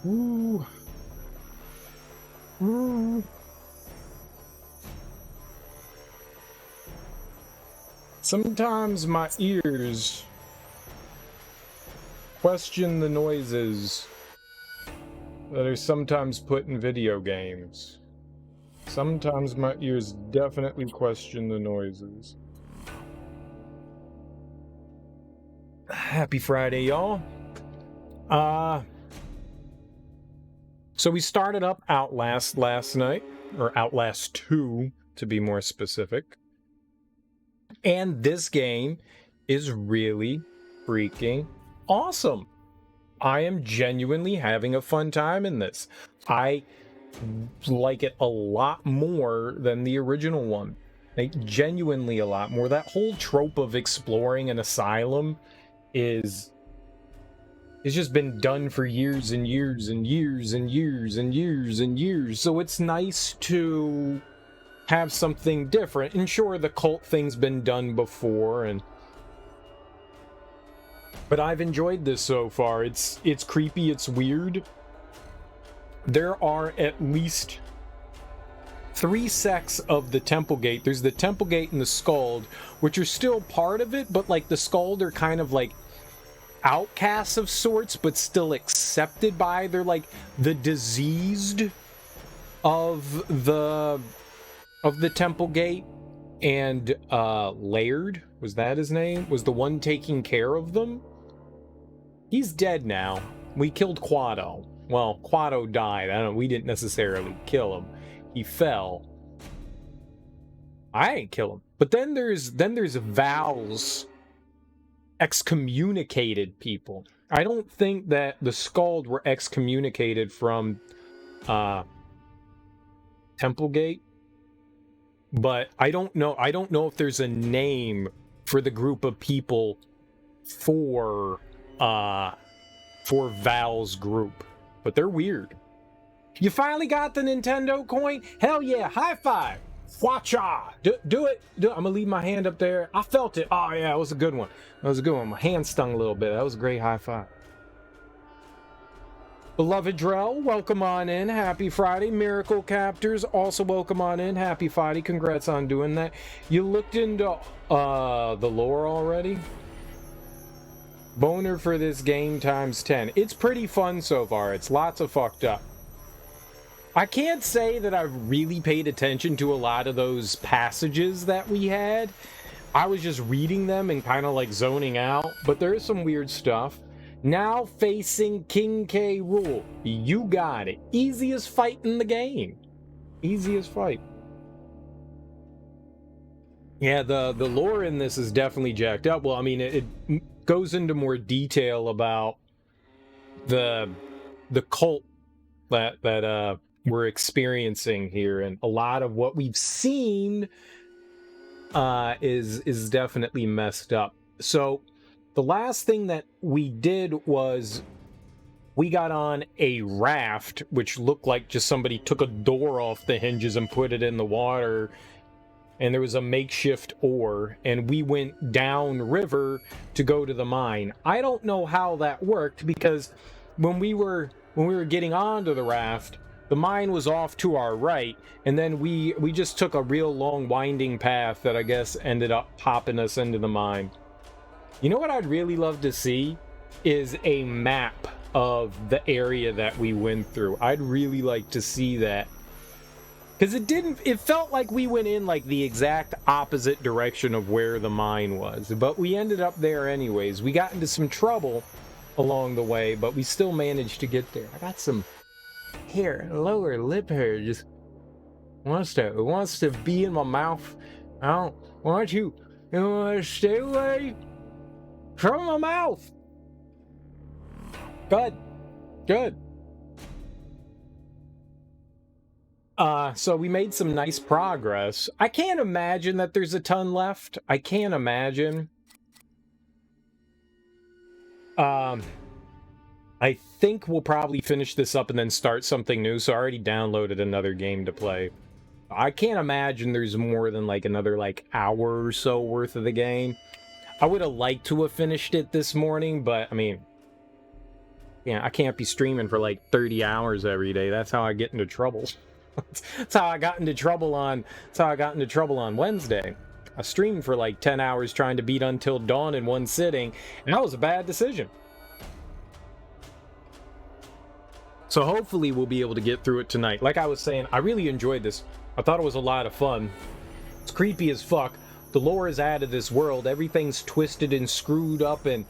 Ooh. Ooh. Sometimes my ears question the noises that are sometimes put in video games. Sometimes my ears definitely question the noises. Happy Friday, y'all. So we started up Outlast last night, or Outlast 2 to be more specific. And this game is really freaking awesome. I am genuinely having a fun time in this. I like it a lot more than the original one. Like, genuinely a lot more. That whole trope of exploring an asylum it's just been done for years and years and years and years and years and years. So it's nice to have something different. And sure, the cult thing's been done before, but I've enjoyed this so far. It's creepy, it's weird. There are at least 3 sects of the Temple Gate. There's the Temple Gate and the Skald, which are still part of it, but like the Skald are kind of like outcasts of sorts, but still accepted by. They're like the diseased of the Temple Gate. And Laird, was that his name? Was the one taking care of them? He's dead now. We killed Quado. Well, Quado died. I don't know. We didn't necessarily kill him. He fell. I didn't kill him. But then there's Val's excommunicated people. I don't think that the Skald were excommunicated from Temple Gate. But I don't know if there's a name for the group of people for Val's group. But they're weird. You finally got the Nintendo coin? Hell yeah, high five. Watcha! Do it. I'm gonna leave my hand up there. I felt it. Oh yeah, it was a good one. My hand stung a little bit. That was a great high five. Beloved Drell, welcome on in. Happy Friday. Miracle Captors, also welcome on in. Happy Friday. Congrats on doing that. You looked into the lore already? Boner for this game times 10. It's pretty fun so far. It's lots of fucked up. I can't say that I've really paid attention to a lot of those passages that we had. I was just reading them and kind of like zoning out, but there is some weird stuff. Now facing King K. Rool. You got it. Easiest fight in the game. Easiest fight. Yeah, the lore in this is definitely jacked up. Well, I mean, it goes into more detail about the cult that we're experiencing here, and a lot of what we've seen is definitely messed up. So the last thing that we did was we got on a raft, which looked like just somebody took a door off the hinges and put it in the water, and there was a makeshift oar, and we went down river to go to the mine. I don't know how that worked, because when we were getting onto the raft, the mine was off to our right, and then we just took a real long winding path that I guess ended up popping us into the mine. You know what I'd really love to see is a map of the area that we went through. I'd really like to see that. Because it felt like we went in like the exact opposite direction of where the mine was. But we ended up there anyways. We got into some trouble along the way, but we still managed to get there. I got some hair, lower lip hair, just wants to be in my mouth. I don't want you want to stay away from my mouth. Good. So we made some nice progress. I can't imagine that there's a ton left. I can't imagine. I think we'll probably finish this up and then start something new. So I already downloaded another game to play. I can't imagine there's more than like another like hour or so worth of the game. I would have liked to have finished it this morning, but I mean, Yeah, I can't be streaming for like 30 hours every day. That's how I get into trouble. That's how I got into trouble on. That's how I got into trouble on Wednesday. I streamed for like 10 hours trying to beat Until Dawn in one sitting, and that was a bad decision. So hopefully we'll be able to get through it tonight. Like I was saying, I really enjoyed this. I thought it was a lot of fun. It's creepy as fuck. The lore is out of this world. Everything's twisted and screwed up, and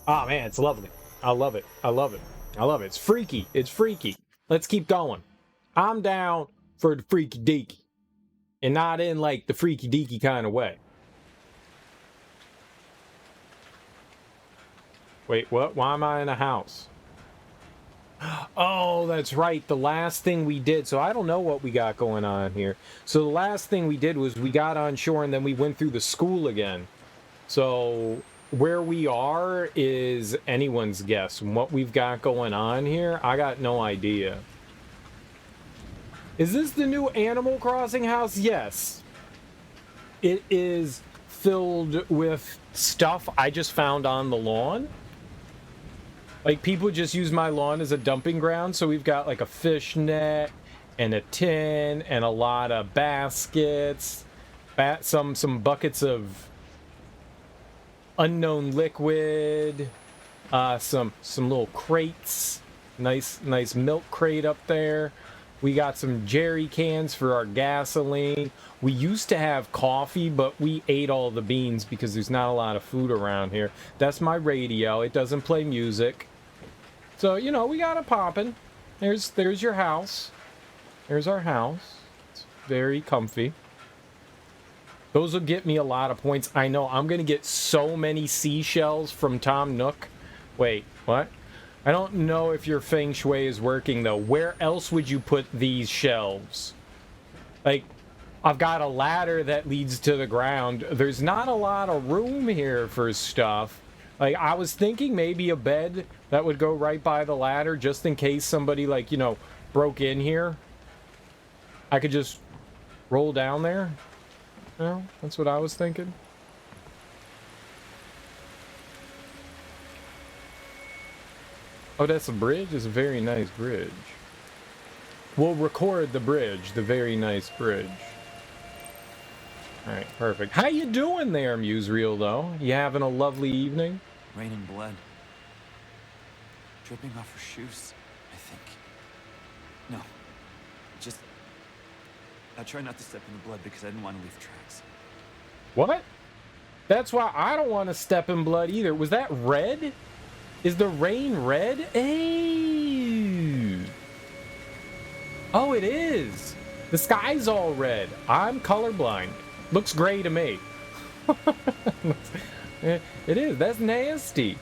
oh man, it's lovely. I love it. I love it. I love it. It's freaky. It's freaky. Let's keep going. I'm down for the freaky deaky. And not in like the freaky deaky kind of way. Wait, what? Why am I in a house? Oh, that's right. The last thing we did. So I don't know what we got going on here. So the last thing we did was we got on shore and then we went through the school again. So where we are is anyone's guess. And what we've got going on here, I got no idea. Is this the new Animal Crossing house? Yes. It is filled with stuff I just found on the lawn. Like, people just use my lawn as a dumping ground, so we've got, like, a fish net, and a tin, and a lot of baskets, some buckets of unknown liquid, some little crates, nice milk crate up there. We got some jerry cans for our gasoline. We used to have coffee, but we ate all the beans because there's not a lot of food around here. That's my radio. It doesn't play music. So, you know, we got it popping. There's your house. There's our house. It's very comfy. Those will get me a lot of points. I know I'm going to get so many seashells from Tom Nook. Wait, what? I don't know if your feng shui is working, though. Where else would you put these shelves? Like, I've got a ladder that leads to the ground. There's not a lot of room here for stuff. Like, I was thinking maybe a bed that would go right by the ladder just in case somebody, like, you know, broke in here. I could just roll down there. You know, that's what I was thinking. Oh, that's a bridge? It's a very nice bridge. We'll record the bridge, the very nice bridge. Alright, perfect. How you doing there, Musereel, though? You having a lovely evening? Rain and blood. Dripping off her shoes, I think. No. Just... I try not to step in the blood because I didn't want to leave tracks. What? That's why I don't want to step in blood either. Was that red? Is the rain red? Hey. Oh, it is. The sky's all red. I'm colorblind. Looks gray to me. It is. That's nasty.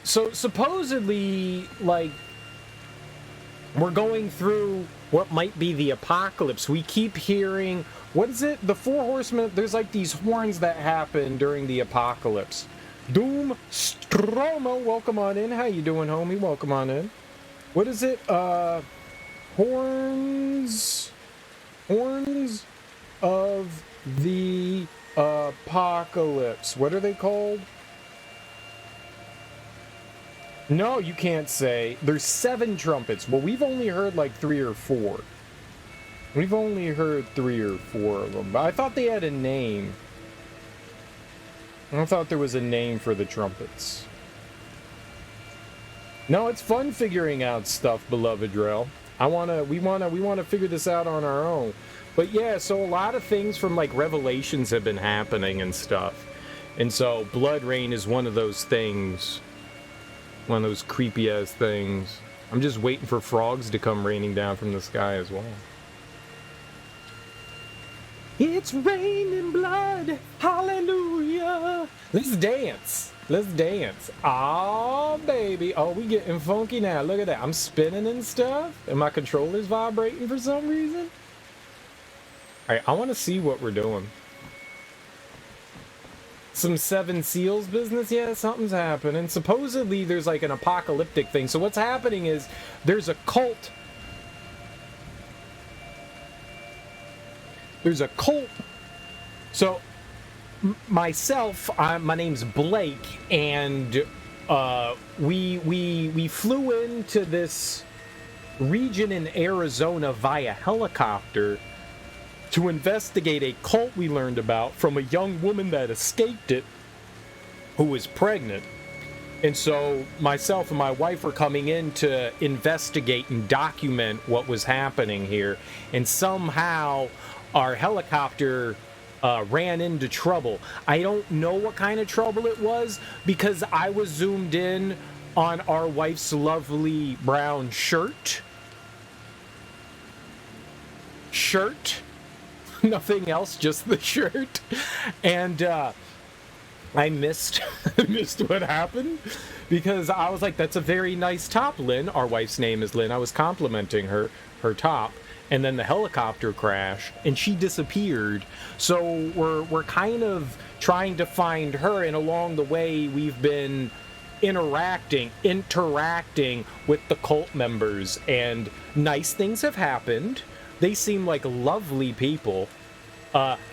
So supposedly, like, we're going through what might be the apocalypse. We keep hearing, what is it? The Four Horsemen. There's like these horns that happen during the apocalypse. Doom Stromo, welcome on in. How you doing, homie? Welcome on in. What is it? Horns of the apocalypse. What are they called? No, you can't say. There's 7 trumpets. Well, we've only heard like 3 or 4. We've only heard 3 or 4 of them. But I thought they had a name. I thought there was a name for the trumpets. No, it's fun figuring out stuff, beloved Drell. We wanna figure this out on our own. But yeah, so a lot of things from like Revelations have been happening and stuff. And so Blood Rain is one of those things. One of those creepy ass things. I'm just waiting for frogs to come raining down from the sky as well. It's raining blood, hallelujah. Let's dance. Let's dance. Oh, baby. Oh, we getting funky now. Look at that. I'm spinning and stuff. And my controller's vibrating for some reason. All right, I want to see what we're doing. Some Seven Seals business? Yeah, something's happening. Supposedly, there's like an apocalyptic thing. So what's happening is there's a cult. There's a cult. So myself, my name's Blake, and we flew into this region in Arizona via helicopter to investigate a cult we learned about from a young woman that escaped it who was pregnant. And so myself and my wife were coming in to investigate and document what was happening here. And somehow our helicopter ran into trouble. I don't know what kind of trouble it was because I was zoomed in on our wife's lovely brown shirt. Nothing else, just the shirt. And I missed what happened because I was like, that's a very nice top, Lynn. Our wife's name is Lynn. I was complimenting her top. And then the helicopter crashed and she disappeared. So we're kind of trying to find her, and along the way we've been interacting with the cult members, and nice things have happened. They seem like lovely people.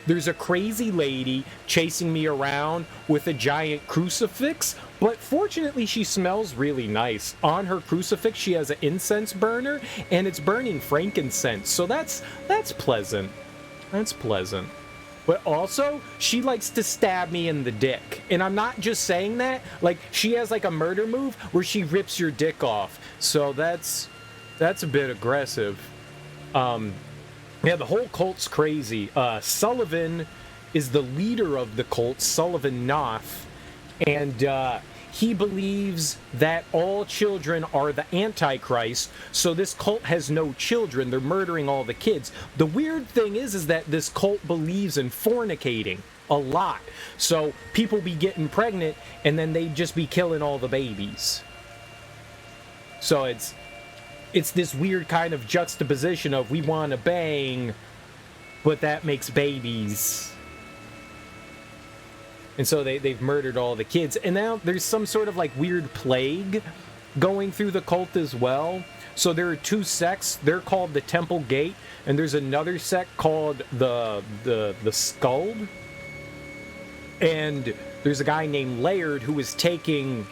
There's a crazy lady chasing me around with a giant crucifix, but fortunately she smells really nice. On her crucifix she has an incense burner, and it's burning frankincense, so that's pleasant. That's pleasant. But also, she likes to stab me in the dick. And I'm not just saying that. Like, she has like a murder move where she rips your dick off. So that's a bit aggressive. Yeah, the whole cult's crazy. Sullivan is the leader of the cult, Sullivan Noth, and he believes that all children are the Antichrist, so this cult has no children. They're murdering all the kids. The weird thing is that this cult believes in fornicating a lot. So people be getting pregnant, and then they just be killing all the babies. So it's this weird kind of juxtaposition of we want to bang, but that makes babies. And so they've murdered all the kids. And now there's some sort of like weird plague going through the cult as well. So there are two sects. They're called the Temple Gate, and there's another sect called the Skull. And there's a guy named Laird who was taking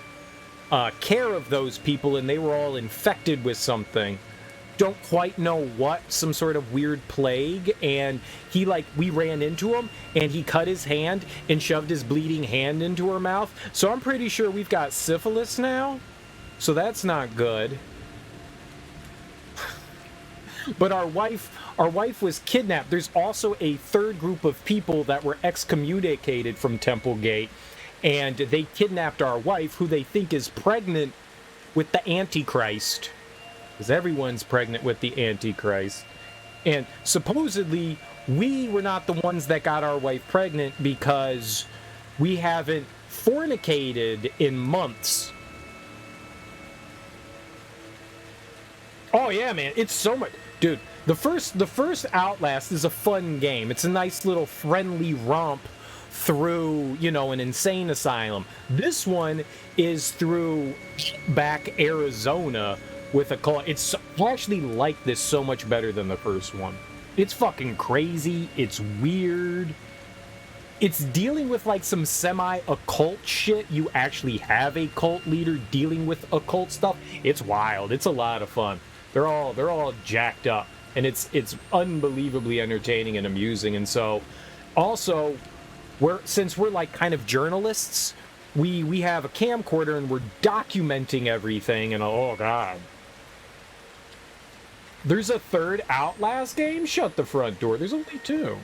care of those people, and they were all infected with something. Don't quite know what, some sort of weird plague, and we ran into him, and he cut his hand and shoved his bleeding hand into her mouth. So I'm pretty sure we've got syphilis now, so that's not good. But our wife was kidnapped. There's also a third group of people that were excommunicated from Temple Gate, and they kidnapped our wife, who they think is pregnant with the Antichrist. Because everyone's pregnant with the Antichrist. And supposedly, we were not the ones that got our wife pregnant because we haven't fornicated in months. Oh yeah, man, it's so much. Dude, the first Outlast is a fun game. It's a nice little friendly romp through, an insane asylum. This one is through back Arizona with a cult. I actually like this so much better than the first one. It's fucking crazy. It's weird. It's dealing with like some semi-occult shit. You actually have a cult leader dealing with occult stuff. It's wild. It's a lot of fun. They're all jacked up, and it's unbelievably entertaining and amusing. And so, also, since we're like kind of journalists, we have a camcorder and we're documenting everything. And oh god, there's a third Outlast game? Shut the front door. There's only two.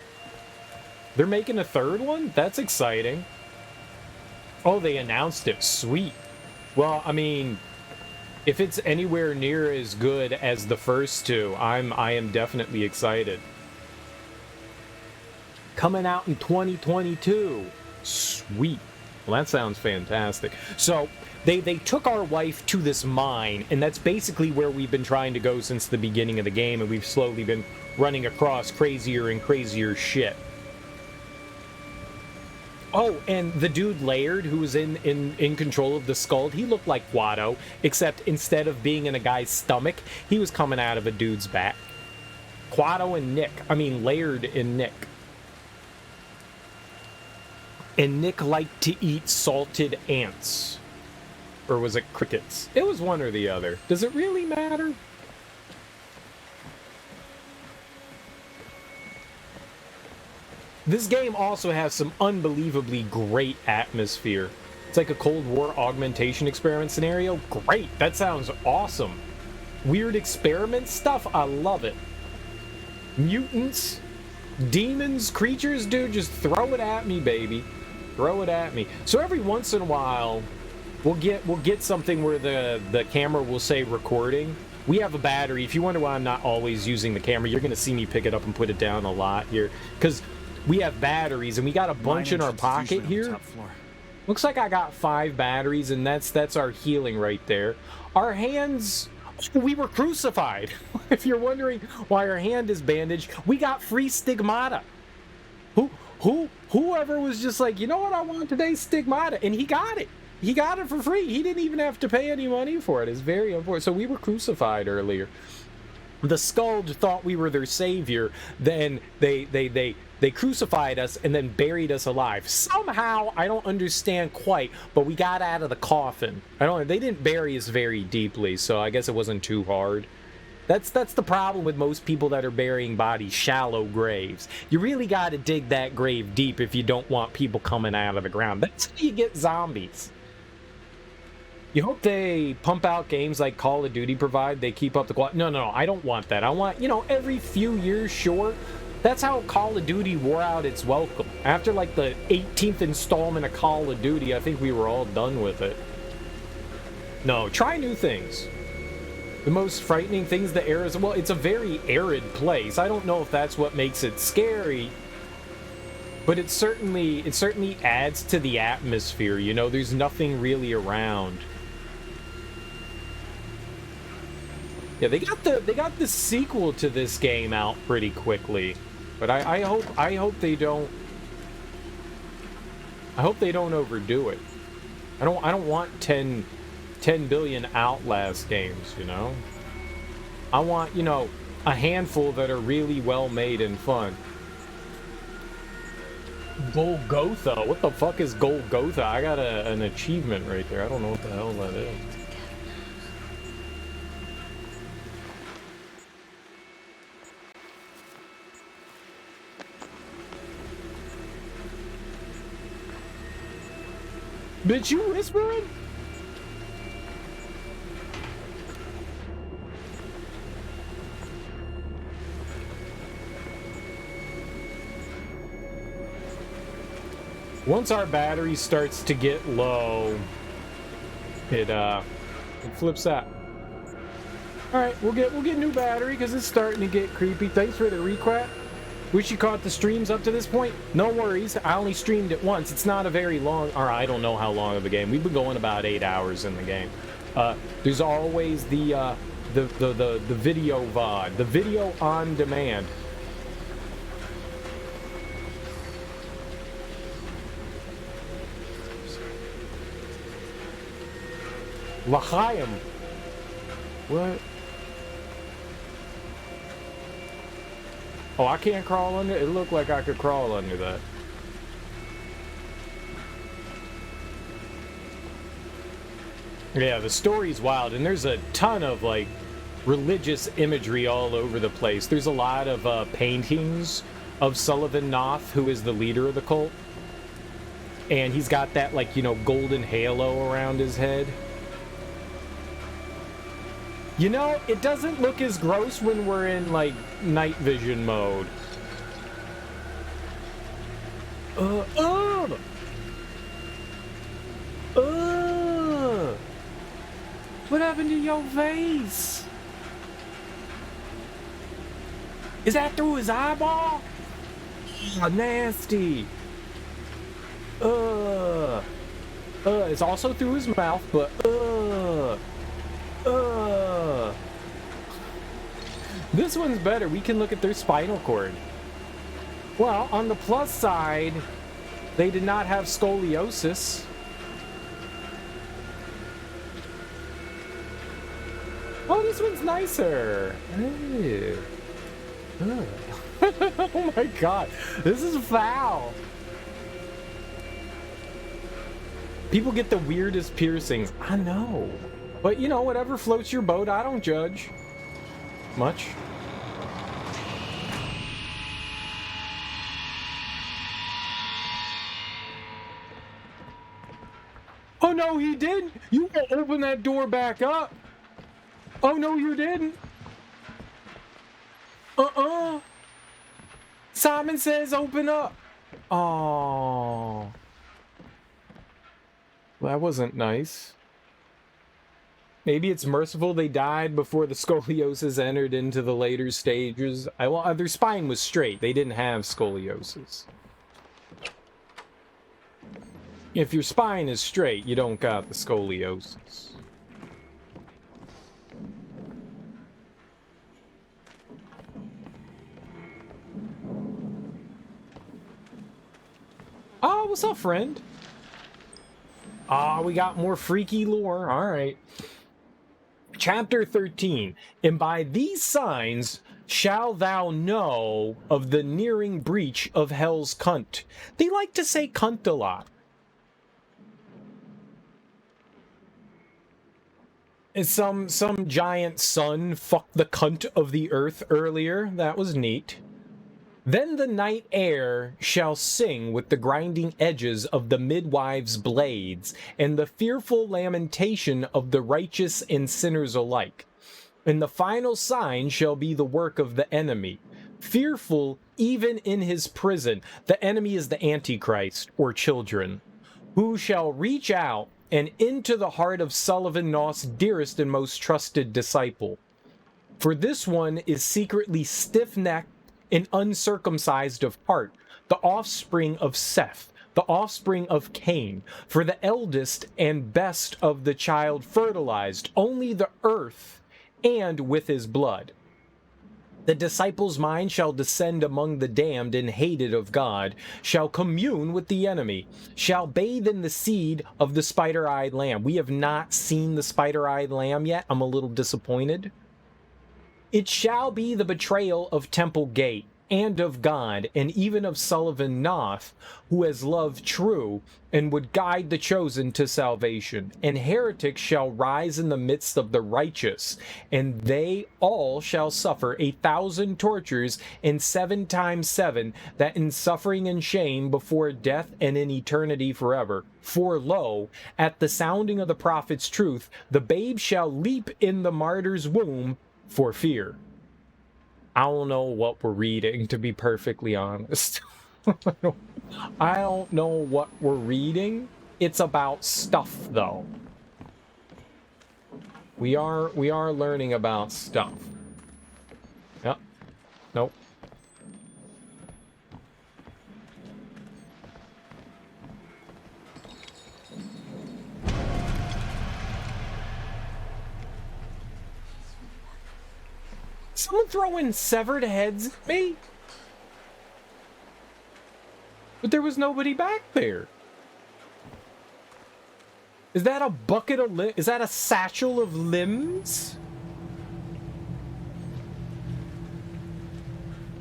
They're making a third one? That's exciting. Oh, they announced it. Sweet. Well, I mean, if it's anywhere near as good as the first two, I am definitely excited. Coming out in 2022. Sweet. Well, that sounds fantastic. So, they took our wife to this mine, and that's basically where we've been trying to go since the beginning of the game, and we've slowly been running across crazier and crazier shit. Oh, and the dude Laird, who was in control of the skull, he looked like Watto, except instead of being in a guy's stomach, he was coming out of a dude's back. Laird and Nick. And Nick liked to eat salted ants. Or was it crickets? It was one or the other. Does it really matter? This game also has some unbelievably great atmosphere. It's like a Cold War augmentation experiment scenario. Great, that sounds awesome. Weird experiment stuff, I love it. Mutants, demons, creatures, dude, just throw it at me, baby. Throw it at me. So every once in a while, we'll get something where the camera will say recording. We have a battery. If you wonder why I'm not always using the camera, you're gonna see me pick it up and put it down a lot here, because we have batteries and we got a bunch in our pocket here. Looks like I got 5 batteries, and that's our healing right there. Our hands, we were crucified. If you're wondering why our hand is bandaged, we got free stigmata. Whoever was just like, you know what I want today, stigmata, and he got it. He got it for free. He didn't even have to pay any money for it. It's very important. So we were crucified earlier. The Skuld thought we were their savior. Then they crucified us and then buried us alive. Somehow, I don't understand quite, but we got out of the coffin. They didn't bury us very deeply, so I guess it wasn't too hard. That's the problem with most people that are burying bodies, shallow graves. You really got to dig that grave deep if you don't want people coming out of the ground. That's how you get zombies. You hope they pump out games like Call of Duty provide. They keep up the quality. No, I don't want that. I want, every few years, sure. That's how Call of Duty wore out its welcome. After, like, the 18th installment of Call of Duty, I think we were all done with it. No, try new things. The most frightening things, the air is... Well, it's a very arid place. I don't know if that's what makes it scary. But it certainly adds to the atmosphere, There's nothing really around. Yeah, they got the sequel to this game out pretty quickly. But I hope they don't overdo it. I don't want 10 billion Outlast games, I want, a handful that are really well made and fun. Golgotha? What the fuck is Golgotha? I got an achievement right there. I don't know what the hell that is. Bitch, you whispering? Once our battery starts to get low, it flips out. All right, we'll get new battery because it's starting to get creepy. Thanks for the request. Wish you caught the streams up to this point. No worries. I only streamed it once. It's not a very long, or I don't know how long of a game. We've been going about 8 hours in the game. There's always the video VOD, the video on demand. L'chaim. What? Oh, I can't crawl under it? It looked like I could crawl under that. Yeah, the story's wild, and there's a ton of, like, religious imagery all over the place. There's a lot of paintings of Sullivan Noth, who is the leader of the cult. And he's got that, like, golden halo around his head. It doesn't look as gross when we're in, like, night vision mode. What happened to your face? Is that through his eyeball? Oh, nasty. It's also through his mouth, but, This one's better. We can look at their spinal cord. Well, on the plus side, they did not have scoliosis. Oh, this one's nicer. Ew. Oh my god. This is foul. People get the weirdest piercings. I know. But, you know, whatever floats your boat, I don't judge. Much. Oh, no, he didn't. You won't open that door back up. Oh, no, you didn't. Simon says open up. Oh. Well, that wasn't nice. Maybe it's merciful they died before the scoliosis entered into the later stages. Their spine was straight. They didn't have scoliosis. If your spine is straight, you don't got the scoliosis. Oh, what's up, friend? Ah, we got more freaky lore. All right. Chapter 13. And by these signs shall thou know of the nearing breach of hell's cunt. They like to say cunt a lot. Some giant sun fucked the cunt of the earth earlier. That was neat. Then the night air shall sing with the grinding edges of the midwives' blades, and the fearful lamentation of the righteous and sinners alike. And the final sign shall be the work of the enemy, fearful even in his prison. The enemy is the Antichrist, or children, who shall reach out and into the heart of Sullivan Noth's dearest and most trusted disciple. For this one is secretly stiff-necked and uncircumcised of heart, the offspring of Seth, the offspring of Cain, for the eldest and best of the child fertilized only the earth and with his blood. The disciple's mind shall descend among the damned and hated of God, shall commune with the enemy, shall bathe in the seed of the spider-eyed lamb. We have not seen the spider-eyed lamb yet. I'm a little disappointed. It shall be the betrayal of Temple Gate, and of God, and even of Sullivan Noth, who has loved true, and would guide the chosen to salvation. And heretics shall rise in the midst of the righteous, and they all shall suffer 1,000 tortures, and 7 times 7, that in suffering and shame before death and in eternity forever. For lo, at the sounding of the prophet's truth, the babe shall leap in the martyr's womb, for fear. I don't know what we're reading, to be perfectly honest. I don't know what we're reading. It's about stuff, though. We are learning about stuff. Yep. Nope. Someone throwing severed heads at me? But there was nobody back there. Is that a bucket of is that a satchel of limbs?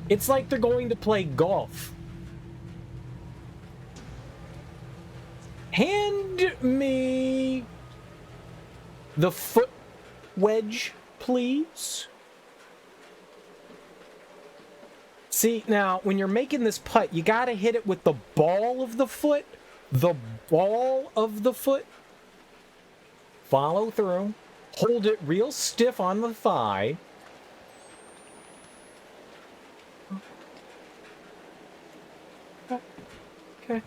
It's like they're going to play golf. Hand me the foot wedge, please. See, now, when you're making this putt, you gotta hit it with the ball of the foot. The ball of the foot. Follow through. Hold it real stiff on the thigh. Okay.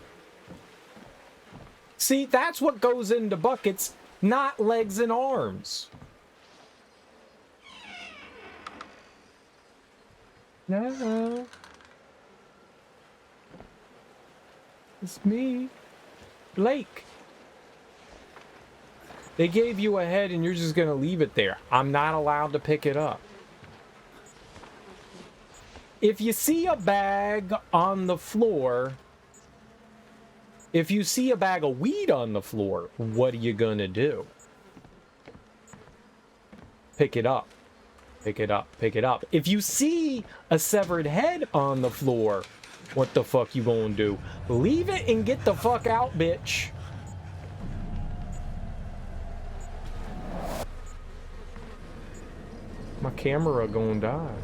See, that's what goes into buckets, not legs and arms. No. It's me. Blake. They gave you a head and you're just gonna leave it there. I'm not allowed to pick it up. If you see a bag on the floor, if you see a bag of weed on the floor, what are you gonna do? Pick it up. Pick it up, pick it up. If you see a severed head on the floor, what the fuck you gonna do? Leave it and get the fuck out, bitch. My camera gonna die.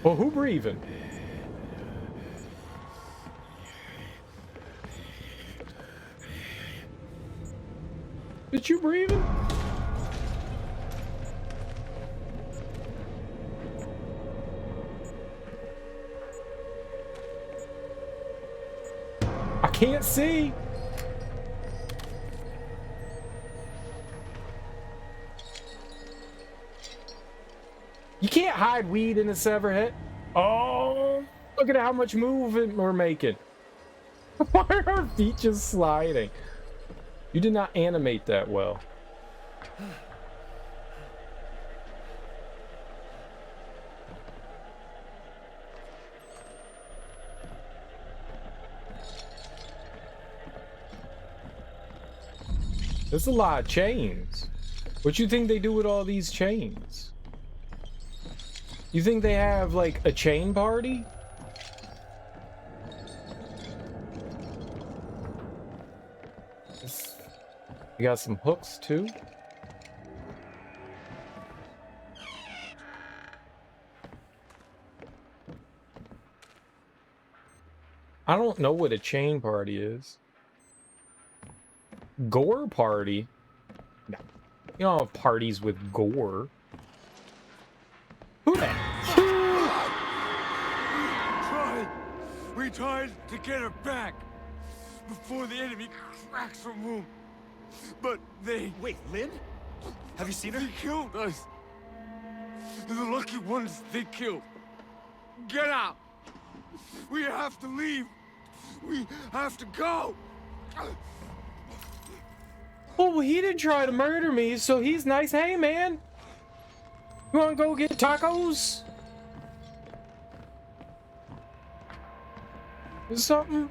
Well, who breathing? Did you breathing? I can't see. You can't hide weed in a severed head. Oh, look at how much movement we're making. Why are our feet just sliding? You did not animate that well. There's a lot of chains. What you think they do with all these chains? You think they have like a chain party? You got some hooks too. I don't know what a chain party is. Gore party? No. You don't have parties with gore. Who the We tried to get her back before the enemy cracks her womb. But they... Wait, Lynn? Have you seen her? They killed us. They're the lucky ones they killed. Get out. We have to leave. We have to go. Oh, well, he didn't try to murder me, so he's nice. Hey, man. You want to go get tacos? Or something?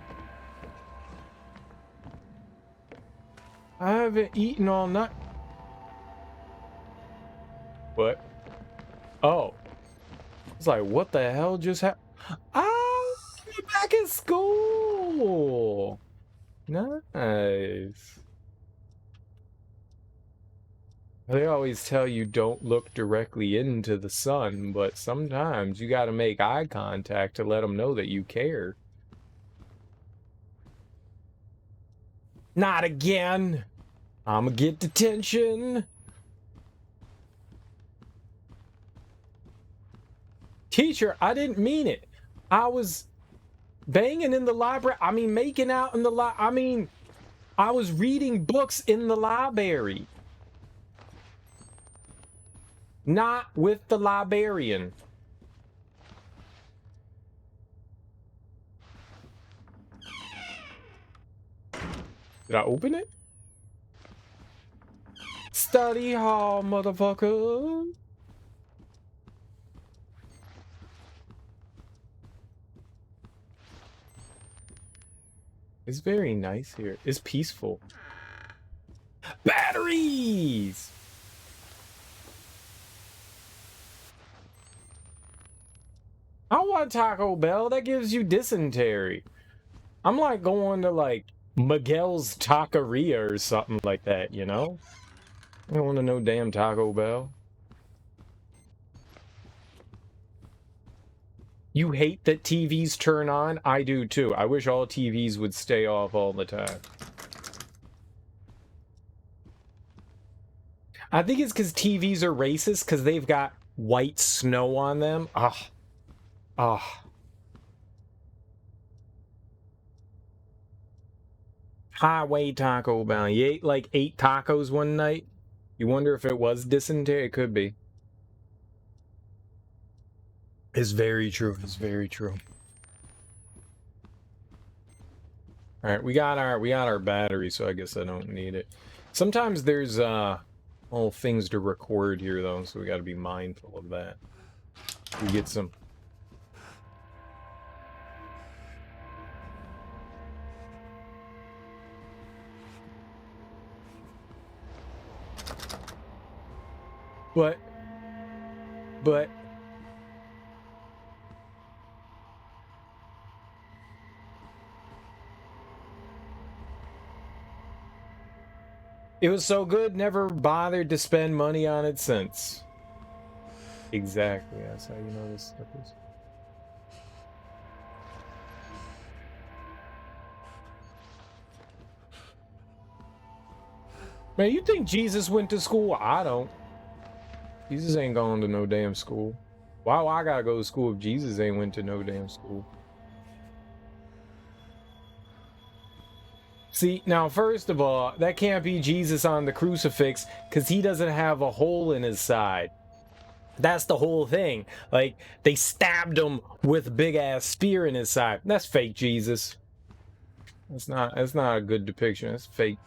I haven't eaten all night. What? Oh. It's like, what the hell just happened? Ah, you're back in school. Nice. They always tell you don't look directly into the sun, but sometimes you gotta make eye contact to let them know that you care. Not again. I'ma get detention. Teacher, I didn't mean it. I was banging in the library. I mean, making out in the I was reading books in the library. Not with the librarian. Did I open it? Study hall, motherfucker. It's very nice here. It's peaceful. Batteries! I want Taco Bell. That gives you dysentery. I'm like going to like Miguel's Taqueria or something like that, you know? I don't want to know damn Taco Bell. You hate that TVs turn on? I do too. I wish all TVs would stay off all the time. I think it's because TVs are racist because they've got white snow on them. Ah. Ah. Highway Taco Bell. You ate like 8 tacos one night? You wonder if it was dysentery? It could be. It's very true. It's very true. All right, we got our battery, so I guess I don't need it. Sometimes there's all things to record here though, so we got to be mindful of that. We get some. But It was so good, never bothered to spend money on it since. Exactly, that's how you know this stuff is. Man, you think Jesus went to school? I don't. Jesus ain't going to no damn school. Why I gotta go to school if Jesus ain't went to no damn school? See, now, first of all, that can't be Jesus on the crucifix because he doesn't have a hole in his side. That's the whole thing. Like, they stabbed him with a big-ass spear in his side. That's fake Jesus. That's not a good depiction. That's fake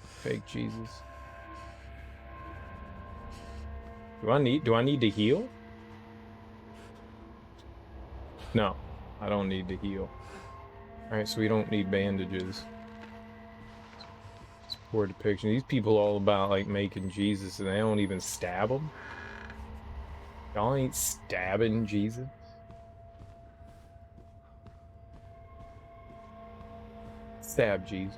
Jesus. Do I need to heal? No, I don't need to heal. Alright, so we don't need bandages. It's poor depiction. These people all about like making Jesus and they don't even stab him. Y'all ain't stabbing Jesus. Stab Jesus.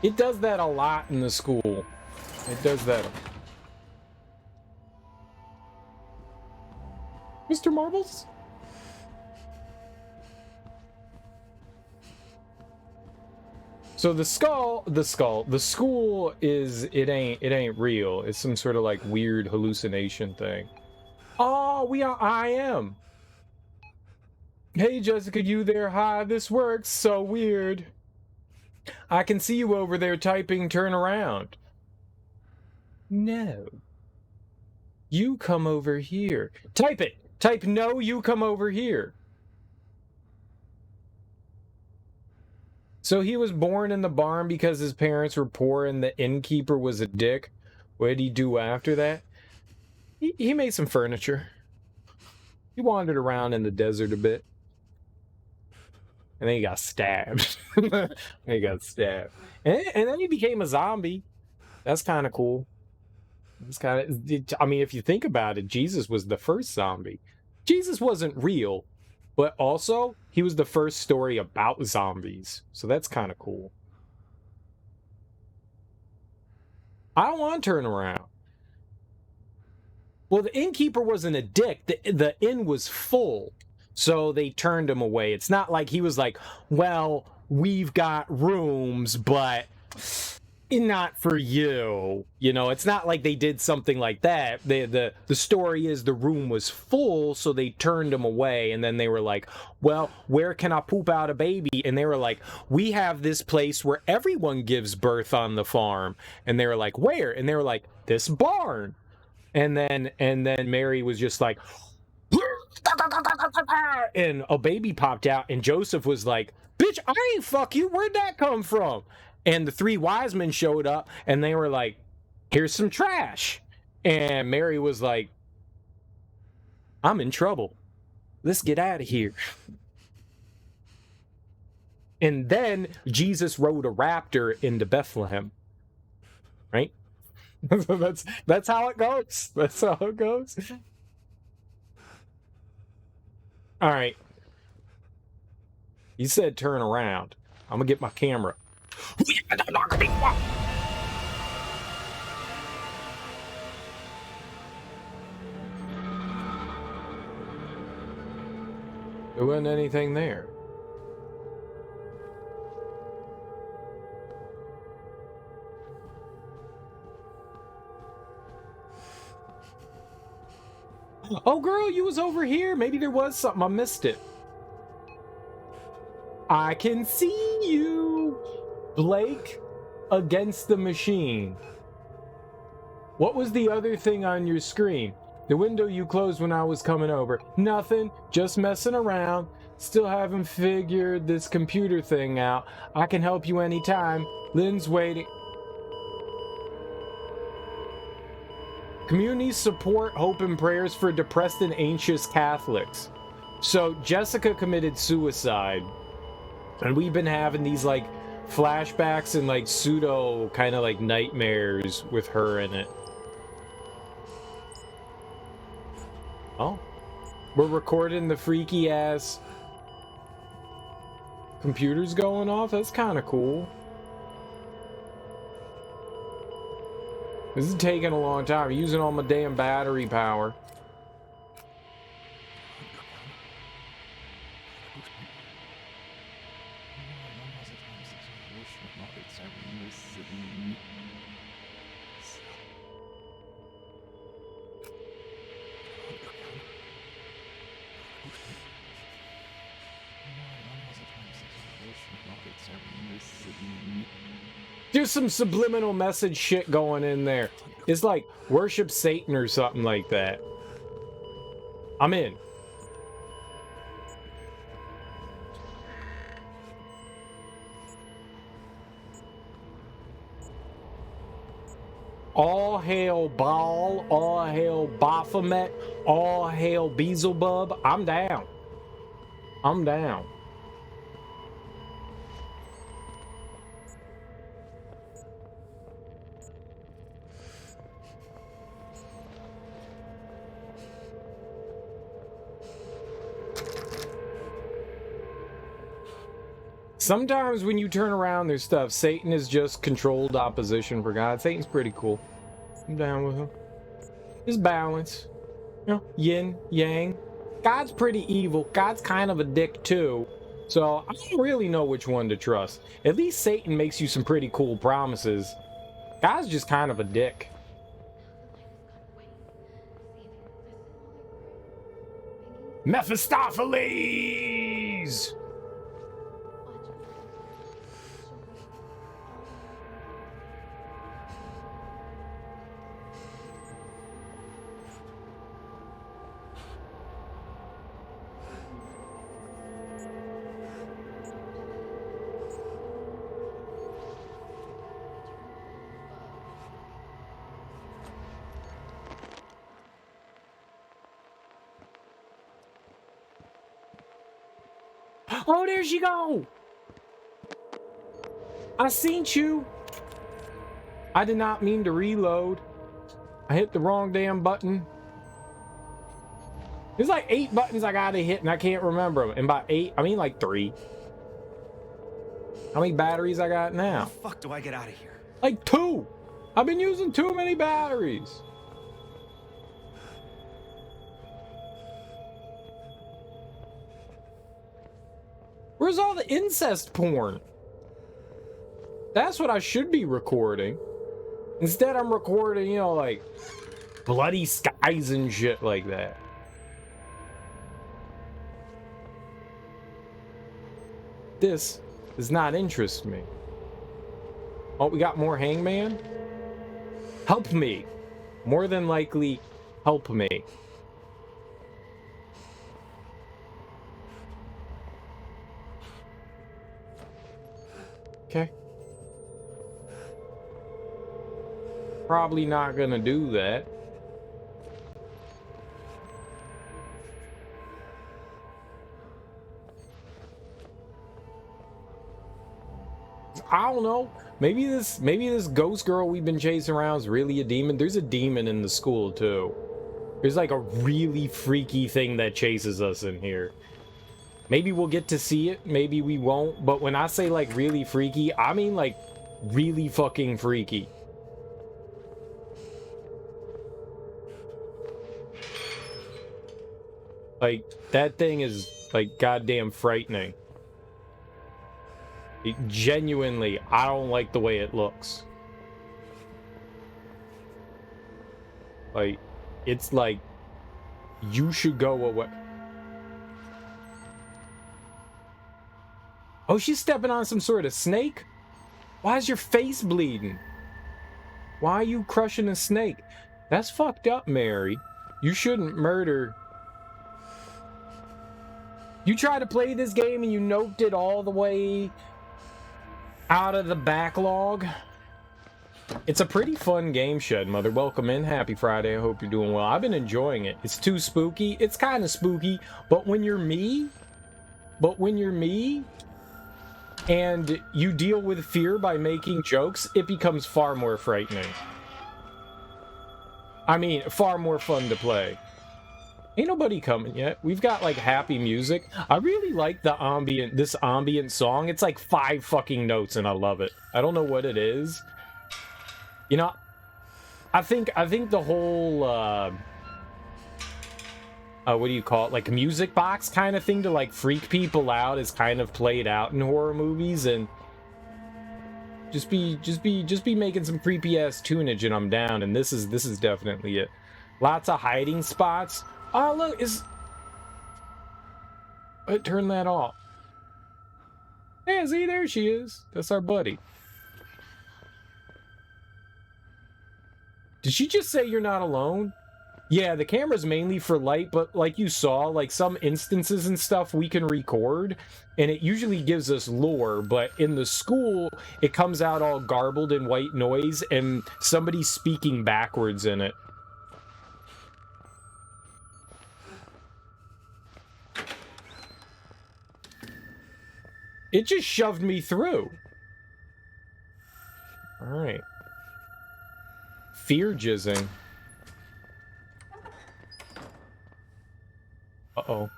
It does that a lot in the school. It does that. Mr. Marbles? So the school is it ain't real. It's some sort of like weird hallucination thing. Oh, I am. Hey Jessica, you there? Hi, this works. So weird. I can see you over there typing turn around. No. You come over here. Type it. Type no, you come over here. So he was born in the barn because his parents were poor and the innkeeper was a dick. What did he do after that? He made some furniture. He wandered around in the desert a bit. And then he got stabbed. And then he became a zombie. That's kind of cool. It's kind of, I mean, if you think about it, Jesus was the first zombie. Jesus wasn't real, but also he was the first story about zombies. So that's kind of cool. I don't want to turn around. Well, the innkeeper wasn't a dick. The inn was full. So they turned him away. It's not like he was like, well, we've got rooms, but not for you. You know, it's not like they did something like that. The story is the room was full, so they turned him away. And then they were like, well, where can I poop out a baby? And they were like, we have this place where everyone gives birth on the farm. And they were like, where? And they were like, this barn. And then Mary was just like, and a baby popped out, and Joseph was like, bitch, I ain't fuck you. Where'd that come from? And the three wise men showed up, and they were like, here's some trash. And Mary was like, I'm in trouble. Let's get out of here. And then Jesus rode a raptor into Bethlehem. Right? That's how it goes. That's how it goes. All right. You said turn around. I'm gonna get my camera. There wasn't anything there. Oh, girl, you was over here. Maybe there was something. I missed it. I can see you. Blake against the machine. What was the other thing on your screen? The window you closed when I was coming over. Nothing. Just messing around. Still haven't figured this computer thing out. I can help you anytime. Lynn's waiting. Community support, hope, and prayers for depressed and anxious Catholics. So Jessica committed suicide, and we've been having these like flashbacks and like pseudo kind of like nightmares with her in it. Oh, we're recording the freaky ass computers going off. That's kind of cool. This is taking a long time. I'm using all my damn battery power. There's some subliminal message shit going in there. It's like worship Satan or something like that. I'm in. All hail Baal, all hail Baphomet, all hail Beelzebub. I'm down. I'm down. Sometimes when you turn around, there's stuff. Satan is just controlled opposition for God. Satan's pretty cool. I'm down with him. There's balance. You know, yin, yang. God's pretty evil. God's kind of a dick too. So I don't really know which one to trust. At least Satan makes you some pretty cool promises. God's just kind of a dick. Mephistopheles! Oh, there she go! I seen you. I did not mean to reload. I hit the wrong damn button. There's like 8 buttons I gotta hit and I can't remember them. And by 8, I mean like 3. How many batteries I got now? How the fuck do I get out of here? Like 2. I've been using too many batteries. Where's all the incest porn? That's what I should be recording. Instead, I'm recording, you know, like bloody skies and shit like that. This does not interest me. Oh, we got more hangman? Help me. More than likely, help me. Okay. Probably not gonna do that. I don't know. Maybe this ghost girl we've been chasing around is really a demon. There's a demon in the school too. There's like a really freaky thing that chases us in here. Maybe we'll get to see it, maybe we won't, but when I say like really freaky, I mean like really fucking freaky. Like, that thing is like goddamn frightening. Genuinely, I don't like the way it looks. Like, it's like, you should go away. Oh, she's stepping on some sort of snake? Why is your face bleeding? Why are you crushing a snake? That's fucked up, Mary. You shouldn't murder. You tried to play this game and you noped it all the way out of the backlog. It's a pretty fun game, Shed Mother. Welcome in. Happy Friday. I hope you're doing well. I've been enjoying it. It's too spooky. It's kind of spooky, but when you're me, and you deal with fear by making jokes, it becomes far more frightening. I mean, far more fun to play. Ain't nobody coming yet. We've got like happy music. I really like the this ambient song. It's like 5 fucking notes and I love it. I don't know what it is. You know, I think the whole what do you call it, like music box kind of thing to like freak people out is kind of played out in horror movies, and just be making some creepy ass tunage and I'm down. And this is definitely it. Lots of hiding spots. Oh look, turn that off. Yeah, see, there she is. That's our buddy. Did she just say you're not alone? Yeah, the camera's mainly for light, but like you saw, like some instances and stuff we can record, and it usually gives us lore, but in the school, it comes out all garbled in white noise, and somebody's speaking backwards in it. It just shoved me through. Alright. Fear jizzing. Uh-oh.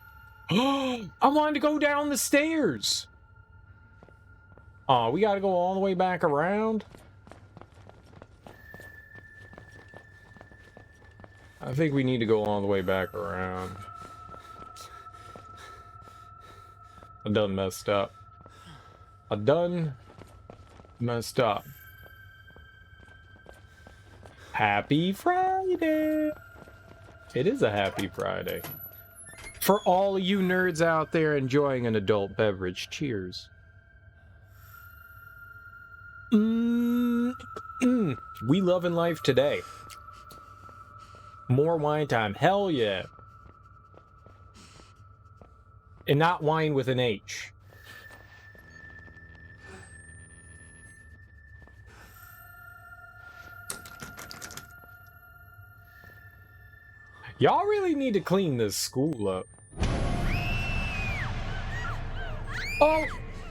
I wanted to go down the stairs. Oh, we gotta go all the way back around. I think we need to go all the way back around. I done messed up. I done messed up. Happy Friday. It is a happy Friday. For all you nerds out there enjoying an adult beverage, cheers. We loving life today. More wine time. Hell yeah. And not wine with an H. Y'all really need to clean this school up. Oh,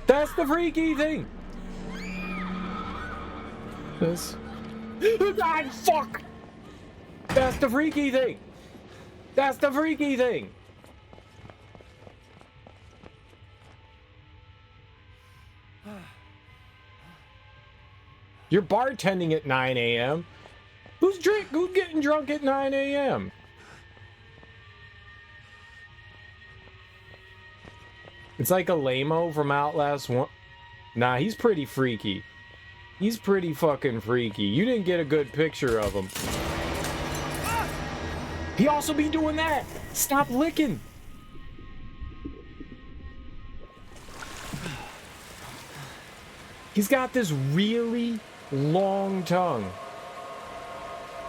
that's the freaky thing. This. God, fuck. That's the freaky thing. That's the freaky thing. You're bartending at 9 a.m. Who's getting drunk at 9 a.m.? It's like a lame-o from Outlast 1. Nah, he's pretty freaky. He's pretty fucking freaky. You didn't get a good picture of him. He also be doing that. Stop licking. He's got this really long tongue.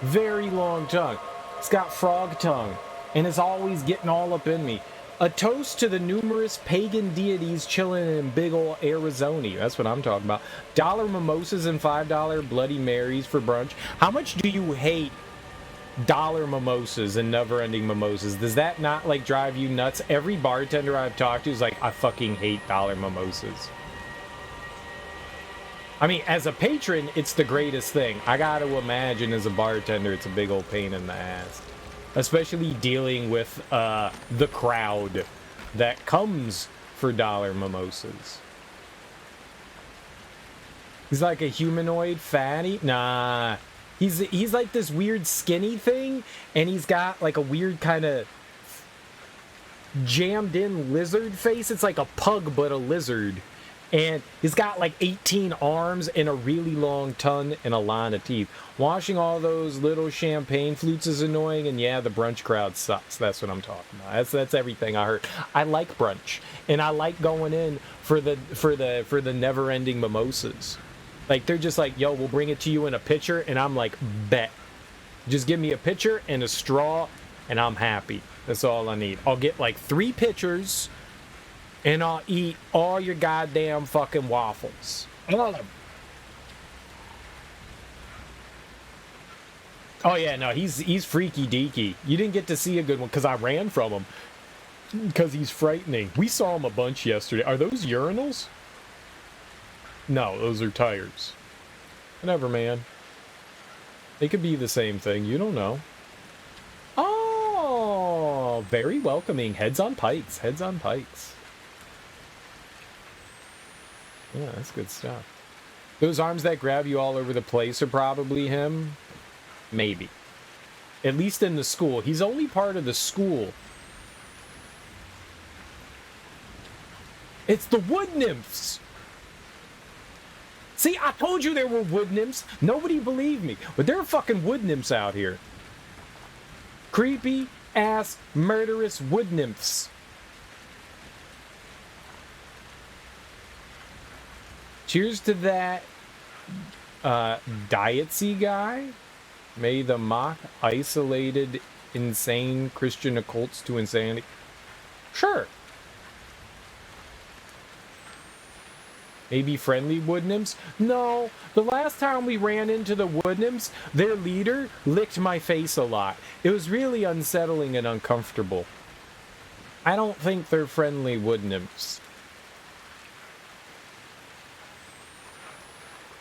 Very long tongue. It's got frog tongue. And it's always getting all up in me. A toast to the numerous pagan deities chilling in big ol' Arizona. That's what I'm talking about. $1 mimosas and $5 Bloody Marys for brunch. How much do you hate $1 mimosas and never-ending mimosas? Does that not, like, drive you nuts? Every bartender I've talked to is like, I fucking hate $1 mimosas. I mean, as a patron, it's the greatest thing. I gotta imagine as a bartender, it's a big old pain in the ass. Especially dealing with the crowd that comes for $1 mimosas. He's like a humanoid fatty? Nah. He's like this weird skinny thing, and he's got like a weird kind of jammed in lizard face. It's like a pug but a lizard. And he's got like 18 arms and a really long tongue and a line of teeth. Washing all those little champagne flutes is annoying, and yeah, the brunch crowd sucks. That's what I'm talking about. That's everything I heard. I like brunch, and I like going in for the never-ending mimosas. Like, they're just like, yo, we'll bring it to you in a pitcher, and I'm like, bet. Just give me a pitcher and a straw, and I'm happy. That's all I need. I'll get like 3 pitchers, and I'll eat all your goddamn fucking waffles. All of them. Oh yeah, no, he's freaky deaky. You didn't get to see a good one because I ran from him. Because he's frightening. We saw him a bunch yesterday. Are those urinals? No, those are tires. Whatever, man. They could be the same thing. You don't know. Oh, very welcoming. Heads on pikes. Heads on pikes. Yeah, that's good stuff. Those arms that grab you all over the place are probably him. Maybe. At least in the school. He's only part of the school. It's the wood nymphs! See, I told you there were wood nymphs. Nobody believed me. But there are fucking wood nymphs out here. Creepy ass murderous wood nymphs. Cheers to that dietsy guy. May the mock isolated insane Christian occults to insanity. Sure. Maybe friendly wood nymphs? No, the last time we ran into the wood nymphs, their leader licked my face a lot. It was really unsettling and uncomfortable. I don't think they're friendly wood nymphs.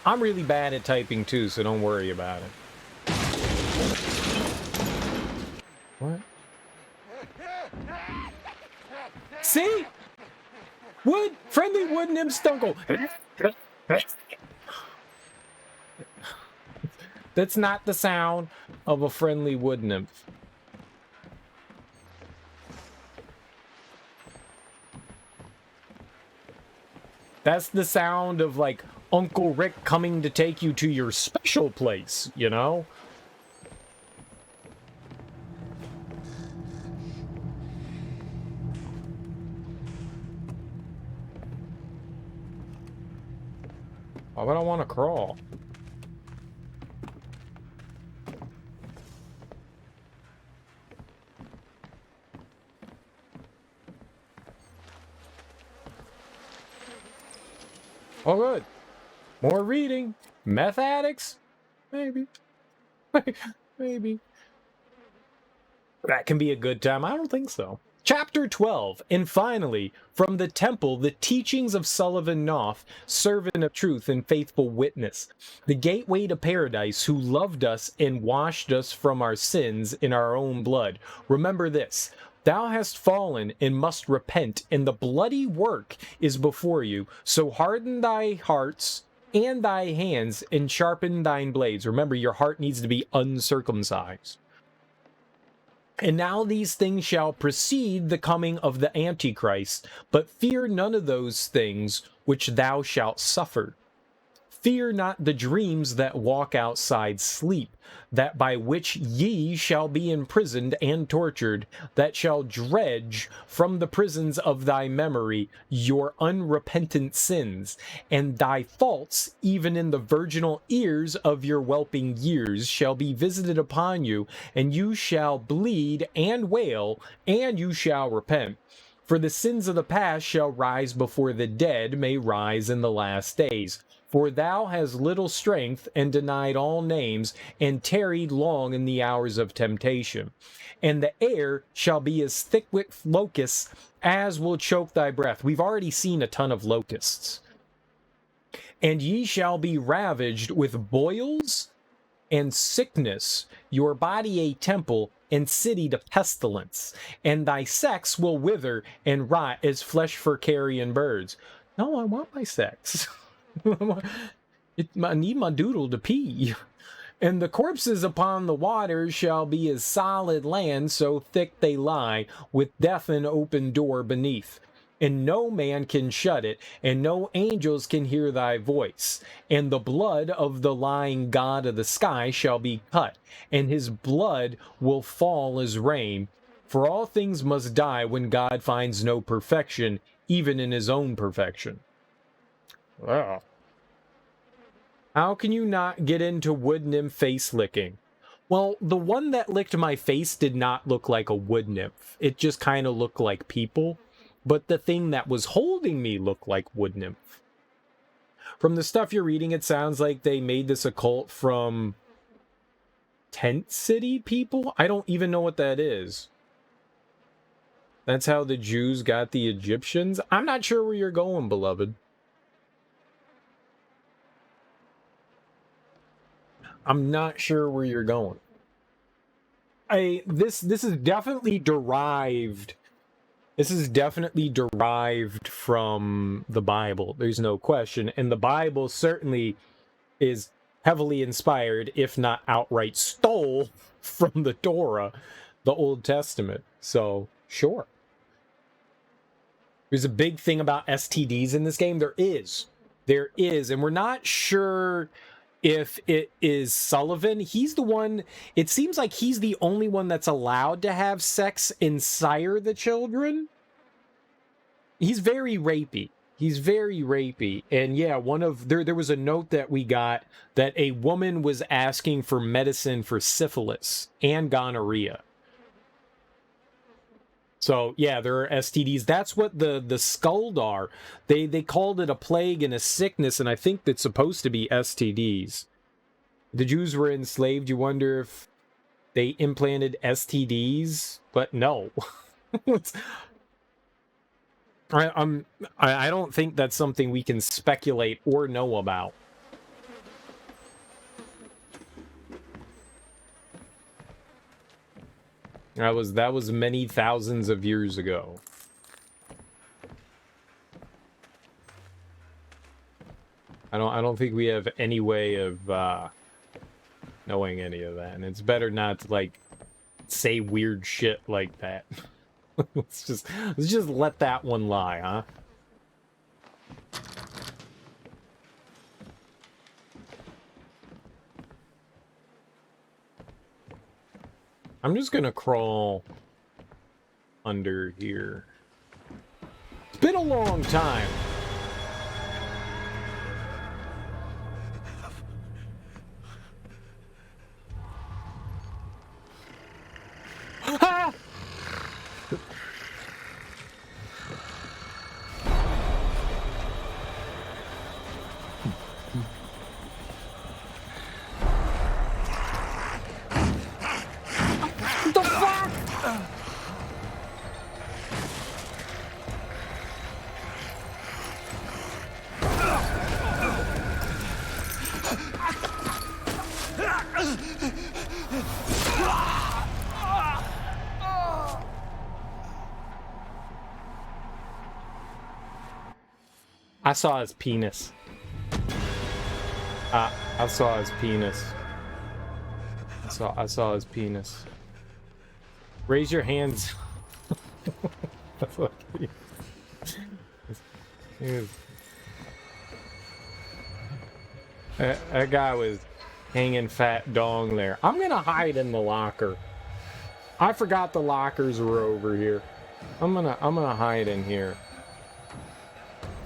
I'm really bad at typing too, so don't worry about it. What? See? Friendly wood nymphs don't go. That's not the sound of a friendly wood nymph. That's the sound of, like, Uncle Rick coming to take you to your special place, you know? Why would I want to crawl? Oh, good. More reading. Meth addicts? Maybe. Maybe. That can be a good time. I don't think so. Chapter 12, and finally, from the temple, the teachings of Sullivan Knopf, servant of truth and faithful witness, the gateway to paradise, who loved us and washed us from our sins in our own blood. Remember this, thou hast fallen and must repent, and the bloody work is before you, so harden thy hearts and thy hands, and sharpen thine blades. Remember, your heart needs to be uncircumcised. And now these things shall precede the coming of the Antichrist, but fear none of those things which thou shalt suffer. Fear not the dreams that walk outside sleep, that by which ye shall be imprisoned and tortured, that shall dredge from the prisons of thy memory your unrepentant sins, and thy faults, even in the virginal ears of your whelping years, shall be visited upon you, and you shall bleed and wail, and you shall repent. For the sins of the past shall rise before the dead may rise in the last days. For thou hast little strength, and denied all names, and tarried long in the hours of temptation. And the air shall be as thick with locusts as will choke thy breath. We've already seen a ton of locusts. And ye shall be ravaged with boils and sickness, your body a temple, and city to pestilence. And thy sex will wither and rot as flesh for carrion birds. No, I want my sex. I need my doodle to pee. And the corpses upon the waters shall be as solid land, so thick they lie, with death an open door beneath. And no man can shut it, and no angels can hear thy voice. And the blood of the lying god of the sky shall be cut, and his blood will fall as rain. For all things must die when God finds no perfection, even in his own perfection. Wow. How can you not get into wood nymph face licking? Well, the one that licked my face did not look like a wood nymph. It just kind of looked like people. But the thing that was holding me looked like wood nymph. From the stuff you're reading, it sounds like they made this occult from Tent City people? I don't even know what that is. That's how the Jews got the Egyptians? I'm not sure where you're going, beloved. I'm not sure where you're going. This is definitely derived. This is definitely derived from the Bible. There's no question. And the Bible certainly is heavily inspired, if not outright stole, from the Torah, the Old Testament. So, sure. There's a big thing about STDs in this game. There is, and we're not sure if it is Sullivan. He's the one, it seems like he's the only one that's allowed to have sex and sire the children. He's very rapey. He's very rapey. And yeah, there was a note that we got that a woman was asking for medicine for syphilis and gonorrhea. So yeah, there are STDs. That's what the Skuld are. They called it a plague and a sickness, and I think that's supposed to be STDs. The Jews were enslaved. You wonder if they implanted STDs, but no. I don't think that's something we can speculate or know about. That was many thousands of years ago. I don't think we have any way of knowing any of that, and it's better not to like say weird shit like that. let's just let that one lie, huh? I'm just gonna crawl under here. It's been a long time. Ah! What the fuck? I saw his penis. I saw his penis. I saw his penis. Raise your hands. That guy was hanging fat dong there. I'm gonna hide in the locker. I forgot the lockers were over here. I'm gonna hide in here.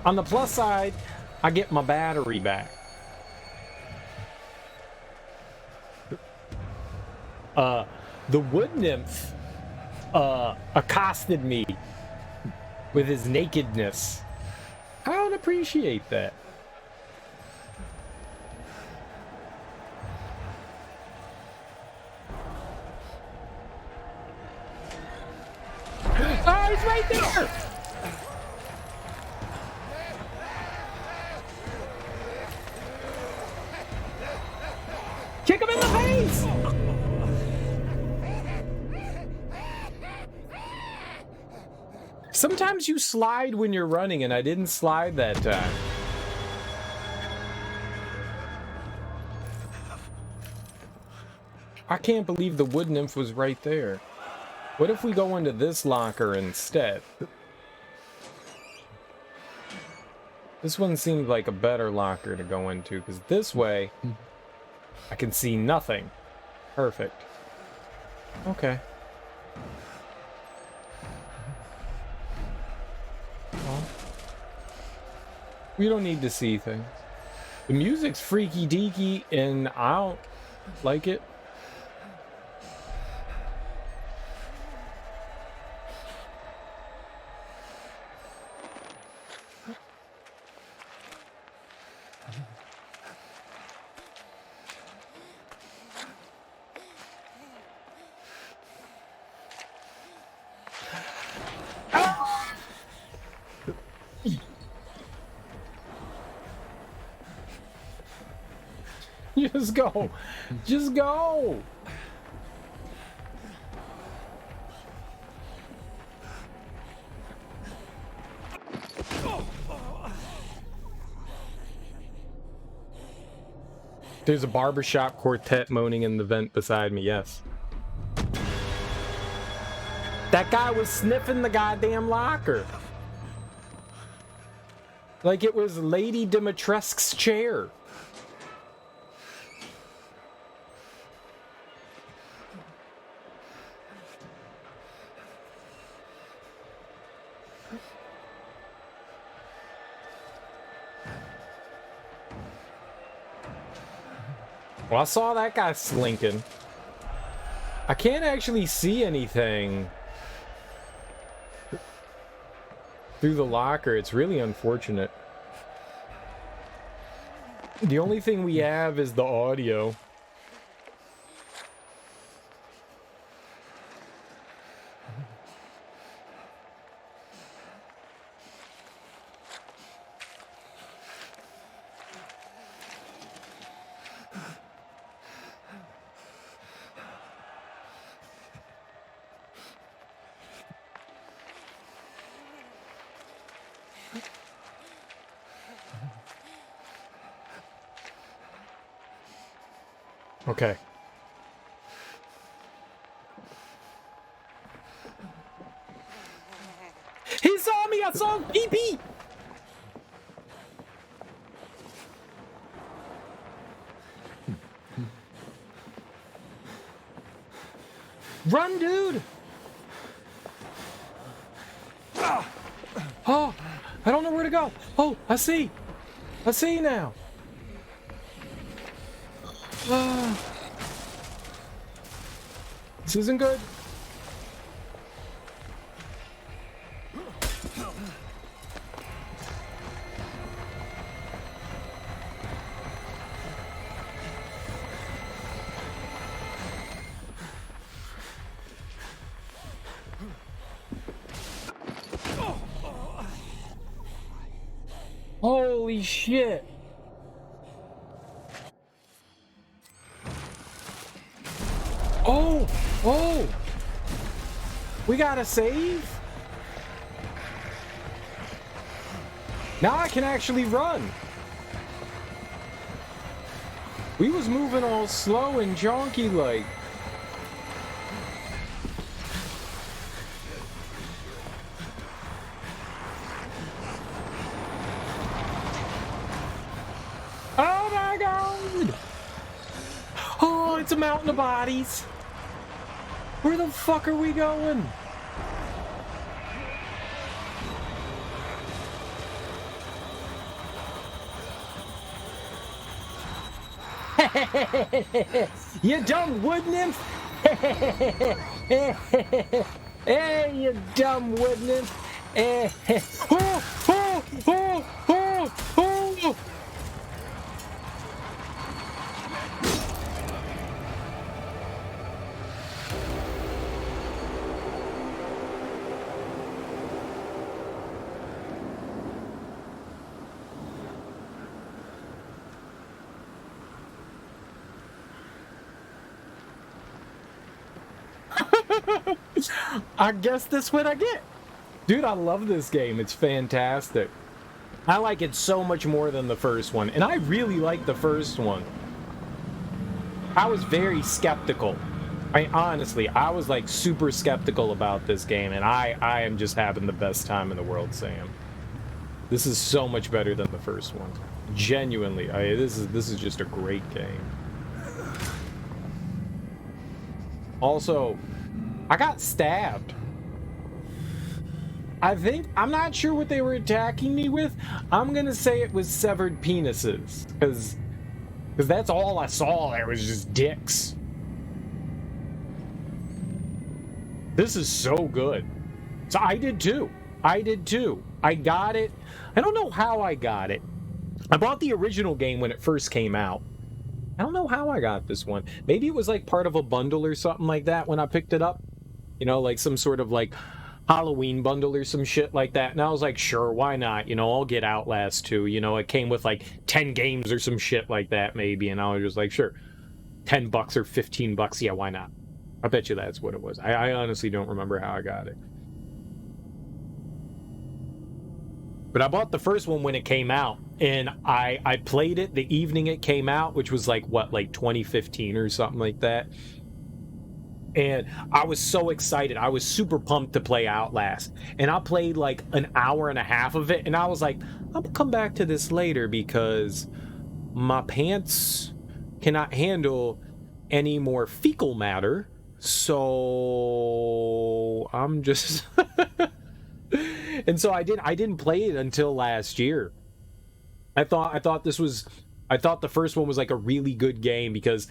On the plus side, I get my battery back. The wood nymph accosted me with his nakedness. I don't appreciate that. Oh, he's right there! Kick him in the face! Sometimes you slide when you're running, and I didn't slide that time. I can't believe the wood nymph was right there. What if we go into this locker instead? This one seemed like a better locker to go into, because this way I can see nothing. Perfect. Okay. Well, we don't need to see things. The music's freaky deaky, and I don't like it. Just go. Just go. There's a barbershop quartet moaning in the vent beside me, yes. That guy was sniffing the goddamn locker. Like it was Lady Dimitrescu's chair. Well, I saw that guy slinking. I can't actually see anything through the locker. It's really unfortunate. The only thing we have is the audio. Okay. He saw me! I saw him pee-pee! Run, dude! Oh, I don't know where to go. Oh, I see. I see now. This isn't good. Holy shit. Oh, oh. We gotta save? Now I can actually run. We was moving all slow and jonky like. Oh my god! Oh, it's a mountain of bodies. Where the fuck are we going? You dumb wood nymph! Hey, you dumb wood nymph! Oh, oh, oh, oh, oh. I guess that's what I get. Dude, I love this game. It's fantastic. I like it so much more than the first one. And I really like the first one. I was very skeptical. Honestly, I was like super skeptical about this game. And I am just having the best time in the world, Sam. This is so much better than the first one. Genuinely. This is just a great game. Also, I got stabbed. I'm not sure what they were attacking me with. I'm gonna say it was severed penises, because that's all I saw. There was just dicks. This is so good. So I did too. I got it. I don't know how I got it. I bought the original game when it first came out. I don't know how I got this one. Maybe it was like part of a bundle or something like that when I picked it up. You know, like some sort of like Halloween bundle or some shit like that. And I was like, sure, why not? You know, I'll get Outlast 2. You know, it came with like 10 games or some shit like that maybe. And I was just like, sure, $10 or $15. Yeah, why not? I bet you that's what it was. I honestly don't remember how I got it. But I bought the first one when it came out, and I played it the evening it came out, which was like, what, like 2015 or something like that. And I was so excited. I was super pumped to play Outlast. And I played like an hour and a half of it, and I was like, I'm gonna come back to this later because my pants cannot handle any more fecal matter. So I'm just and so I didn't play it until last year. I thought the first one was like a really good game because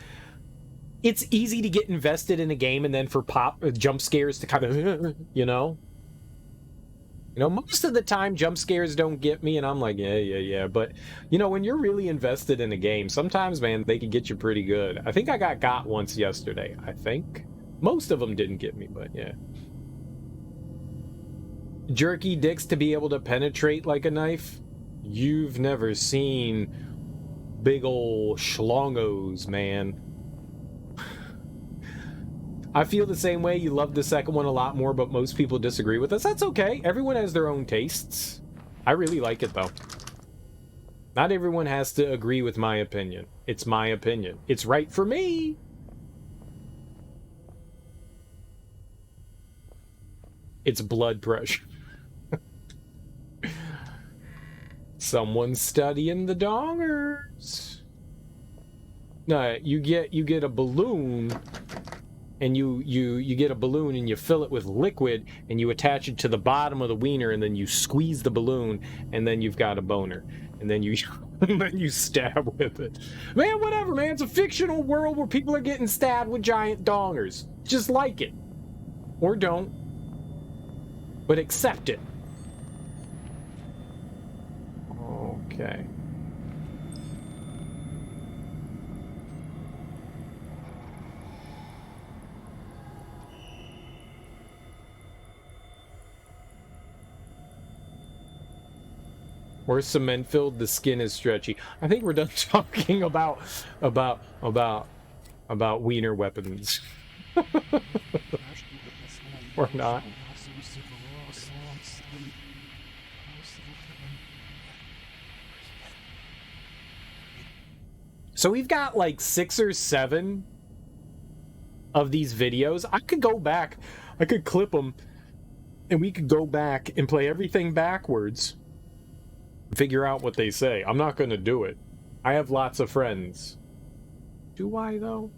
it's easy to get invested in a game and then for jump scares to kind of most of the time jump scares don't get me and I'm like yeah, but when you're really invested in a game, sometimes, man, they can get you pretty good. I think I got once yesterday. I think most of them didn't get me, but yeah. Jerky dicks to be able to penetrate like a knife? You've never seen big ol' schlongos, man. I feel the same way. You love the second one a lot more, but most people disagree with us. That's okay. Everyone has their own tastes. I really like it, though. Not everyone has to agree with my opinion. It's my opinion. It's right for me. It's blood pressure. Someone's studying the dongers. No, you get a balloon, and you get a balloon and you fill it with liquid and you attach it to the bottom of the wiener and then you squeeze the balloon and then you've got a boner and then you and then you stab with it. Man, whatever, man. It's a fictional world where people are getting stabbed with giant dongers. Just like it. Or don't. But accept it. Okay. Or cement filled, the skin is stretchy. I think we're done talking about wiener weapons. Or not. So we've got like 6 or 7 of these videos. I could go back, I could clip them, and we could go back and play everything backwards. Figure out what they say. I'm not gonna do it. I have lots of friends. Do I, though?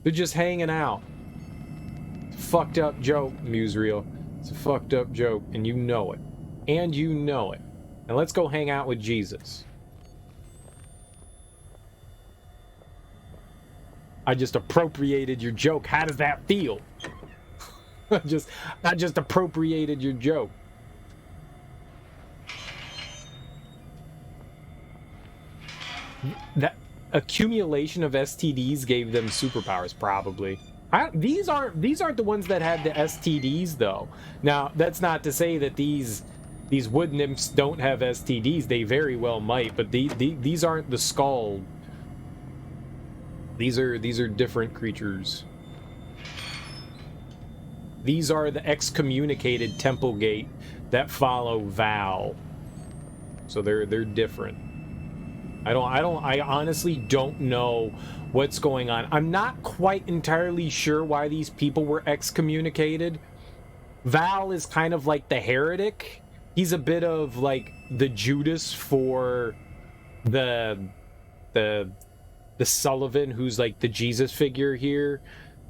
They're just hanging out. Fucked up joke, Musereel. It's a fucked up joke, and you know it. And you know it. And let's go hang out with Jesus. I just appropriated your joke. How does that feel? I just appropriated your joke. That accumulation of STDs gave them superpowers, probably. These aren't the ones that had the STDs, though. Now, that's not to say that these wood nymphs don't have STDs. They very well might, but these aren't the skull. These are different creatures. These are the excommunicated temple gate that follow Val. So they're different. I honestly don't know what's going on. I'm not quite entirely sure why these people were excommunicated. Val is kind of like the heretic. He's a bit of like the Judas for the Sullivan, who's like the Jesus figure here.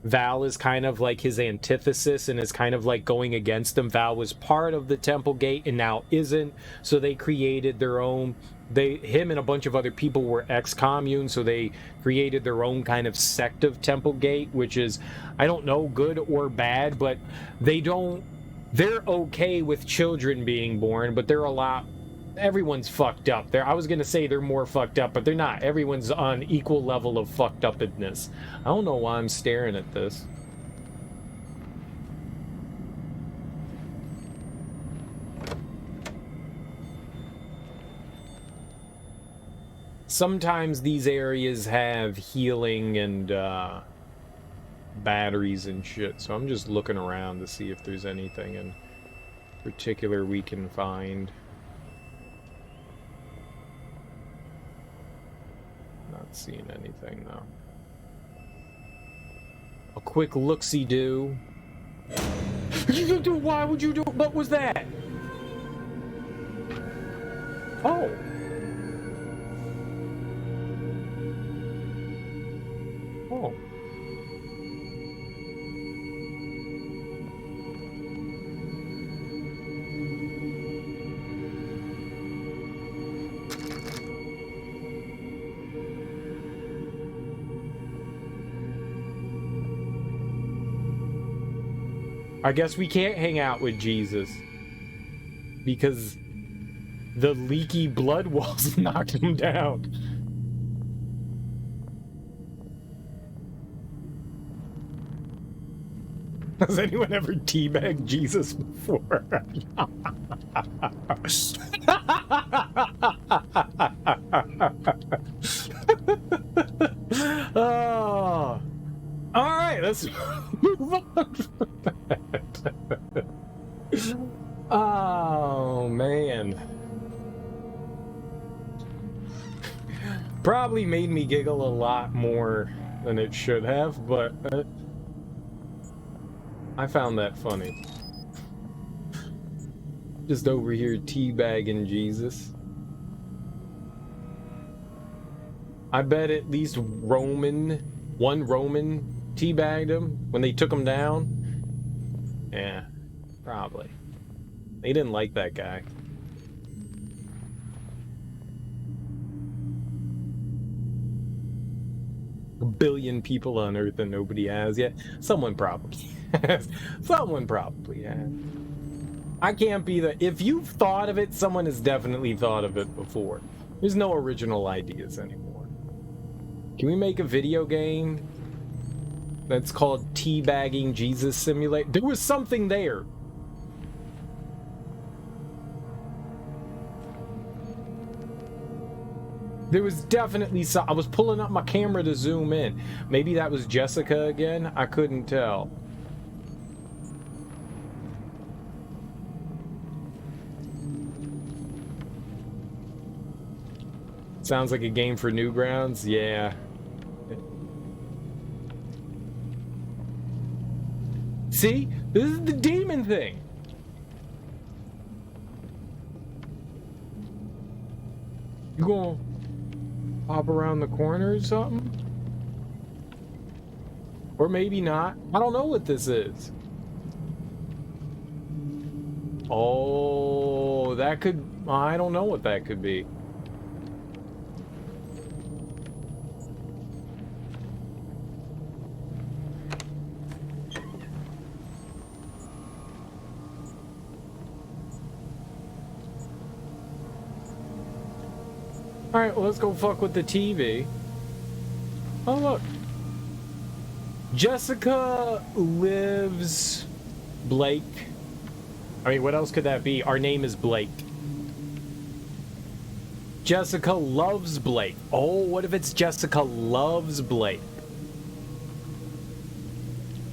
Val is kind of like his antithesis and is kind of like going against him. Val was part of the Temple Gate and now isn't, so they created their own. Him and a bunch of other people were ex-commune, so they created their own kind of sect of Temple Gate, which is, I don't know, good or bad, but they're okay with children being born, but everyone's fucked up. I was gonna say they're more fucked up, but they're not. Everyone's on equal level of fucked upness. I don't know why I'm staring at this. Sometimes these areas have healing and batteries and shit, so I'm just looking around to see if there's anything in particular we can find. not seeing anything, though. A quick look-see-do. Why would you do? What was that? Oh. Oh. I guess we can't hang out with Jesus because the leaky blood walls knocked him down. Has anyone ever teabagged Jesus before? Oh. All right, let's move on from that. Oh, man. Probably made me giggle a lot more than it should have, but I found that funny. Just over here teabagging Jesus. I bet at least one Roman teabagged him when they took him down. Yeah, probably. They didn't like that guy. A billion people on Earth and nobody has yet. Someone probably has. Someone probably has. I can't be the... If you've thought of it, someone has definitely thought of it before. There's no original ideas anymore. Can we make a video game that's called Teabagging Jesus Simulator? There was something there. There was definitely some... I was pulling up my camera to zoom in. Maybe that was Jessica again? I couldn't tell. Sounds like a game for Newgrounds? Yeah. See? This is the demon thing. You gonna pop around the corner or something? Or maybe not. I don't know what this is. Oh, that could... I don't know what that could be. Alright, well, let's go fuck with the TV. Oh, look. Jessica lives Blake. I mean, what else could that be? Our name is Blake. Jessica loves Blake. Oh, what if it's Jessica loves Blake?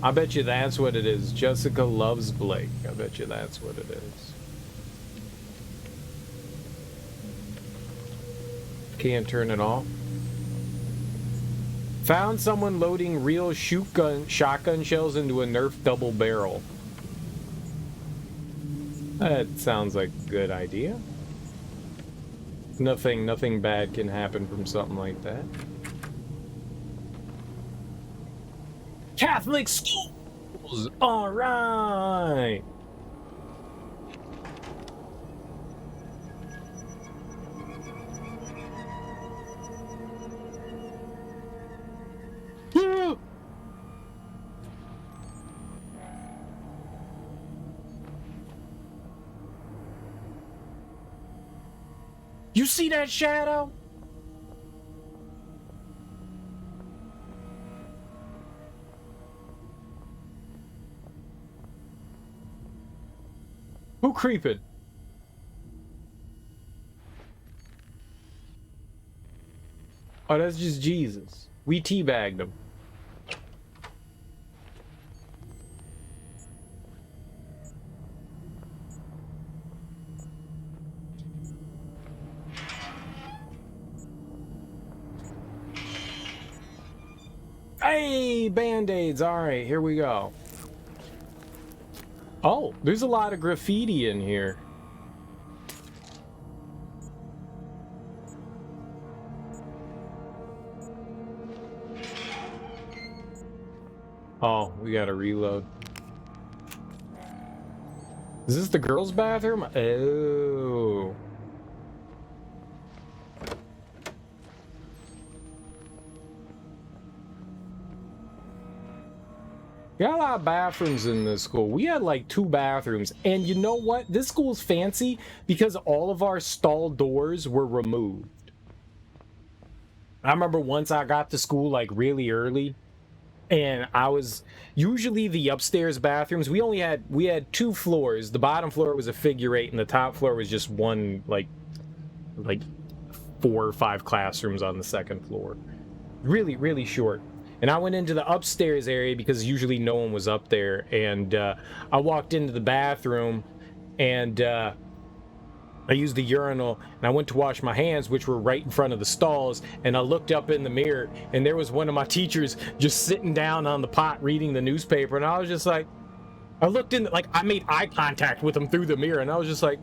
I bet you that's what it is. Jessica loves Blake. I bet you that's what it is. Can't turn it off. Found someone loading real shotgun shells into a Nerf double barrel. That sounds like a good idea. Nothing bad can happen from something like that. Catholic schools! Alright! You see that shadow? Who creeping? Oh, that's just Jesus. We teabagged him. Hey, band-aids. All right, here we go. Oh, there's a lot of graffiti in here. Oh, we gotta reload. Is this the girls' bathroom? Oh. Got a lot of bathrooms in this school. We had like 2 bathrooms. And you know what? This school's fancy because all of our stall doors were removed. I remember once I got to school like really early. And I was usually the upstairs bathrooms. We had 2 floors. The bottom floor was a figure 8, and the top floor was just one like 4 or 5 classrooms on the second floor. Really, really short. And I went into the upstairs area because usually no one was up there. And I walked into the bathroom, and I used the urinal, and I went to wash my hands, which were right in front of the stalls, and I looked up in the mirror, and there was one of my teachers just sitting down on the pot reading the newspaper, and I was just like, I looked in, like, I made eye contact with him through the mirror, and I was just like,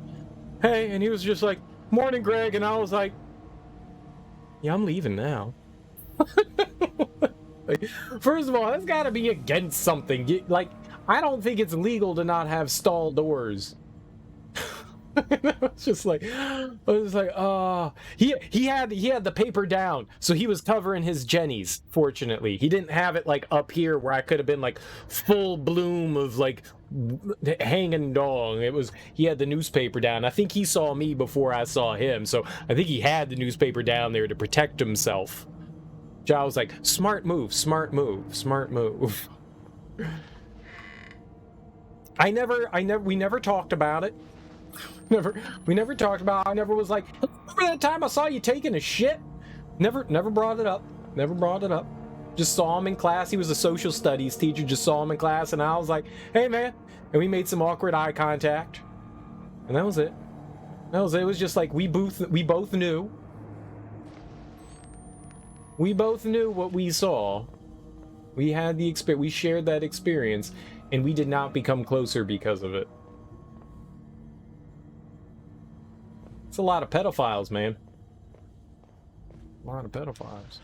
hey, and he was just like, morning, Greg, and I was like, yeah, I'm leaving now. Like, first of all, that's got to be against something. Like, I don't think it's legal to not have stall doors. I was just like, oh, he had the paper down, so he was covering his jennies. Fortunately, he didn't have it like up here where I could have been like full bloom of like hanging dong. He had the newspaper down. I think he saw me before I saw him, so I think he had the newspaper down there to protect himself. I was like, smart move, smart move, smart move. We never talked about it. We never talked about it. I never was like, remember that time I saw you taking a shit? Never brought it up. Never brought it up. Just saw him in class. He was a social studies teacher. Just saw him in class, and I was like, hey, man. And we made some awkward eye contact. And that was it. That was it. It was just like we both knew. We both knew what we saw. We had the experience. We shared that experience, and we did not become closer because of it. It's a lot of pedophiles, man. A lot of pedophiles.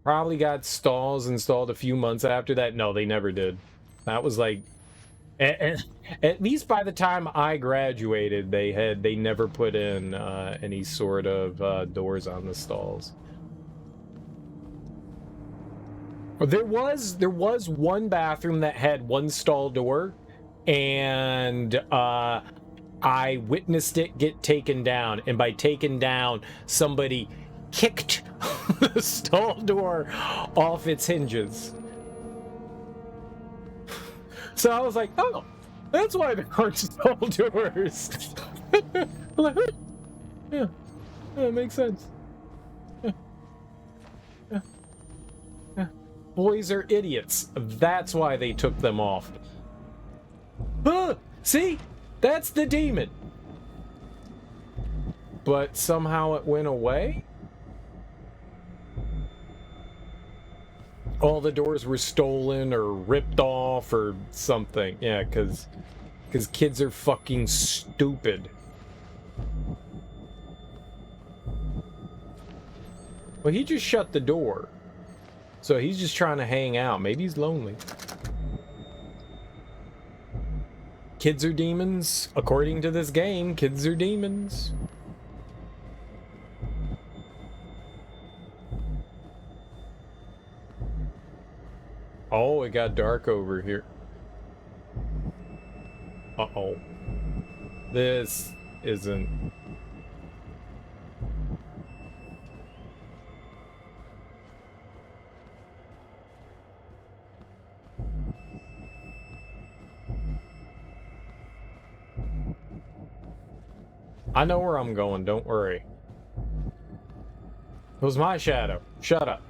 Probably got stalls installed a few months after that. No, they never did. That was like, at least by the time I graduated, they never put in any sort of doors on the stalls. There was one bathroom that had one stall door, and I witnessed it get taken down, and by taken down, somebody kicked the stall door off its hinges. So I was like, oh, that's why there aren't stall doors. Like, yeah, it makes sense. Yeah. Boys are idiots. That's why they took them off. See? That's the demon. But somehow it went away? All the doors were stolen or ripped off or something. Yeah, because kids are fucking stupid. Well, he just shut the door. So he's just trying to hang out. Maybe he's lonely. Kids are demons. According to this game, kids are demons. Oh, it got dark over here. Uh-oh. This isn't... I know where I'm going, don't worry. It was my shadow. Shut up.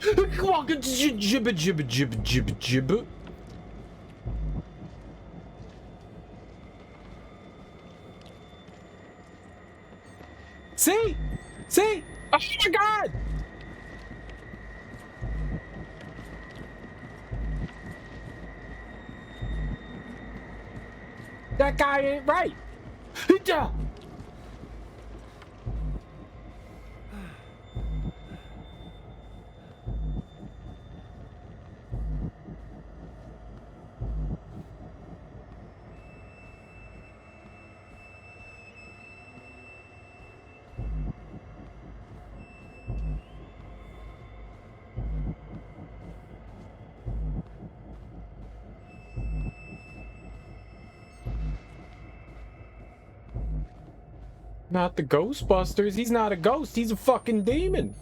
Jibba jibba jibba jibba jibba. See? See? Oh my God! That guy ain't right. Not the Ghostbusters. He's not a ghost. He's a fucking demon.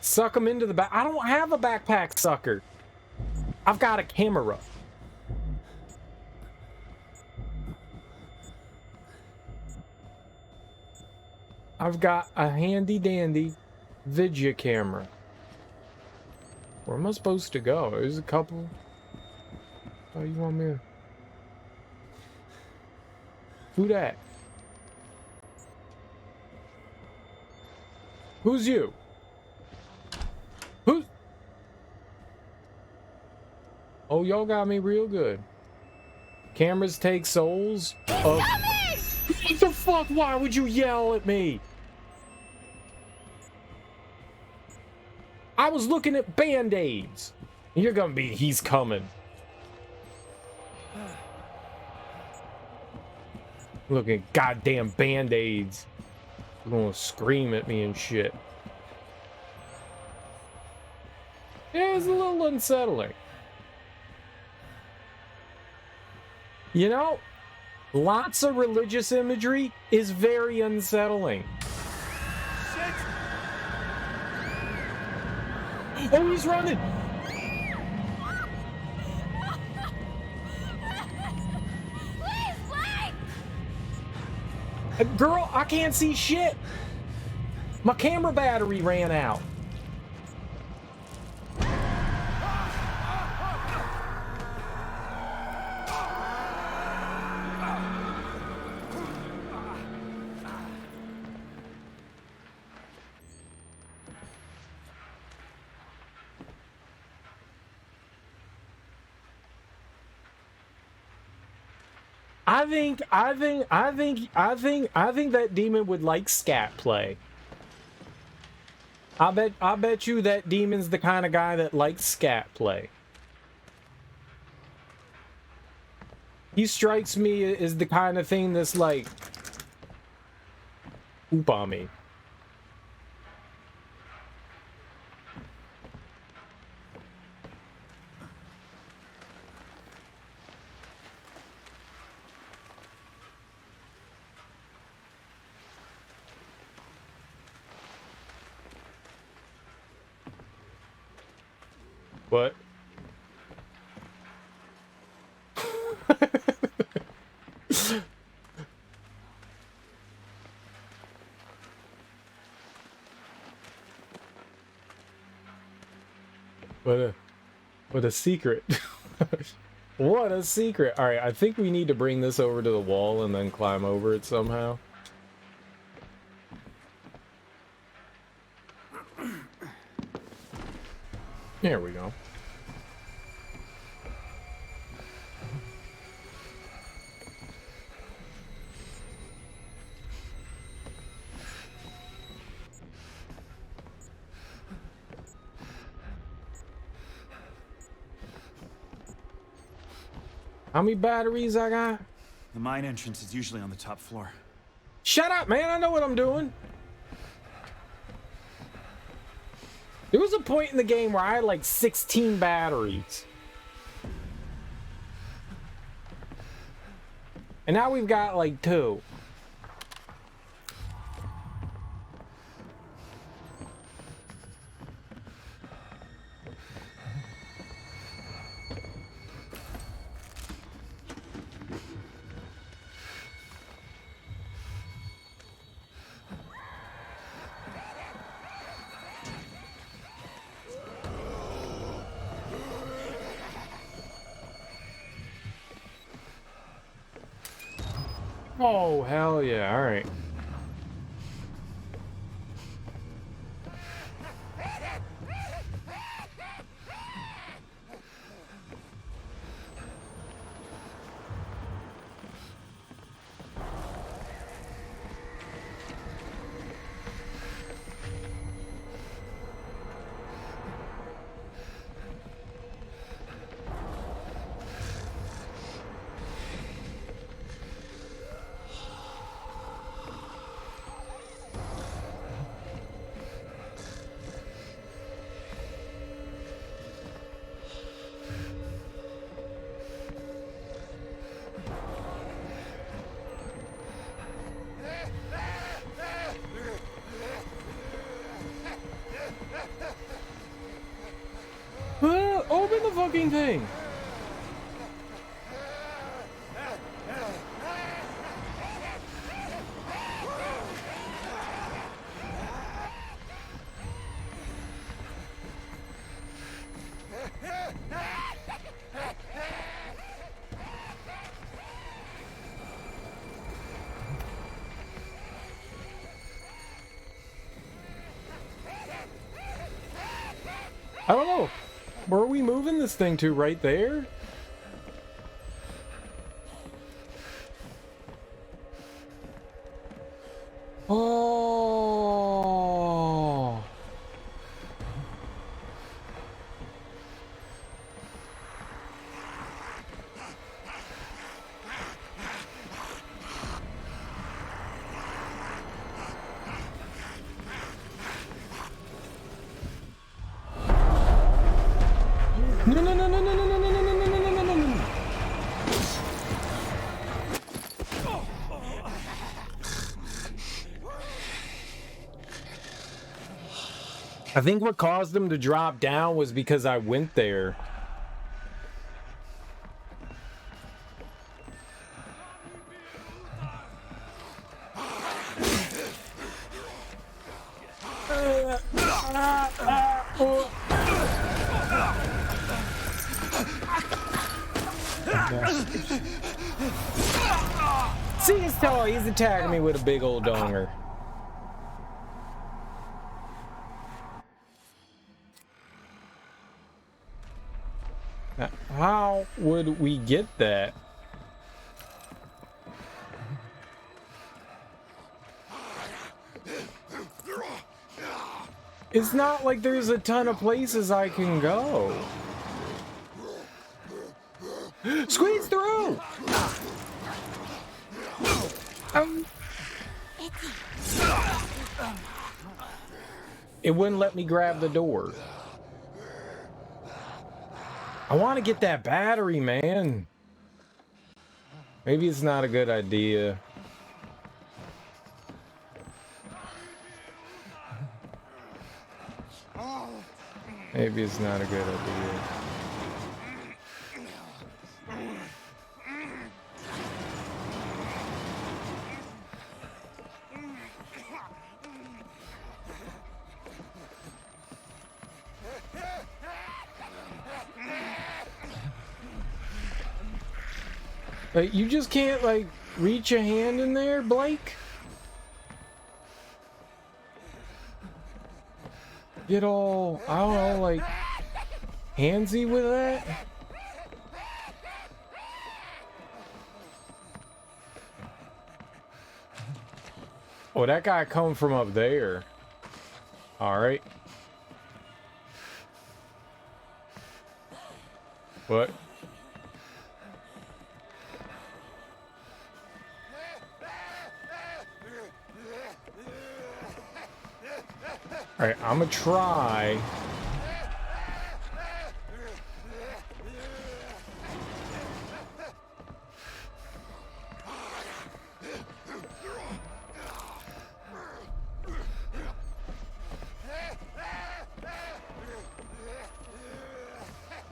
Suck him into the back. I don't have a backpack sucker. I've got a camera. I've got a handy dandy video camera. Where am I supposed to go? There's a couple. Oh, you want me to... Who that? Who's you? Who's... Oh, y'all got me real good. Cameras take souls of... What the fuck? Why would you yell at me? I was looking at band-aids. You're gonna be, he's coming. Looking at goddamn band-aids. You're gonna scream at me and shit. Yeah, it's a little unsettling. You know, lots of religious imagery is very unsettling. Oh, he's running! Please, wait! Girl, I can't see shit! My camera battery ran out. I think that demon would like scat play. I bet you that demon's the kind of guy that likes scat play. He strikes me as the kind of thing that's like, poop on me. What? What a secret. What a secret. All right, I think we need to bring this over to the wall and then climb over it somehow. There we go. How many batteries I got? The mine entrance is usually on the top floor. Shut up, man. I know what I'm doing. There was a point in the game where I had like 16 batteries. And now we've got like 2. Oh, hell yeah. All right. Open the fucking thing. I don't know. Where are we moving this thing to? Right there? Oh. No, no, no, no, no, no, no, no, no, no, no, no, no, no, no. I think what caused them to drop down was because I went there. See his toe, he's attacking me with a big old donger. Now, how would we get that? It's not like there's a ton of places I can go. Squeeze through! It wouldn't let me grab the door. I want to get that battery, man. Maybe it's not a good idea. Maybe it's not a good idea. Like, you just can't, like, reach a hand in there, Blake? Get all, I don't know, like, handsy with that? Oh, that guy come from up there. Alright. What? Alright, I'm gonna try.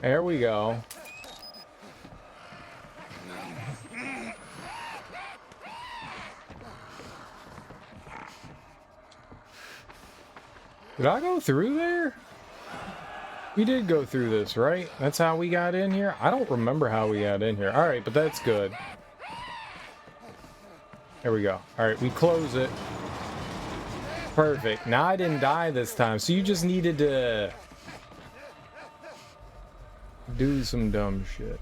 There we go. Did I go through there? We did go through this, right? That's how we got in here? I don't remember how we got in here. Alright, but that's good. There we go. All right, we close it. Perfect. Now I didn't die this time, so you just needed to do some dumb shit.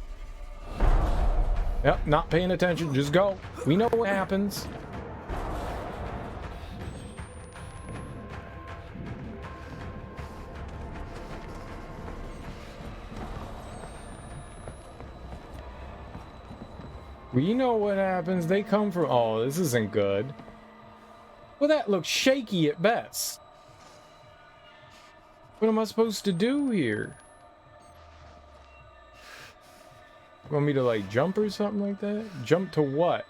Yep, not paying attention. Just go. We know what happens. We know what happens. They come from... Oh, this isn't good. Well, that looks shaky at best. What am I supposed to do here? Want me to, like, jump or something like that? Jump to what?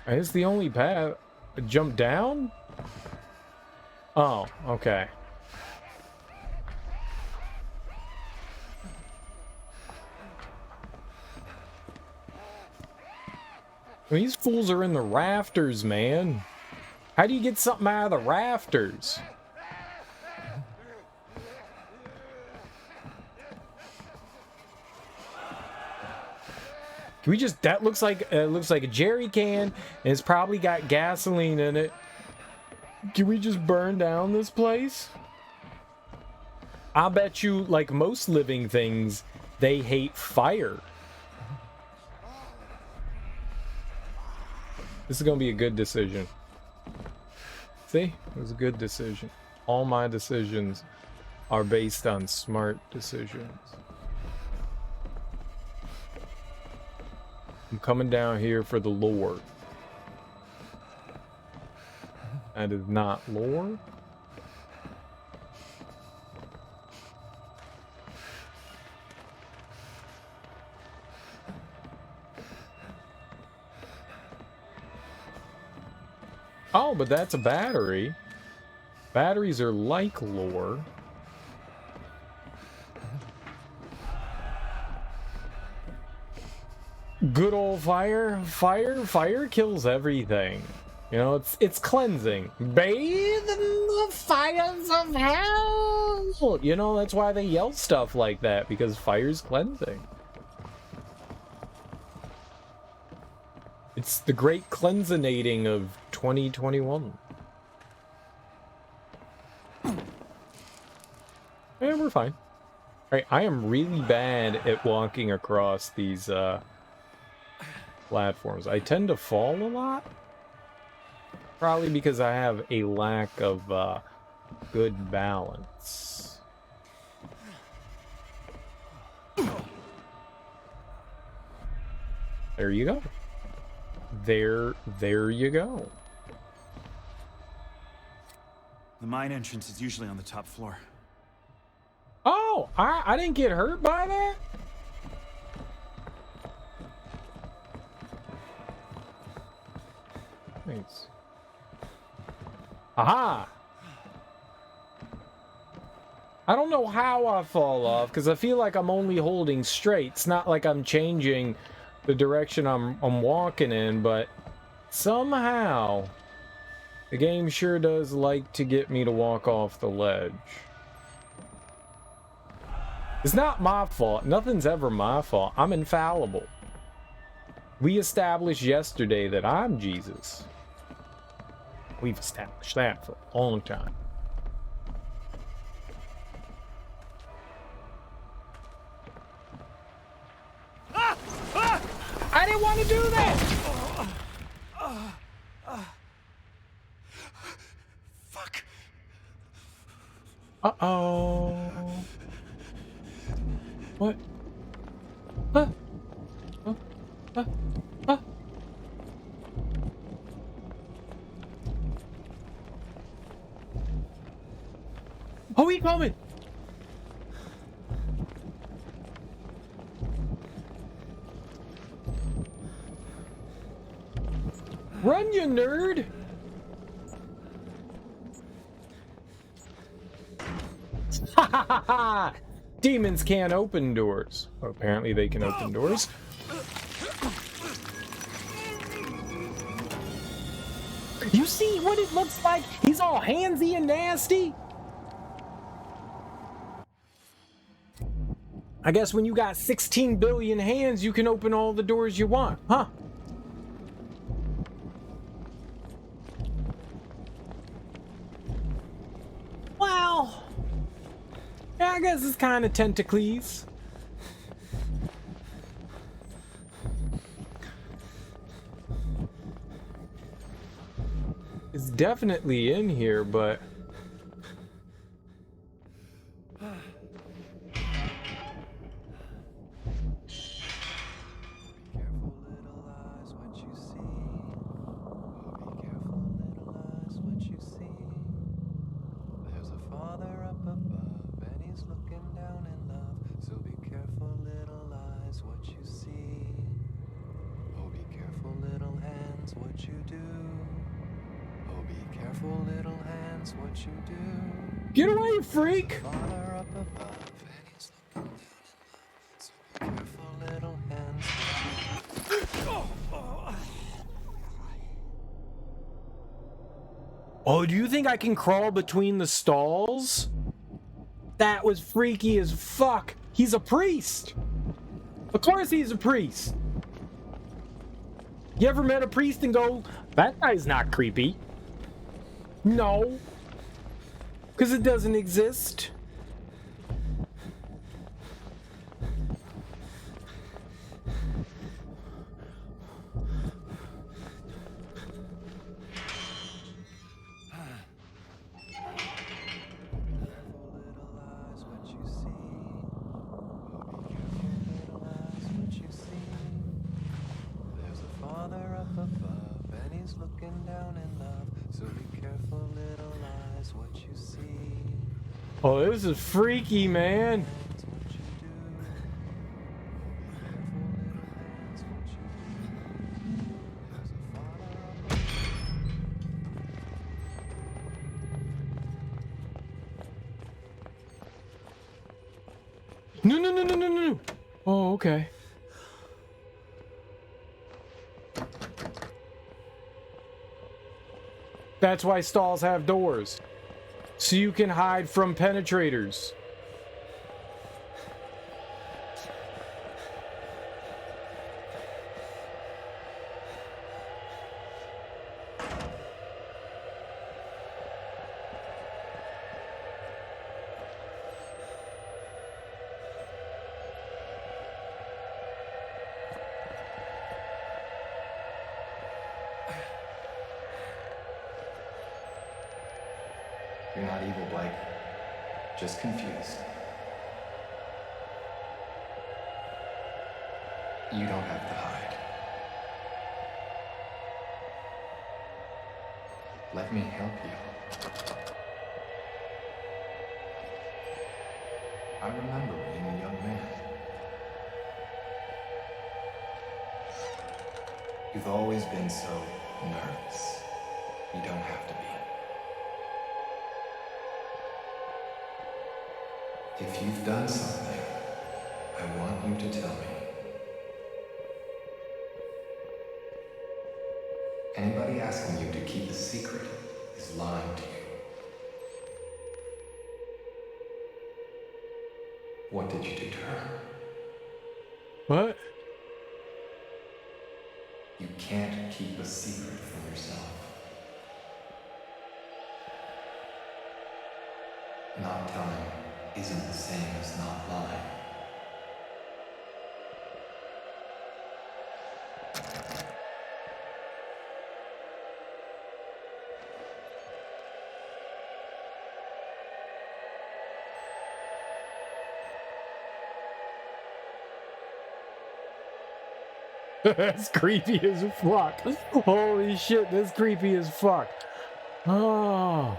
It's the only path. Jump down? Oh, okay. These fools are in the rafters, man. How do you get something out of the rafters? Can we just... That looks like a jerry can, and it's probably got gasoline in it. Can we just burn down this place? I bet you, like most living things, they hate fire. This is gonna be a good decision. See? It was a good decision. All my decisions are based on smart decisions. I'm coming down here for the lore. That is not lore. Oh, but that's a battery. Batteries are like lore. Good old fire. Fire kills everything. You know, it's cleansing. Bathe in the fires of hell. You know, that's why they yell stuff like that, because fire's cleansing. It's the great cleansinating of 2021. Yeah, we're fine. Alright, I am really bad at walking across these platforms. I tend to fall a lot. Probably because I have a lack of good balance. There you go. There you go. The mine entrance is usually on the top floor. Oh, I didn't get hurt by that? Thanks. Aha! I don't know how I fall off, because I feel like I'm only holding straight. It's not like I'm changing the direction I'm walking in, but somehow the game sure does like to get me to walk off the ledge. It's not my fault. Nothing's ever my fault. I'm infallible. We established yesterday that I'm Jesus. We've established that for a long time. I didn't want to do that! Fuck! Uh-oh. What? Huh? Huh? Huh? Huh? Oh, he coming! Run, you nerd! Ha ha ha ha! Demons can't open doors. Well, apparently they can open doors. You see what it looks like? He's all handsy and nasty. I guess when you got 16 billion hands, you can open all the doors you want, huh? Well, yeah, I guess it's kind of tentacles. It's definitely in here, but... Get away, freak! Oh, do you think I can crawl between the stalls? That was freaky as fuck. He's a priest. Of course he's a priest. You ever met a priest and go, that guy's not creepy? No. Because it doesn't exist. Oh, this is freaky, man. No, no, no, no, no, no. Oh, okay. That's why stalls have doors. So you can hide from penetrators. You're not evil, Blake. Just confused. You don't have to hide. Let me help you. I remember being a young man. You've always been so nervous. You don't have to be. If you've done something, I want you to tell me. Anybody asking you to keep a secret is lying to you. What did you do to her? What? You can't keep a secret from yourself. Not telling isn't the same as not lying. That's creepy as fuck. Holy shit, that's creepy as fuck. Oh.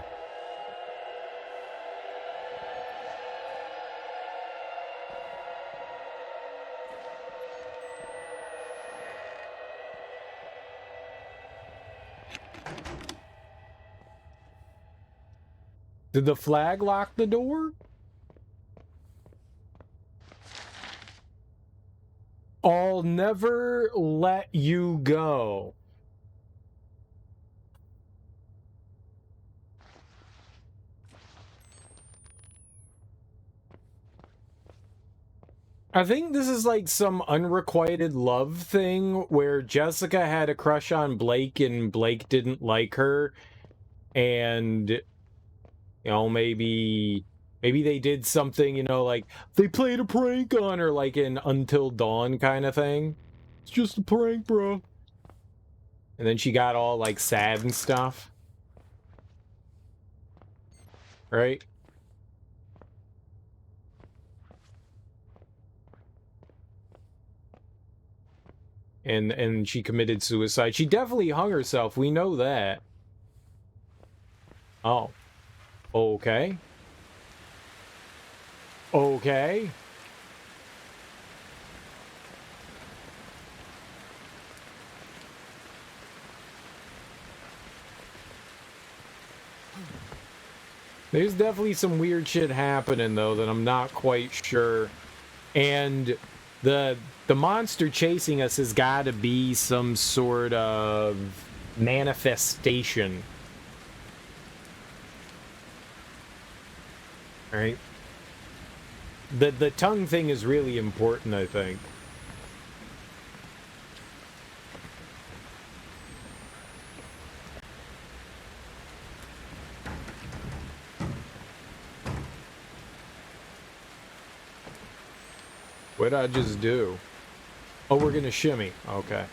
Did the flag lock the door? I'll never let you go. I think this is like some unrequited love thing where Jessica had a crush on Blake and Blake didn't like her. And, you know, maybe they did something, you know, like they played a prank on her, like in Until Dawn kind of thing. It's just a prank, bro. And then she got all like sad and stuff. Right? And she committed suicide. She definitely hung herself. We know that. Oh. Okay. Okay. There's definitely some weird shit happening though that I'm not quite sure. And the monster chasing us has got to be some sort of manifestation. All right. The tongue thing is really important, I think. What'd I just do? Oh, we're gonna shimmy. Okay.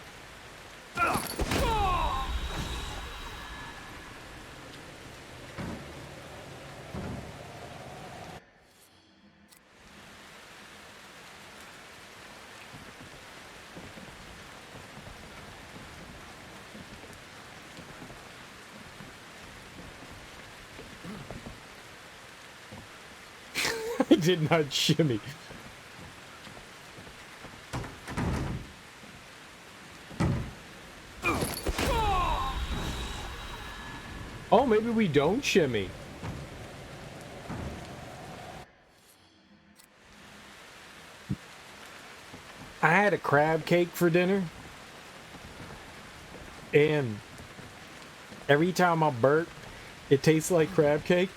I did not shimmy. Oh, maybe we don't shimmy. I had a crab cake for dinner. And every time I burp, it tastes like crab cake.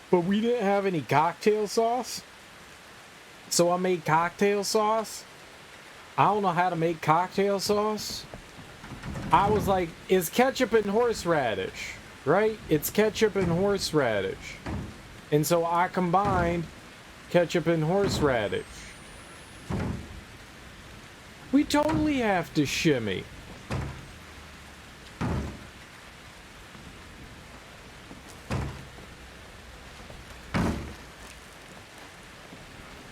But we didn't have any cocktail sauce. So I made cocktail sauce. I don't know how to make cocktail sauce. I was like, it's ketchup and horseradish, right? It's ketchup and horseradish. And so I combined ketchup and horseradish. We totally have to shimmy.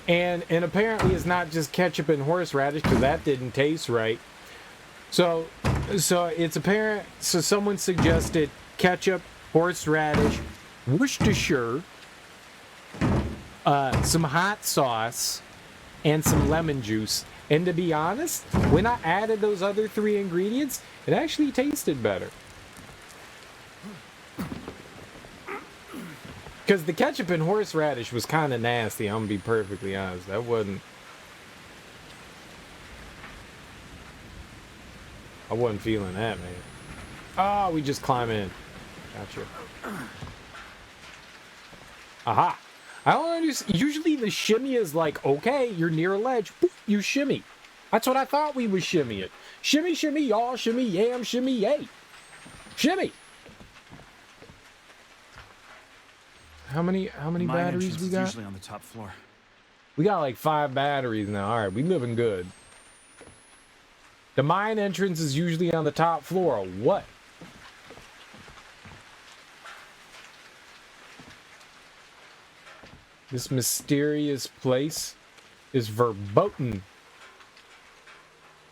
And apparently it's not just ketchup and horseradish, because that didn't taste right. So it's apparent. So someone suggested ketchup, horseradish, Worcestershire, some hot sauce, and some lemon juice. And to be honest, when I added those other three ingredients, it actually tasted better. Because the ketchup and horseradish was kind of nasty, I'm gonna be perfectly honest. That wasn't... I wasn't feeling that, man. Oh, we just climb in. Gotcha. Aha! I don't understand. Usually the shimmy is like, okay, you're near a ledge. Boop, you shimmy. That's what I thought we was shimmying. Shimmy, shimmy, y'all. Shimmy, yam, shimmy, yay. Shimmy! How many batteries we got? Usually on the top floor. We got like 5 batteries now. All right, we living good. The mine entrance is usually on the top floor. What? This mysterious place is verboten.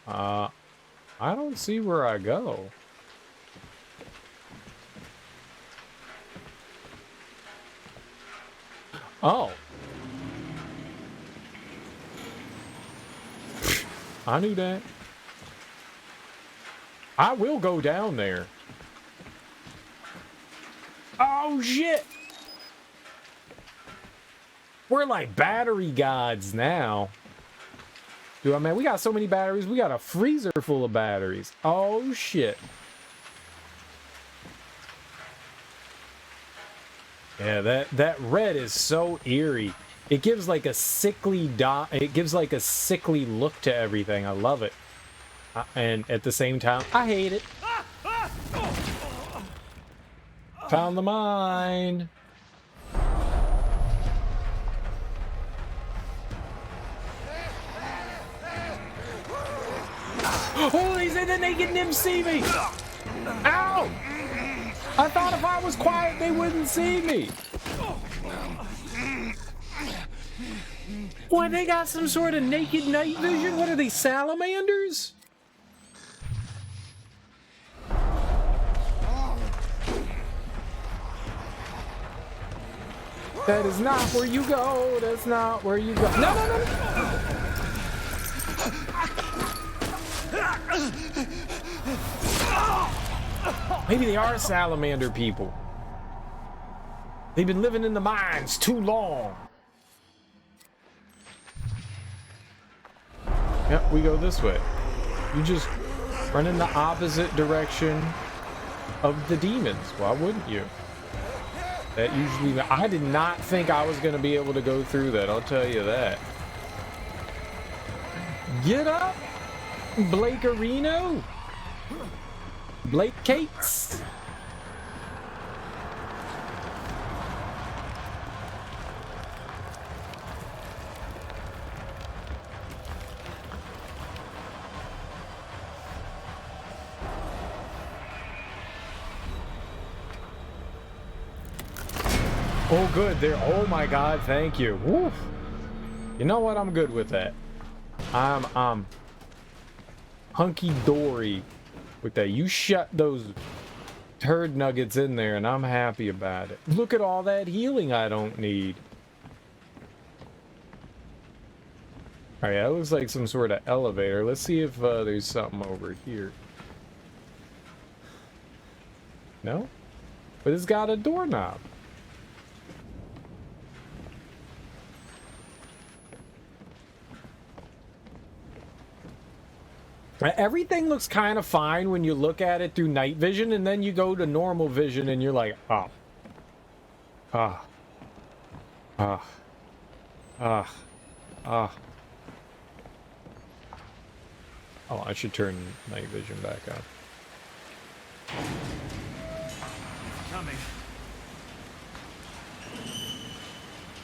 I don't see where I go. Oh. I knew that. I will go down there. Oh, shit! We're like battery gods now. Dude, I mean, we got so many batteries. We got a freezer full of batteries. Oh, shit. Yeah, that red is so eerie. It gives like a sickly it gives like a sickly look to everything. I love it. And at the same time, I hate it. Found the mine. Oh, they said the naked nymphs see me. Ow! I thought if I was quiet, they wouldn't see me. What, they got some sort of naked night vision? What are they, salamanders? That is not where you go. That's not where you go. No, no, no, no. Maybe they are salamander people. They've been living in the mines too long. Yep, we go this way. You just run in the opposite direction of the demons. Why wouldn't you? That usually... I did not think I was going to be able to go through that. I'll tell you that. Get up, Blake Areno. Blake Cates. Oh, good. There. Oh my God. Thank you. Woo. You know what? I'm good with that. I'm hunky dory with that. You shut those turd nuggets in there, and I'm happy about it. Look at all that healing I don't need. All right, that looks like some sort of elevator. Let's see if there's something over here. No, but it's got a doorknob. Everything looks kind of fine when you look at it through night vision, and then you go to normal vision and you're like, oh. Ah. Ah. Ah. Ah. Oh, I should turn night vision back on. Coming.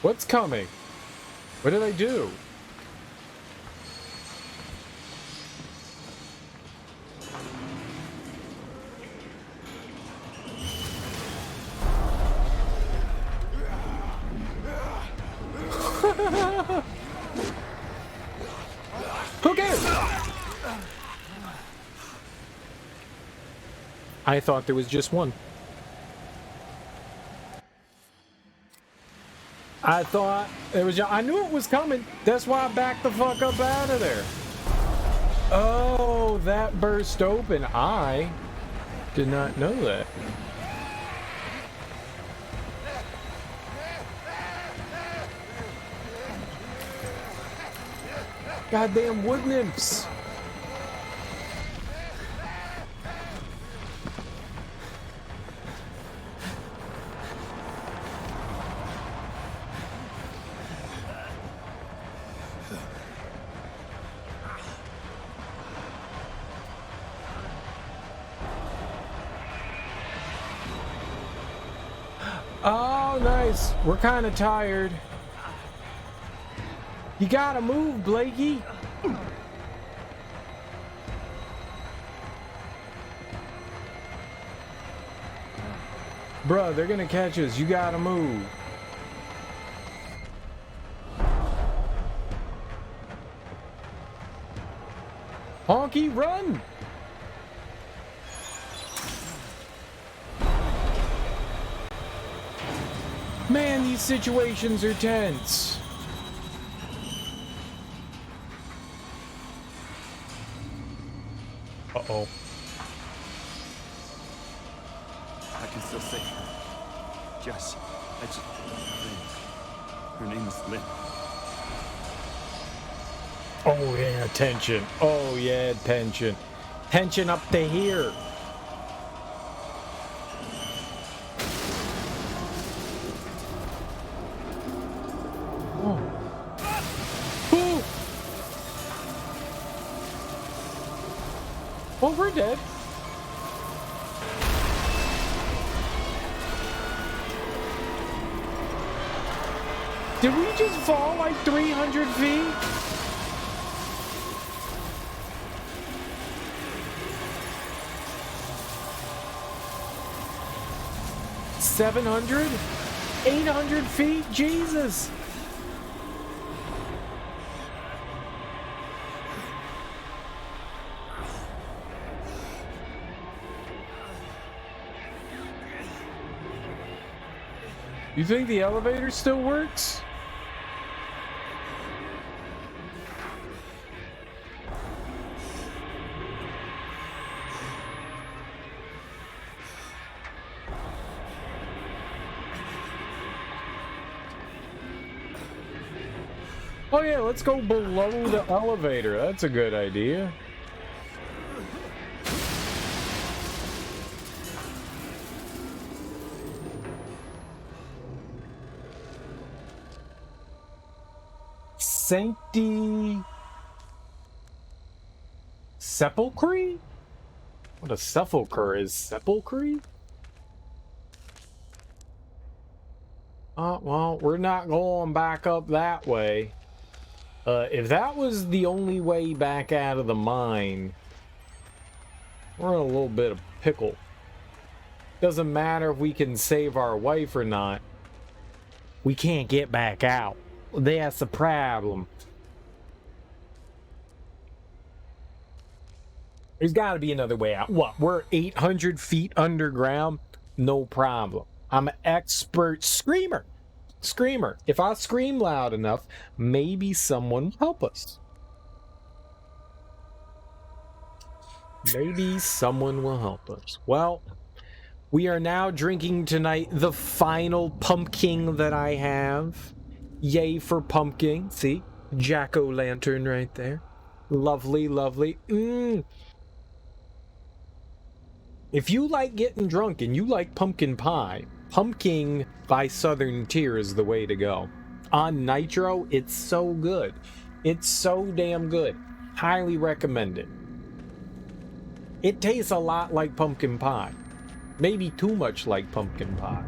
What's coming? What did I do? Who cares? I thought there was just one. I thought there was. I knew it was coming. That's why I backed the fuck up out of there. Oh, that burst open. I did not know that. Goddamn wood nymphs. Oh, nice. We're kind of tired. You gotta move, Blakey. Bruh, they're gonna catch us. You gotta move. Honky, run! Man, these situations are tense. Uh-oh. I can still see her. Jess. Her name is Lynn. Oh yeah, tension. Oh yeah, tension. Tension up to here. Oh. Well, we're dead. Did we just fall like 300 feet? $700? 800 feet? Jesus! You think the elevator still works? Oh yeah, let's go below the elevator. That's a good idea. Sancti Sepulchre? What a sepulchre is. Sepulchre? Well, we're not going back up that way. If that was the only way back out of the mine, we're in a little bit of pickle. Doesn't matter if we can save our wife or not. We can't get back out. That's the problem. There's got to be another way out. What? We're 800 feet underground? No problem. I'm an expert screamer. Screamer. If I scream loud enough, maybe someone will help us. Maybe someone will help us. Well, we are now drinking tonight the final pumpkin that I have. Yay for pumpkin. See? Jack-o'-lantern right there. Lovely, lovely. If you like getting drunk and you like pumpkin pie, pumpkin by Southern Tier is the way to go. On Nitro, it's so good. It's so damn good. Highly recommend it. It tastes a lot like pumpkin pie. Maybe too much like pumpkin pie.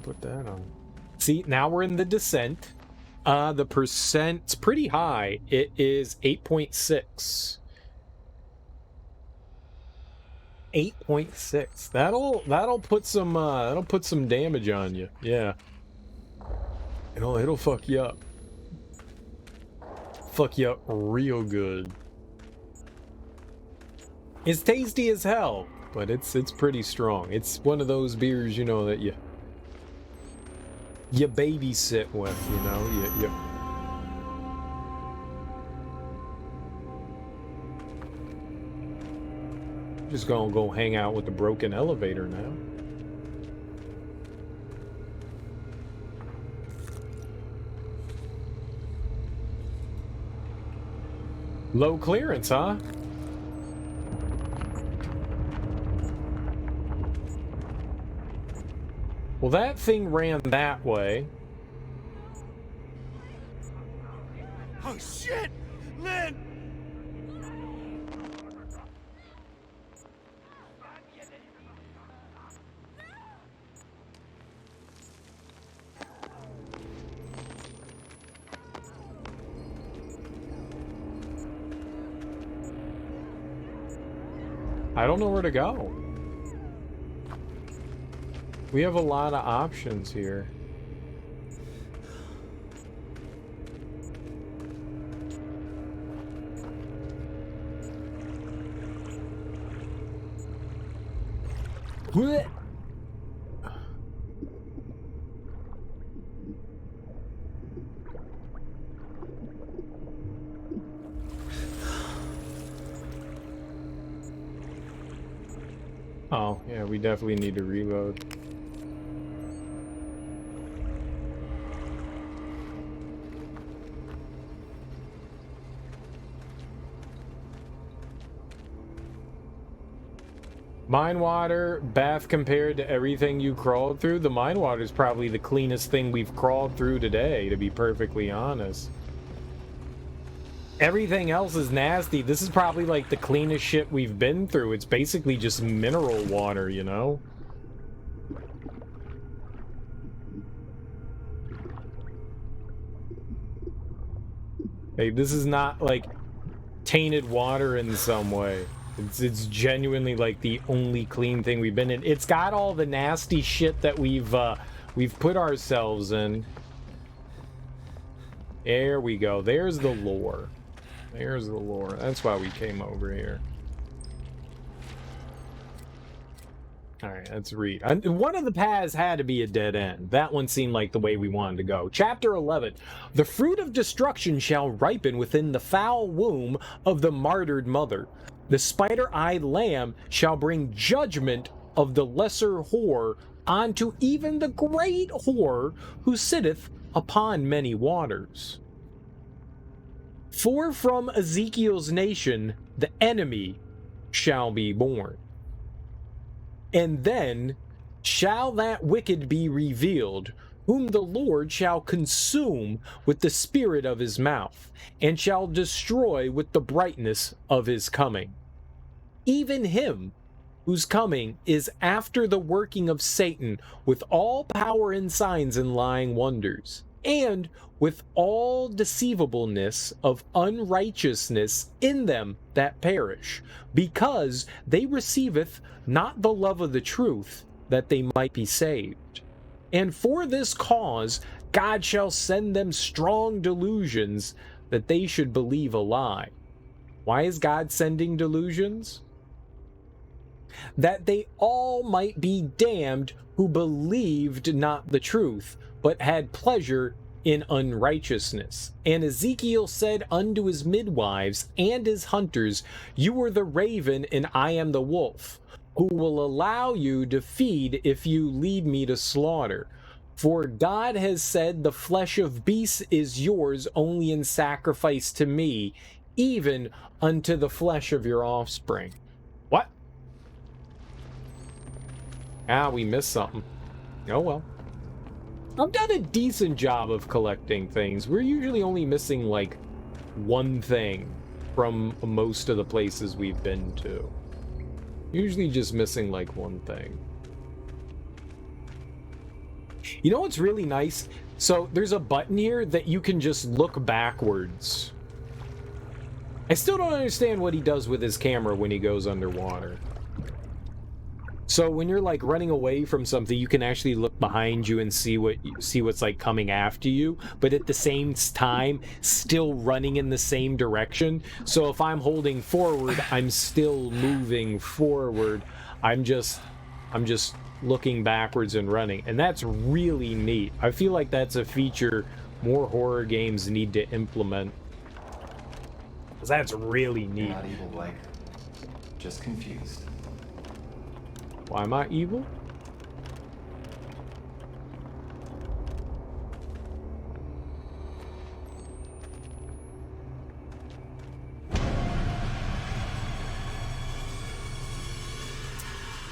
Put that on. See, now we're in the descent. The percent's pretty high. It is 8.6. 8.6. That'll put some damage on you. Yeah. It'll fuck you up. Fuck you up real good. It's tasty as hell, but it's pretty strong. It's one of those beers, you know, that you babysit with, you know. You just gonna go hang out with the broken elevator now. Low clearance, huh? Well, that thing ran that way. Oh shit! Lynn! I don't know where to go. We have a lot of options here. What? Oh, yeah, we definitely need to reload. Mine water, bath compared to everything you crawled through? The mine water is probably the cleanest thing we've crawled through today, to be perfectly honest. Everything else is nasty. This is probably like the cleanest shit we've been through. It's basically just mineral water, you know? Hey, this is not like tainted water in some way. It's genuinely like the only clean thing we've been in. It's got all the nasty shit that we've put ourselves in. There we go. There's the lore. There's the lore. That's why we came over here. All right, let's read. One of the paths had to be a dead end. That one seemed like the way we wanted to go. Chapter 11. The fruit of destruction shall ripen within the foul womb of the martyred mother. The spider-eyed lamb shall bring judgment of the lesser whore onto even the great whore who sitteth upon many waters. For from Ezekiel's nation the enemy shall be born. And then shall that wicked be revealed, whom the Lord shall consume with the spirit of his mouth, and shall destroy with the brightness of his coming. Even him whose coming is after the working of Satan, with all power and signs and lying wonders, and with all deceivableness of unrighteousness in them that perish, because they receiveth not the love of the truth, that they might be saved. And for this cause God shall send them strong delusions, that they should believe a lie. Why is God sending delusions? That they all might be damned who believed not the truth, but had pleasure in unrighteousness. And Ezekiel said unto his midwives and his hunters, you are the raven, and I am the wolf, who will allow you to feed if you lead me to slaughter. For God has said, the flesh of beasts is yours only in sacrifice to me, even unto the flesh of your offspring. What? Ah, we missed something. Oh well. I've done a decent job of collecting things. We're usually only missing like one thing from most of the places we've been to. Usually just missing like one thing. You know what's really nice? So there's a button here that you can just look backwards. I still don't understand what he does with his camera when he goes underwater. So when you're like running away from something, you can actually look behind you and see what's like coming after you, but at the same time still running in the same direction. So if I'm holding forward, I'm still moving forward. I'm just looking backwards and running, and that's really neat. I feel like that's a feature more horror games need to implement, because that's really neat. You're not evil, Blake. Just confused. Why am I evil?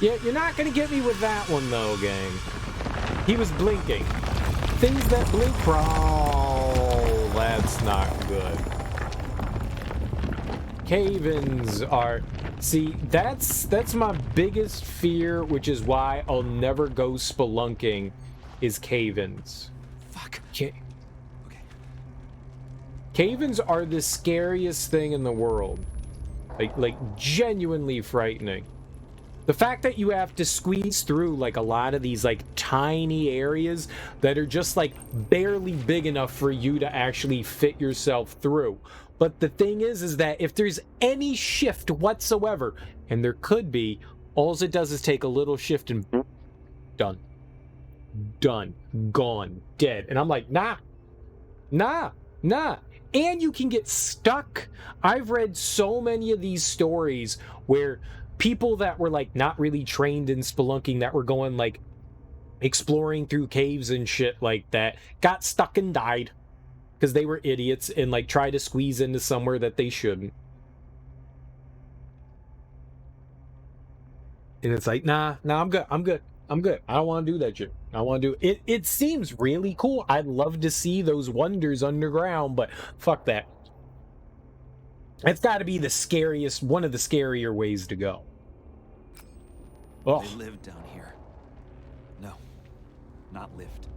Yeah, you're not gonna get me with that one though, gang. He was blinking. Things that blink. Oh, that's not good. Cave-ins are... See, that's my biggest fear, which is why I'll never go spelunking, is cave-ins. Fuck. Okay. Cave-ins are the scariest thing in the world. Like genuinely frightening. The fact that you have to squeeze through like a lot of these like tiny areas that are just like barely big enough for you to actually fit yourself through. But the thing is that if there's any shift whatsoever, and there could be, all it does is take a little shift and done. Done. Gone. Dead. And I'm like, nah. And you can get stuck. I've read so many of these stories where people that were like not really trained in spelunking, that were going like exploring through caves and shit like that, got stuck and died because they were idiots and like tried to squeeze into somewhere that they shouldn't. And it's like, nah, I'm good. I don't want to do that shit. I want to do it. It seems really cool. I'd love to see those wonders underground, but fuck that. It's got to be the scariest, one of the scarier ways to go. Oh. They lived down here. No, not lived.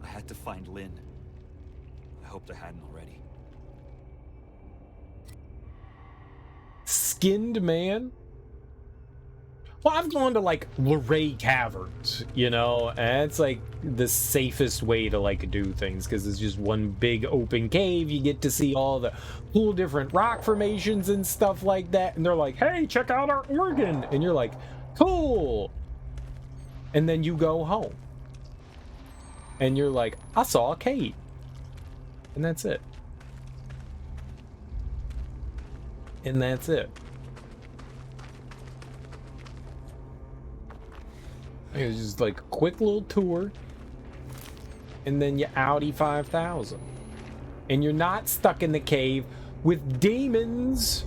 I had to find Lynn. I hoped I hadn't already. Skinned man? Well, I've gone to like Luray Caverns, you know, and it's like the safest way to like do things because it's just one big open cave. You get to see all the cool different rock formations and stuff like that. And they're like, hey, check out our organ. And you're like, cool. And then you go home. And you're like, I saw a cave. And that's it. And that's it. It's just like a quick little tour, and then you Audi 5000, and you're not stuck in the cave with demons.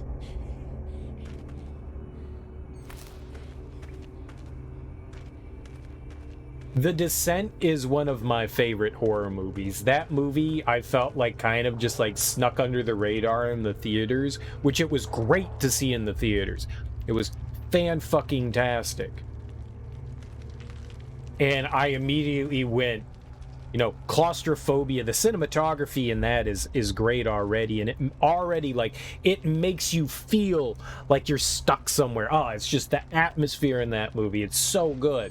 The Descent is one of my favorite horror movies. That movie, I felt like kind of just like snuck under the radar in the theaters, which it was great to see in the theaters. It was fan-fucking-tastic. And I immediately went, you know, claustrophobia. The cinematography in that is great already, and it already, like, it makes you feel like you're stuck somewhere. Oh, it's just the atmosphere in that movie. It's so good.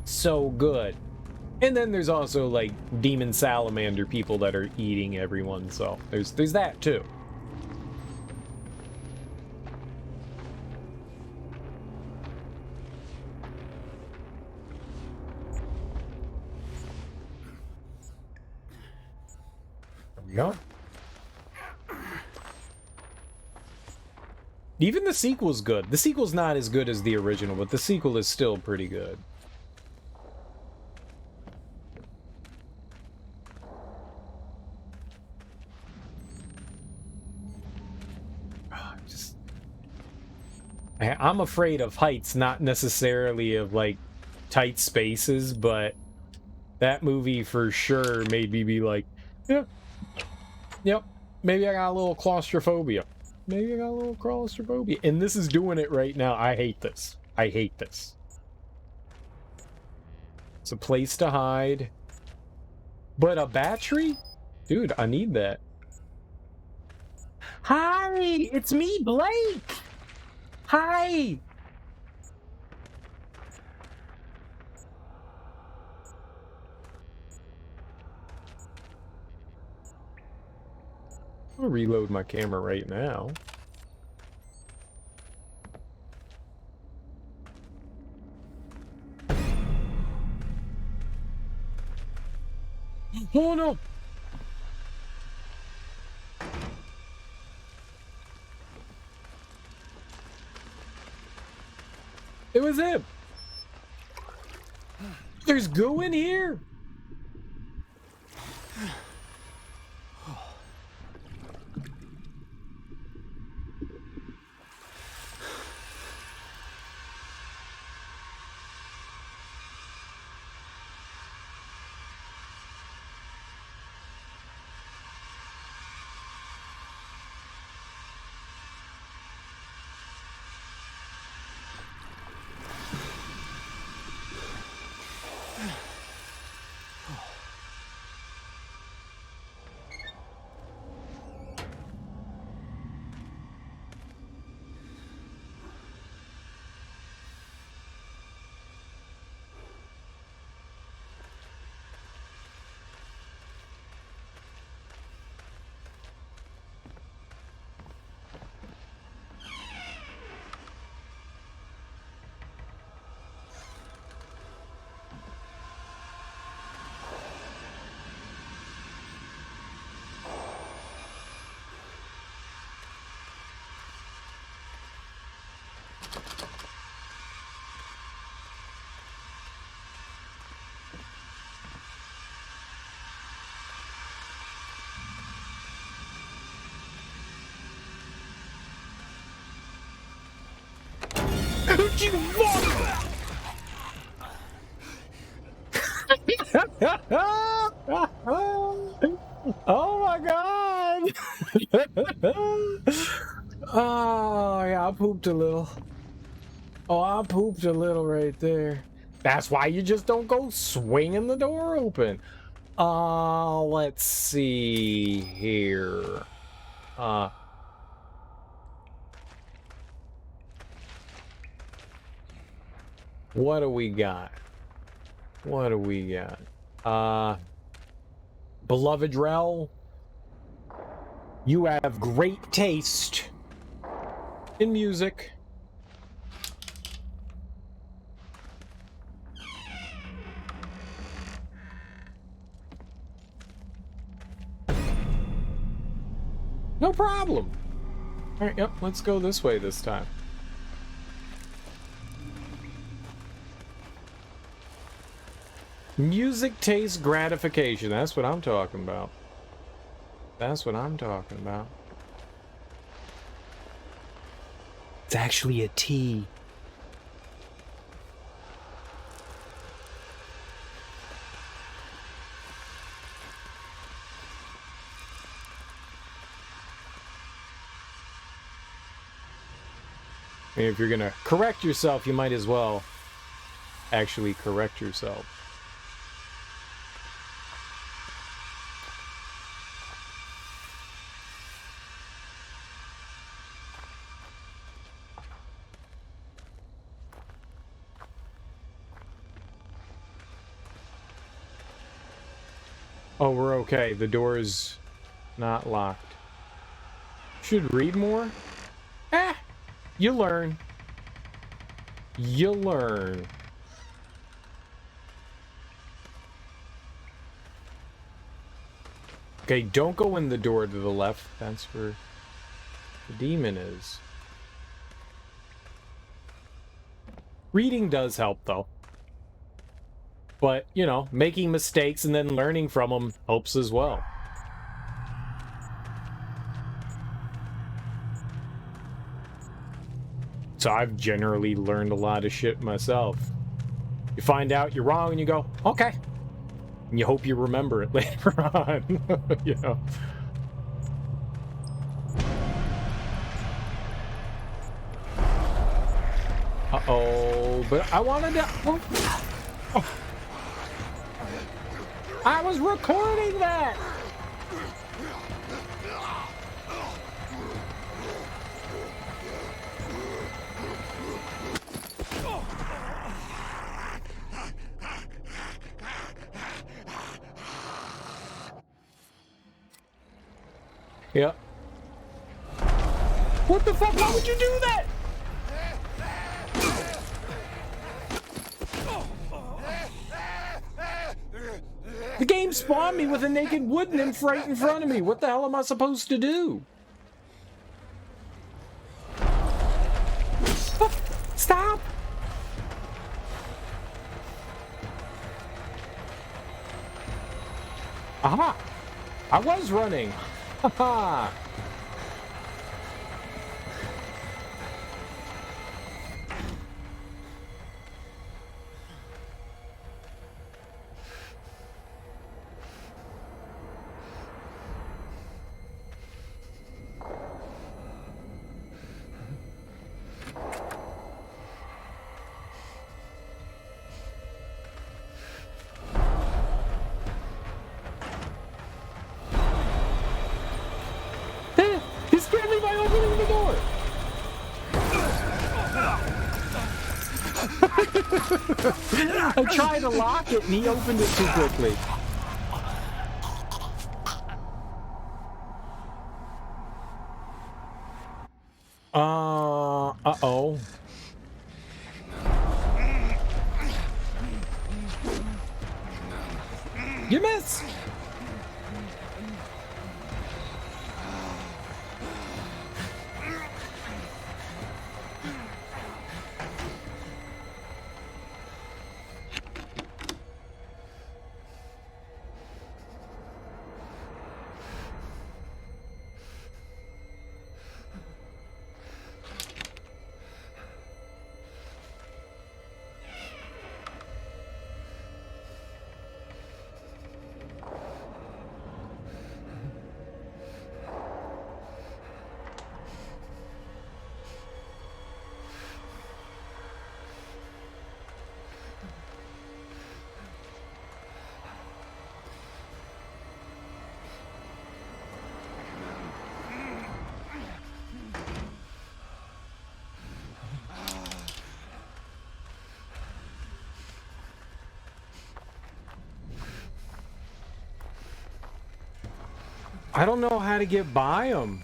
So good. And then there's also, like, demon salamander people that are eating everyone, so there's that, too. Yeah. Even the sequel's good. The sequel's not as good as the original, but the sequel is still pretty good. I'm afraid of heights, not necessarily of like tight spaces, but that movie for sure made me be like, yeah. Yep, maybe I got a little claustrophobia. Maybe I got a little claustrophobia. And this is doing it right now. I hate this. I hate this. It's a place to hide. But a battery? Dude, I need that. Hi, it's me, Blake. Hi. I'll reload my camera right now. Oh no! It was him! There's goo in here! You fuck! Oh my god! Oh yeah, I pooped a little. Oh, I pooped a little right there. That's why you just don't go swinging the door open. Let's see here. What do we got? What do we got? Beloved Rel, you have great taste in music. No problem. All right, yep, let's go this way this time. Music taste gratification. That's what I'm talking about. That's what I'm talking about. It's actually a T. I mean, if you're gonna correct yourself, you might as well actually correct yourself. Oh, we're okay. The door is not locked. Should read more? You learn. You learn. Okay, don't go in the door to the left. That's where the demon is. Reading does help, though. But, you know, making mistakes and then learning from them helps as well. So I've generally learned a lot of shit myself. You find out you're wrong and you go, okay. And you hope you remember it later on, you know. Uh-oh, but I wanted to... Oh. I was recording that! Yep. What the fuck? Why would you do that? The game spawned me with a naked wood nymph right in front of me. What the hell am I supposed to do? Oh, stop! Aha! I was running. Haha! He scared me by opening the door! I tried to lock it and he opened it too quickly. Uh-oh. You missed! I don't know how to get by them.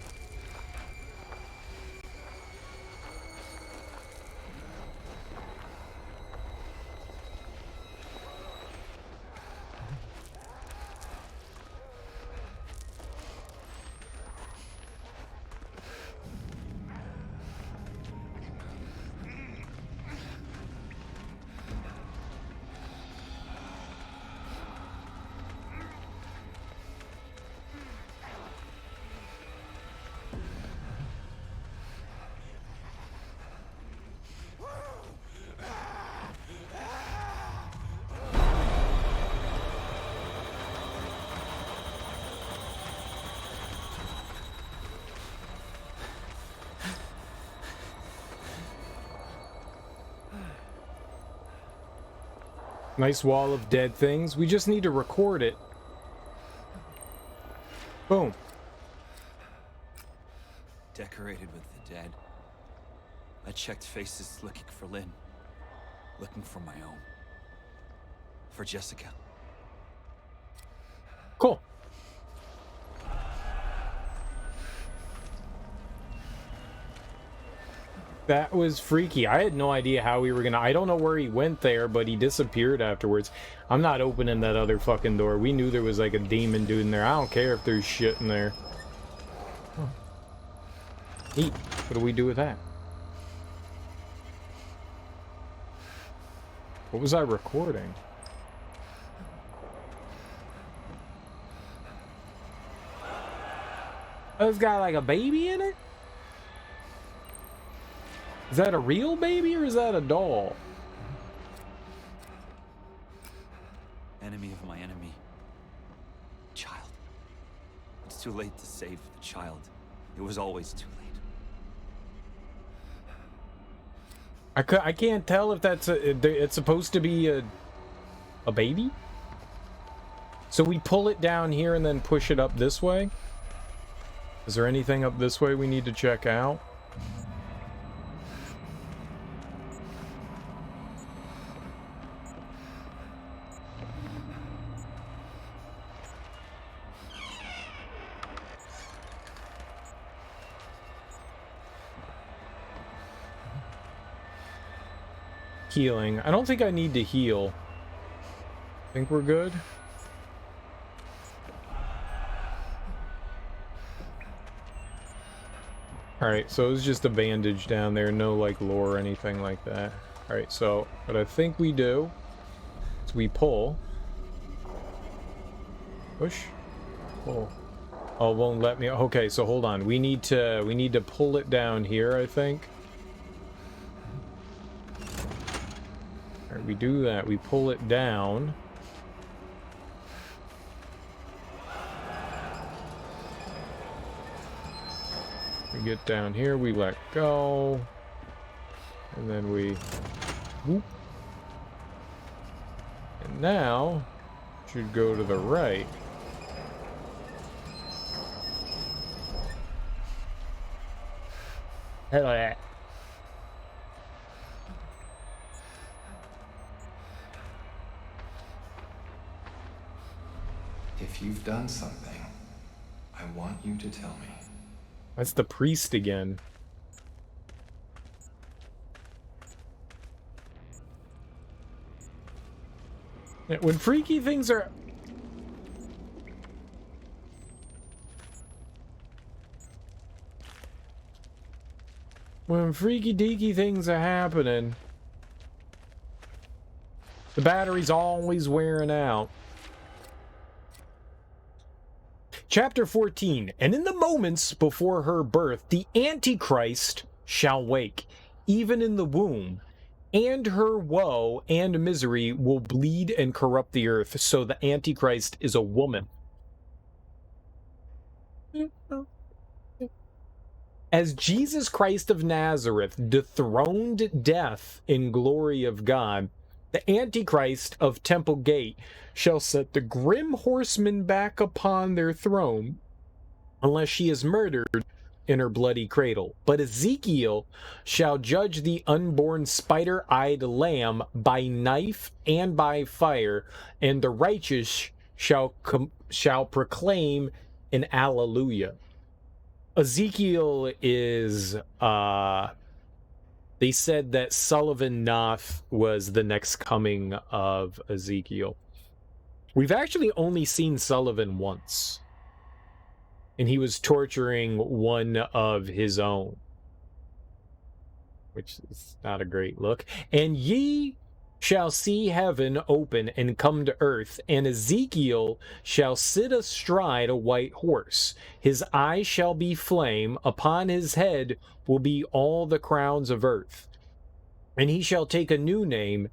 Nice wall of dead things. We just need to record it. Boom. Decorated with the dead. I checked faces looking for Lynn. Looking for my own. For Jessica. Cool. That was freaky. I had no idea how we were gonna... I don't know where he went there, but he disappeared afterwards. I'm not opening that other fucking door. We knew there was like a demon dude in there. I don't care if there's shit in there. Huh. Neat. What do we do with that? What was I recording? Oh, it's got like a baby in it? Is that a real baby or is that a doll? Enemy of my enemy. Child. It's too late to save the child. It was always too late. I can't tell if that's it's supposed to be a baby? So we pull it down here and then push it up this way? Is there anything up this way we need to check out? Healing. I don't think I need to heal. Think we're good? Alright, so it was just a bandage down there, no like lore or anything like that. Alright, so what I think we do is we pull. Push. Pull. Oh, it won't let me. Okay, so hold on. We need to pull it down here, I think. Alright, we do that. We pull it down. We get down here, we let go. And then we... whoop. And now, should go to the right. Hello. If you've done something, I want you to tell me. That's the priest again. Yeah, when freaky things are... when freaky deaky things are happening, the battery's always wearing out. Chapter 14, and in the moments before her birth, the Antichrist shall wake, even in the womb, and her woe and misery will bleed and corrupt the earth. So the Antichrist is a woman. As Jesus Christ of Nazareth dethroned death in glory of God, the Antichrist of Temple Gate shall set the grim horsemen back upon their throne, unless she is murdered in her bloody cradle. But Ezekiel shall judge the unborn spider-eyed lamb by knife and by fire, and the righteous shall proclaim an alleluia. Ezekiel is, they said that Sullivan Noth was the next coming of Ezekiel. We've actually only seen Sullivan once, and he was torturing one of his own, which is not a great look. And ye shall see heaven open and come to earth, and Ezekiel shall sit astride a white horse. His eyes shall be flame, upon his head will be all the crowns of earth. And he shall take a new name,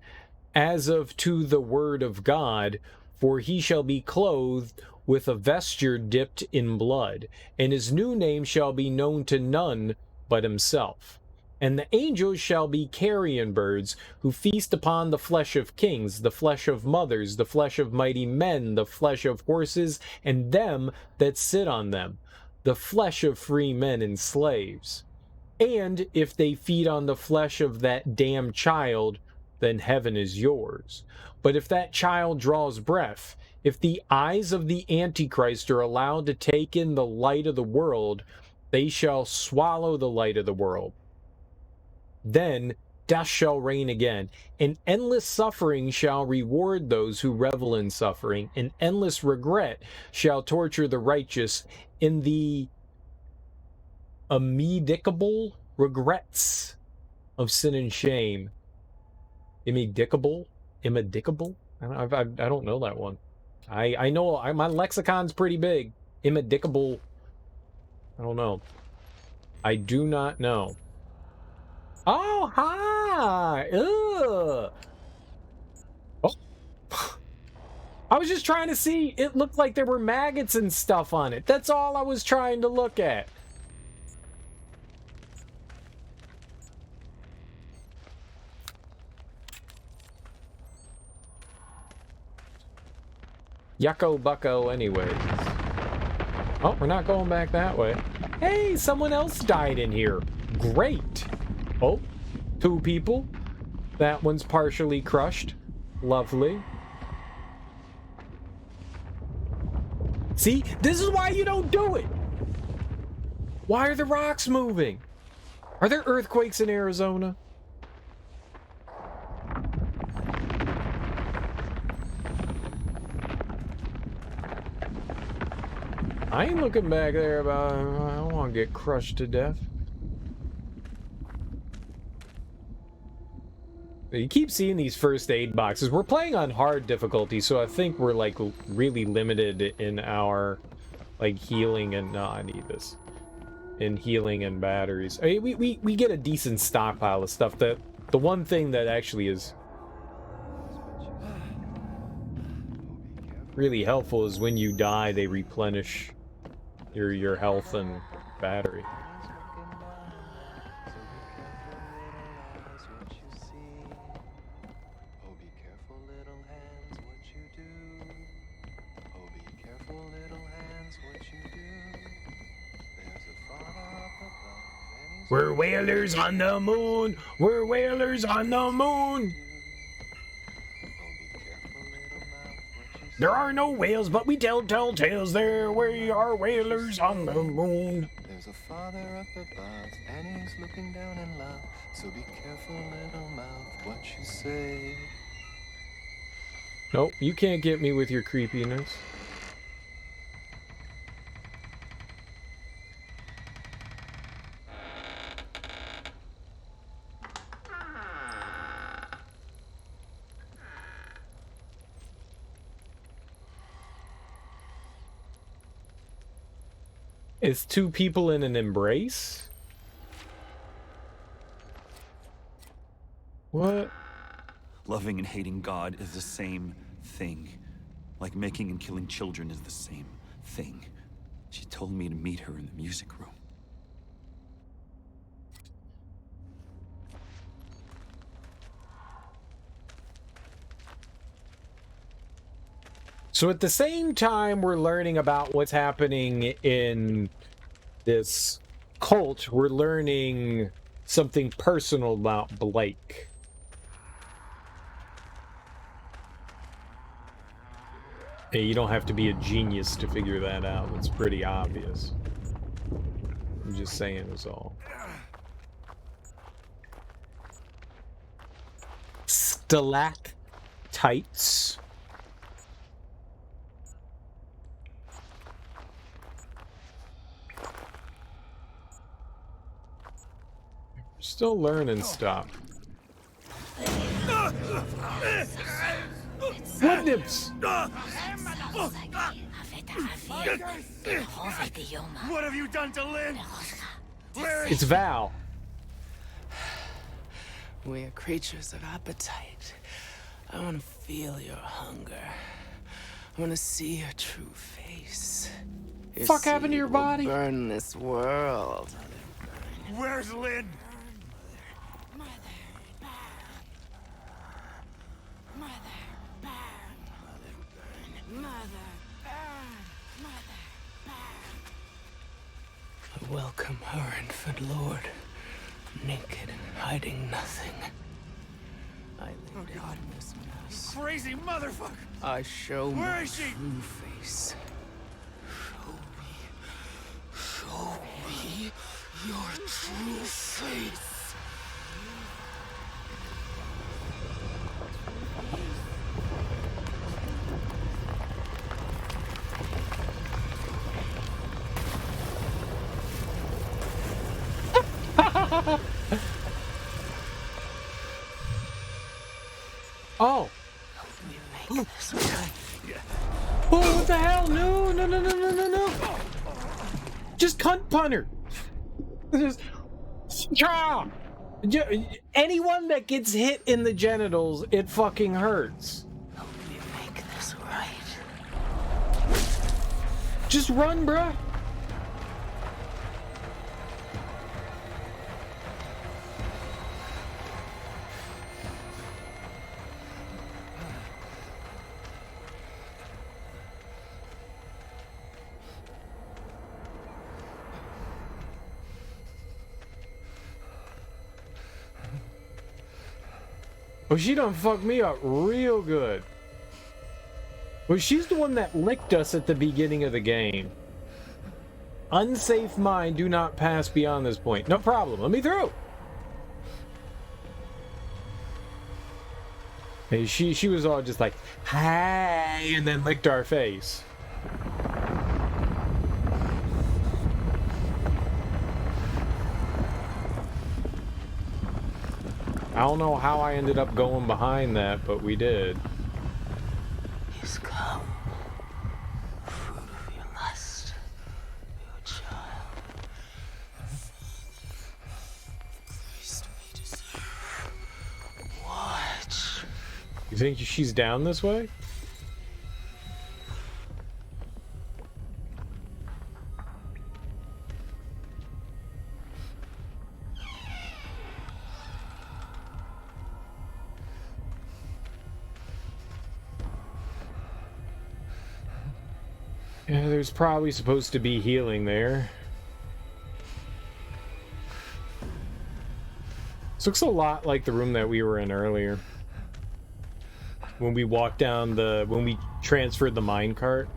as of to the word of God, for he shall be clothed with a vesture dipped in blood, and his new name shall be known to none but himself. And the angels shall be carrion birds, who feast upon the flesh of kings, the flesh of mothers, the flesh of mighty men, the flesh of horses, and them that sit on them, the flesh of free men and slaves. And if they feed on the flesh of that damned child, then heaven is yours. But if that child draws breath, if the eyes of the Antichrist are allowed to take in the light of the world, they shall swallow the light of the world. Then death shall reign again, and endless suffering shall reward those who revel in suffering, and endless regret shall torture the righteous in the immedicable regrets of sin and shame. Immedicable? I don't know that one. I know my lexicon's pretty big. Immedicable. I don't know. I do not know. Oh, hi! Ugh! Oh. I was just trying to see. It looked like there were maggots and stuff on it. That's all I was trying to look at. Yucko bucko anyways. Oh, we're not going back that way. Hey, someone else died in here. Great. Oh, 2 people. That one's partially crushed. Lovely. See, this is why you don't do it. Why are the rocks moving? Are there earthquakes in Arizona? I ain't looking back there about, I don't want to get crushed to death. You keep seeing these first aid boxes. We're playing on hard difficulty, so I think we're like really limited in our like healing and no, I need this. In healing and batteries. I mean, we get a decent stockpile of stuff. That the one thing that actually is really helpful is when you die, they replenish your health and battery. We're whalers on the moon. We're whalers on the moon. There are no whales, but we tell tales there. We are whalers on the moon. There's a father up above, and he's looking down in love. So be careful, little mouth, what you say. Nope, you can't get me with your creepiness. It's 2 people in an embrace? What? Loving and hating God is the same thing. Like making and killing children is the same thing. She told me to meet her in the music room. So at the same time we're learning about what's happening in this cult, we're learning something personal about Blake. Hey, you don't have to be a genius to figure that out. It's pretty obvious. I'm just saying is all. Stalactites. Still learning stuff. What nips? What have you done to Lynn? It's Val. We are creatures of appetite. I want to feel your hunger. I want to see your true face. Your Fuck happened to seed your will body? burn this world. Where's Lynn? I welcome her, infant lord. Naked and hiding nothing. I lay down in this mess. Crazy motherfucker! I show Where my is she? true face. Show me your true face. Oh. We make this right. Oh, what the hell? No, no, no, no, no, no, no. Just cunt punter. Just... Anyone that gets hit in the genitals, it fucking hurts. We make this right. Just run, bruh. Oh, she done fucked me up real good. Well, she's the one that licked us at the beginning of the game. Unsafe mind, do not pass beyond this point. No problem, let me through. Hey, she was all just like, hey, and then licked our face. I don't know how I ended up going behind that, but we did. He's come. Fruit of your lust, your child. Least we deserve. Watch. You think she's down this way? Yeah, there's probably supposed to be healing there. This looks a lot like the room that we were in earlier. When we walked down when we transferred the minecart.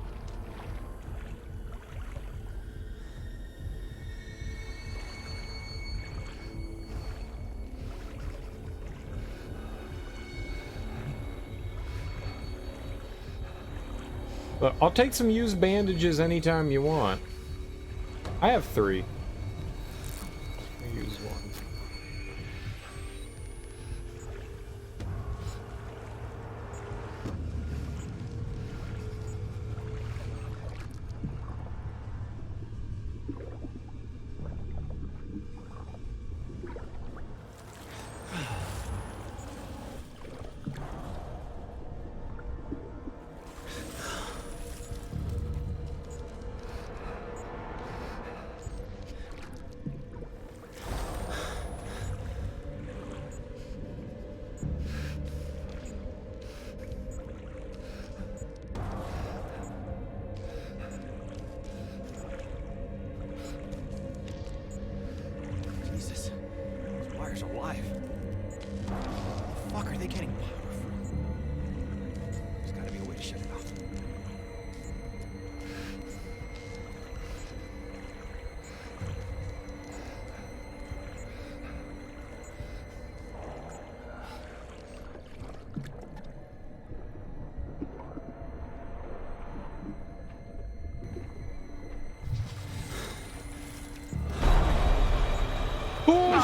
But I'll take some used bandages anytime you want. I have 3. I'll use 1.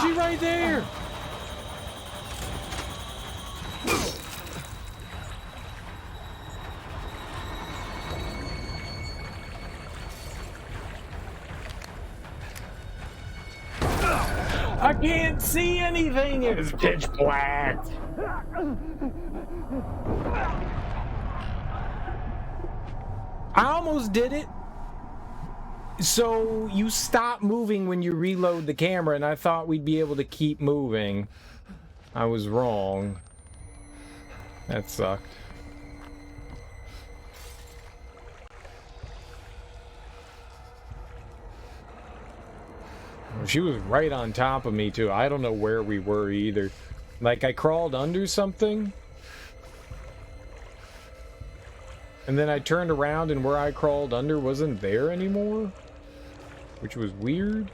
Oh, she's right there. I can't see anything. It's pitch black. I almost did it. So you stop moving when you reload the camera, and I thought we'd be able to keep moving. I was wrong. That sucked. She was right on top of me, too. I don't know where we were either. Like, I crawled under something. And then I turned around, and where I crawled under wasn't there anymore. Which was weird.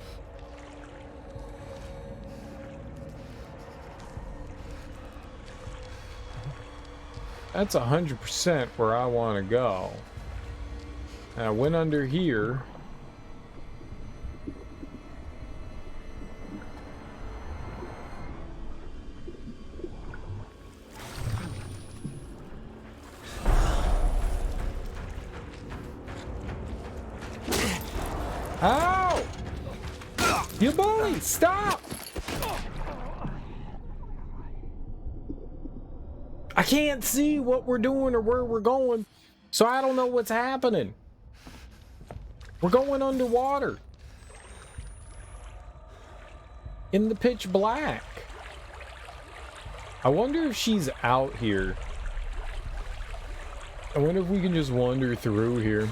That's 100% where I want to go. And I went under here. Ow! You bully! Stop! I can't see what we're doing or where we're going, so I don't know what's happening. We're going underwater. In the pitch black. I wonder if she's out here. I wonder if we can just wander through here.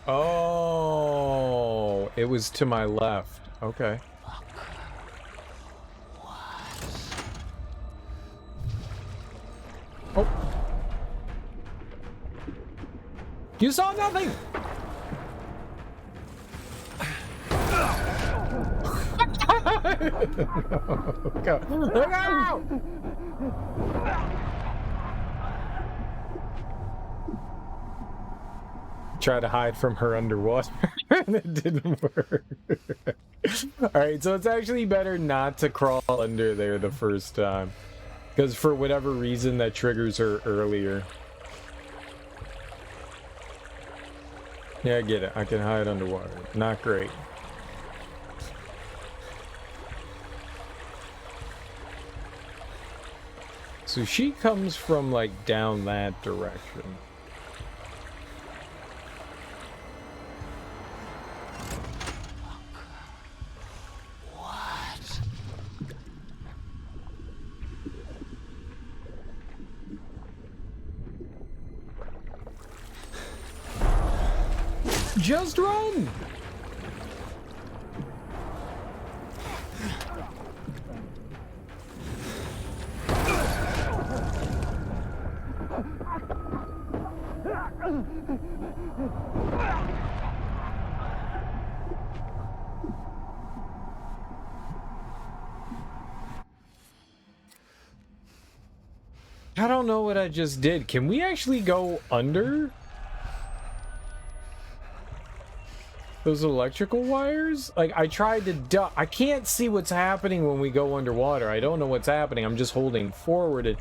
Oh, it was to my left. Okay. Oh. You saw nothing. Go. Look out! Try to hide from her underwater and it didn't work. Alright, so it's actually better not to crawl under there the first time, because for whatever reason that triggers her earlier. Yeah, I get it. I can hide underwater. Not great. So she comes from like down that direction. Just run! I don't know what I just did. Can we actually go under those electrical wires? Like, I tried to duck. I can't see what's happening when we go underwater. I don't know what's happening. I'm just holding forward and,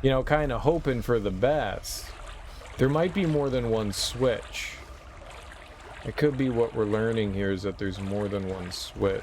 you know, kind of hoping for the best. There might be more than one switch. It could be what we're learning here is that there's more than one switch.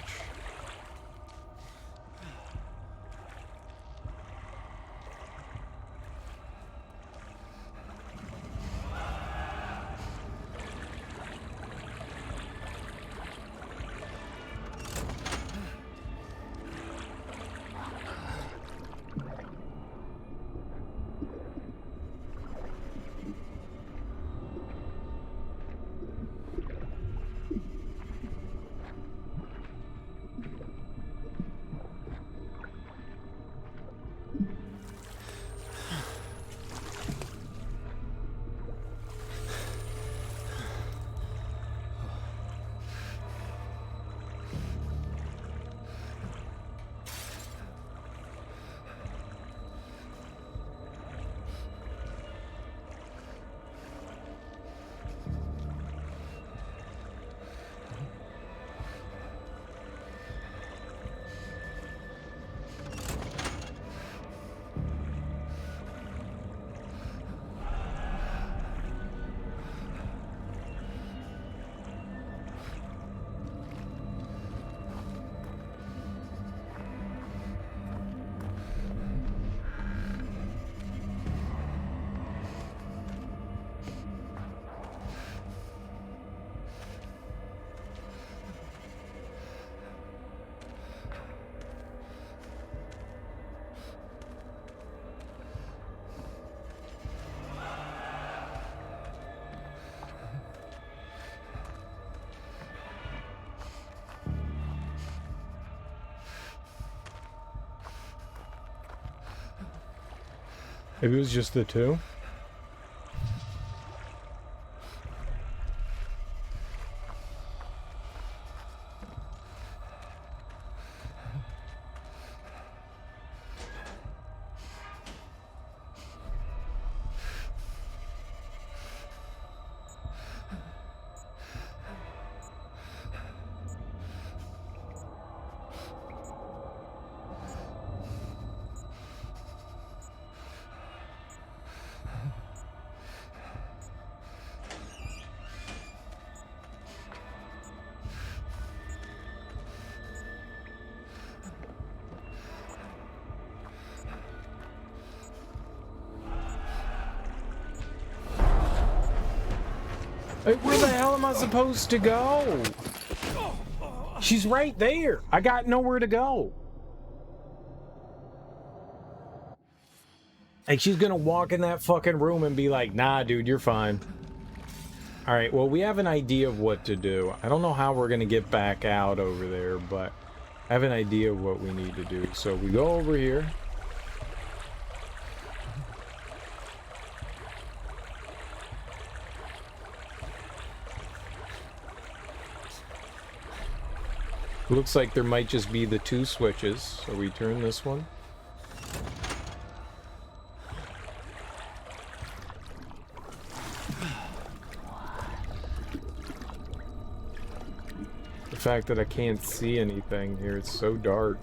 Maybe it was just the two. Hey, where the hell am I supposed to go? She's right there. I got nowhere to go. Like, she's gonna walk in that fucking room and be like, nah, dude, you're fine. Alright, well, we have an idea of what to do. I don't know how we're gonna get back out over there, but I have an idea of what we need to do. So we go over here. Looks like there might just be the two switches, so we turn this one. The fact that I can't see anything here, it's so dark.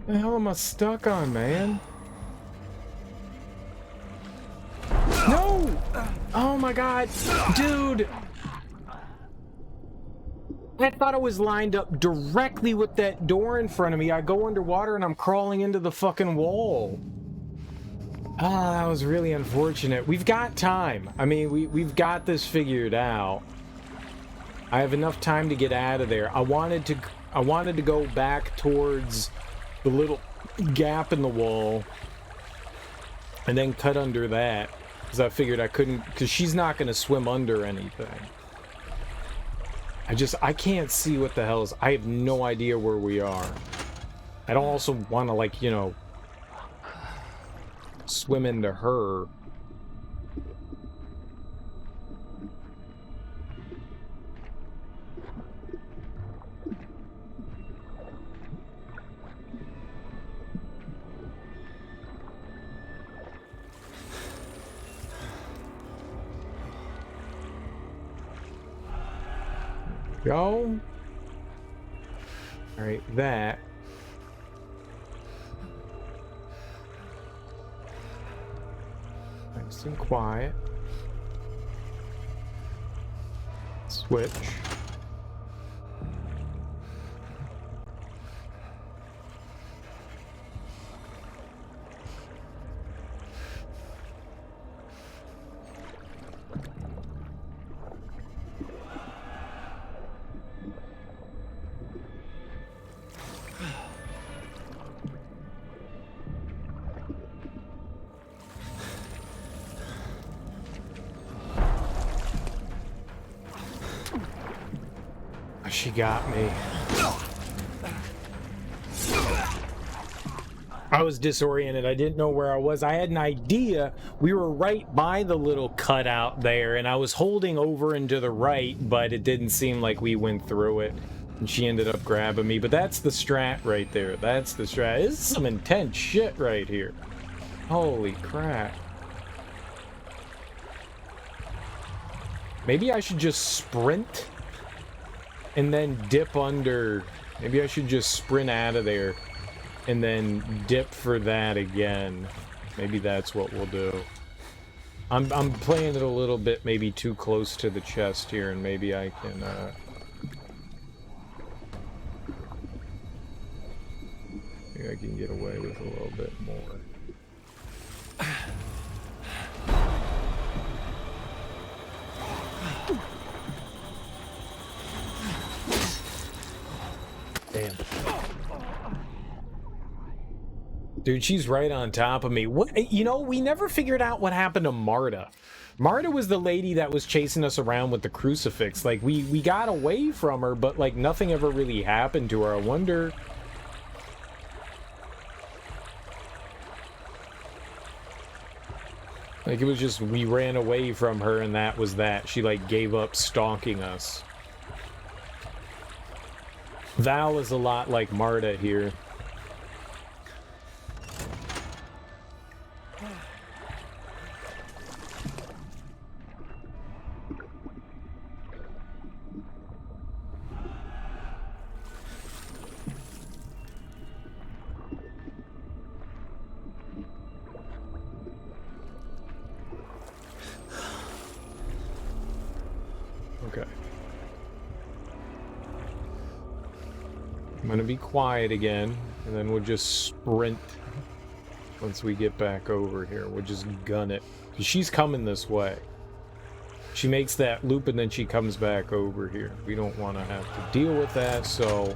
What the hell am I stuck on, man? No! Oh my god, dude! I thought I was lined up directly with that door in front of me. I go underwater and I'm crawling into the fucking wall. Ah, that was really unfortunate. We've got time. I mean, we've got this figured out. I have enough time to get out of there. I wanted to go back towards the little gap in the wall and then cut under that, because I figured I couldn't, because she's not going to swim under anything. I can't see what the hell is. I have no idea where we are. I don't also want to, like, you know, swim into her. Go. All right, that. Nice and quiet. Switch. She got me. I was disoriented. I didn't know where I was. I had an idea. We were right by the little cutout there, and I was holding over and to the right, but it didn't seem like we went through it. And she ended up grabbing me. But that's the strat right there. That's the strat. This is some intense shit right here. Holy crap. Maybe I should just sprint? and then dip under. Maybe I should just sprint out of there and then dip for that again. Maybe that's what we'll do. I'm playing it a little bit maybe too close to the chest here, and maybe I can maybe I can get away with a little bit more. Damn. Dude, she's right on top of me. What, you know, we never figured out what happened to Marta. Marta was the lady that was chasing us around with the crucifix. Like, we got away from her, but, like, nothing ever really happened to her. I wonder... Like, it was just, we ran away from her, and that was that. She, like, gave up stalking us. Val is a lot like Marta here. Okay. I'm gonna be quiet again, and then we'll just sprint once we get back over here. We'll just gun it. 'Cause she's coming this way. She makes that loop and then she comes back over here. We don't want to have to deal with that, so...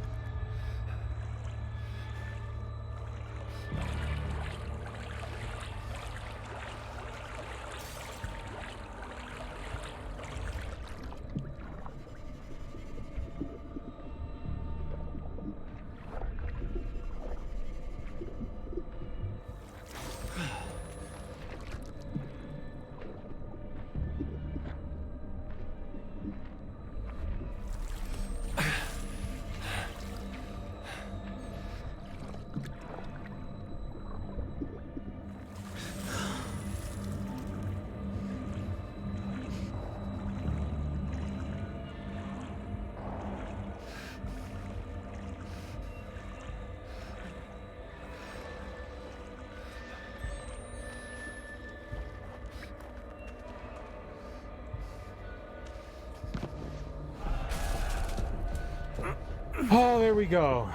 Oh, there we go.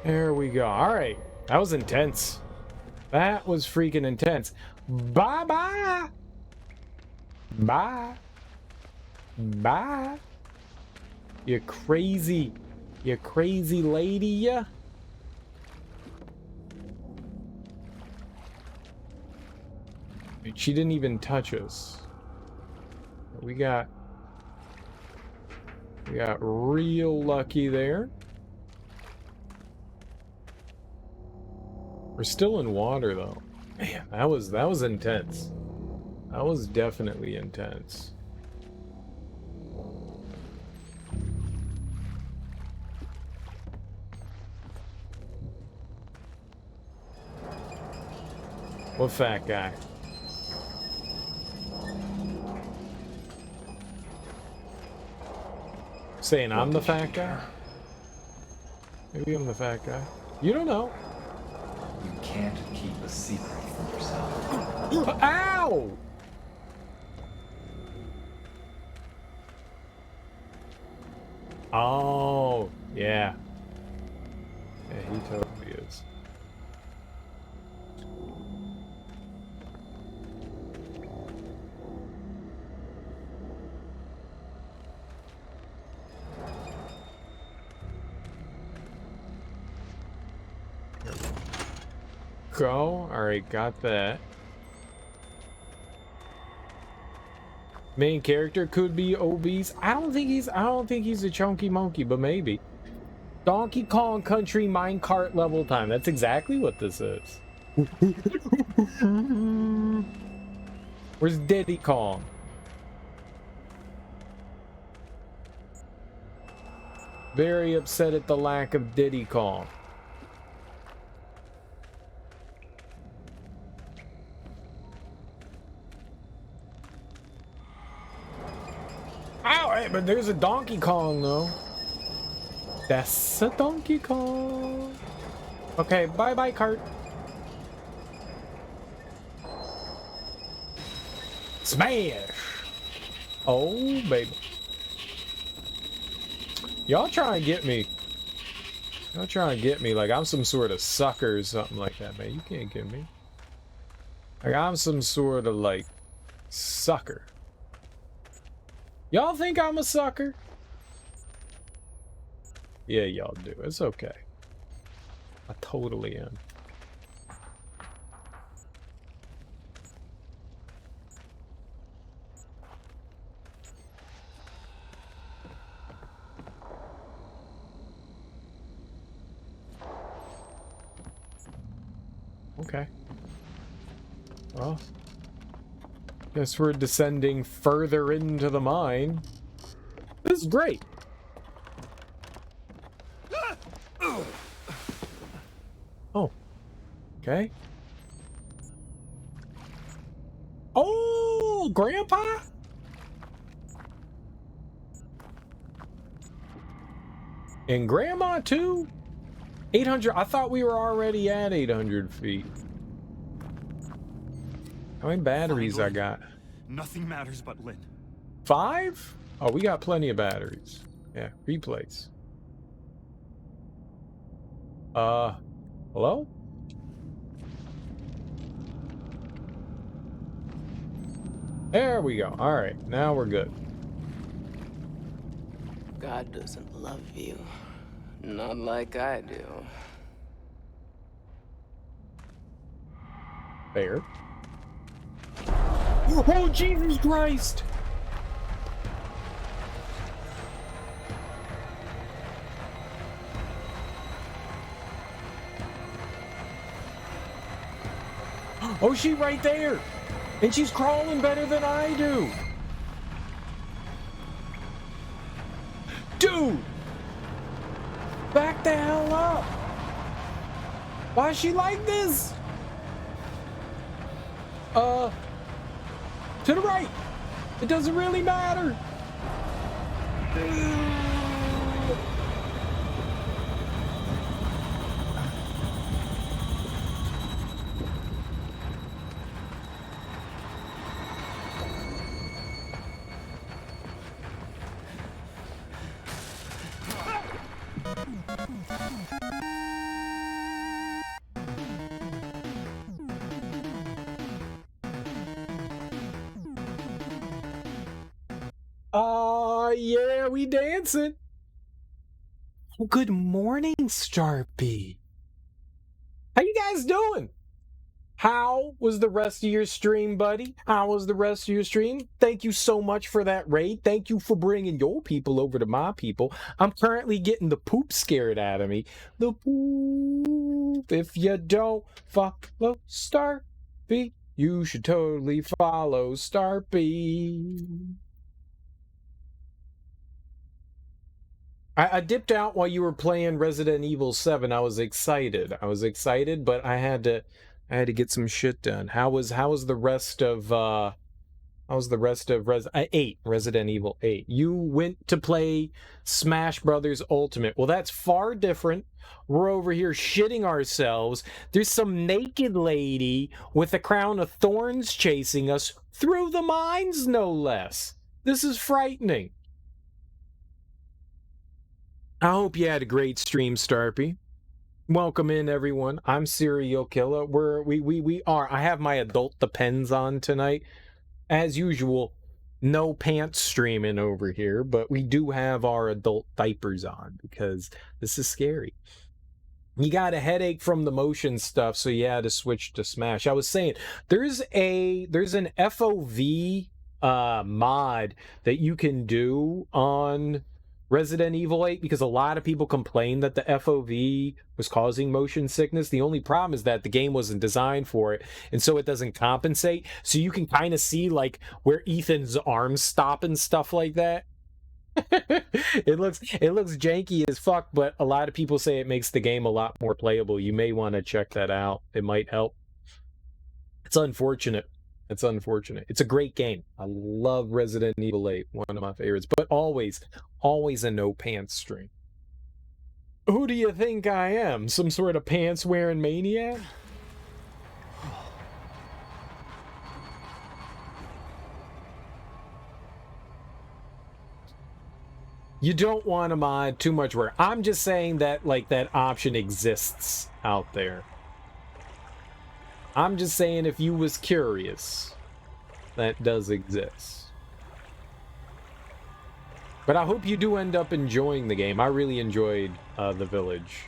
There we go. All right. That was intense. That was freaking intense. Bye-bye. Bye. Bye. You crazy lady, ya. She didn't even touch us. We got real lucky there. We're still in water though. Man, that was intense. That was definitely intense. What fat guy? Saying I'm the fat guy? Maybe I'm the fat guy. You don't know. You can't keep a secret from yourself. Ow! Oh, yeah. Yeah, he totally is. Go. Alright, got that. Main character could be obese. I don't think he's a chunky monkey, but maybe. Donkey Kong Country minecart level time. That's exactly what this is. Where's Diddy Kong? Very upset at the lack of Diddy Kong. Ow, Alright, but there's a Donkey Kong, though. That's a Donkey Kong. Okay, bye-bye, cart. Smash! Oh, baby. Y'all try and get me. Y'all try and get me like I'm some sort of sucker or something like that, man. You can't get me. Like I'm some sort of, like, sucker. Y'all think I'm a sucker? Yeah, y'all do. It's okay. I totally am. Okay. Well, guess we're descending further into the mine. This is great. Oh. Okay. Oh, Grandpa? And Grandma, too? 800. I thought we were already at 800 feet. How many batteries I got? Nothing matters but Lynn. 5? Oh, we got plenty of batteries. Yeah, replays. Hello? There we go. All right, now we're good. God doesn't love you. Not like I do. Fair. Oh, Jesus Christ! Oh, she right there! And she's crawling better than I do! Dude! Back the hell up! Why is she like this? To the right! It doesn't really matter! Yeah, we dancing. Good morning, Starpy. How you guys doing? How was the rest of your stream, buddy? How was the rest of your stream? Thank you so much for that raid. Thank you for bringing your people over to my people. I'm currently getting the poop scared out of me. The poop. If you don't follow Starpy, you should totally follow Starpy. I dipped out while you were playing Resident Evil 7. I was excited. But I had to get some shit done. How was the rest of Resident Evil 8? You went to play Smash Brothers Ultimate. Well, that's far different. We're over here shitting ourselves. There's some naked lady with a crown of thorns chasing us through the mines, no less. This is frightening. I hope you had a great stream, Starpy. Welcome in, everyone. I'm Serial Killer. We are. I have my adult Depends on tonight. As usual, no pants streaming over here, but we do have our adult diapers on because this is scary. You got a headache from the motion stuff, so you had to switch to Smash. I was saying, there's an FOV mod that you can do on Resident Evil 8 because a lot of people complained that the FOV was causing motion sickness. The only problem is that the game wasn't designed for it, and so it doesn't compensate. So you can kind of see like where Ethan's arms stop and stuff like that. It looks janky as fuck, but a lot of people say it makes the game a lot more playable. You may want to check that out. It might help. It's unfortunate. It's unfortunate. It's a great game. I love Resident Evil 8, one of my favorites, but always a no pants stream. Who do you think I am? Some sort of pants wearing maniac? You don't want to mod too much work. I'm just saying that, like, that option exists out there. I'm just saying if you was curious, that does exist. But I hope you do end up enjoying the game. I really enjoyed The Village.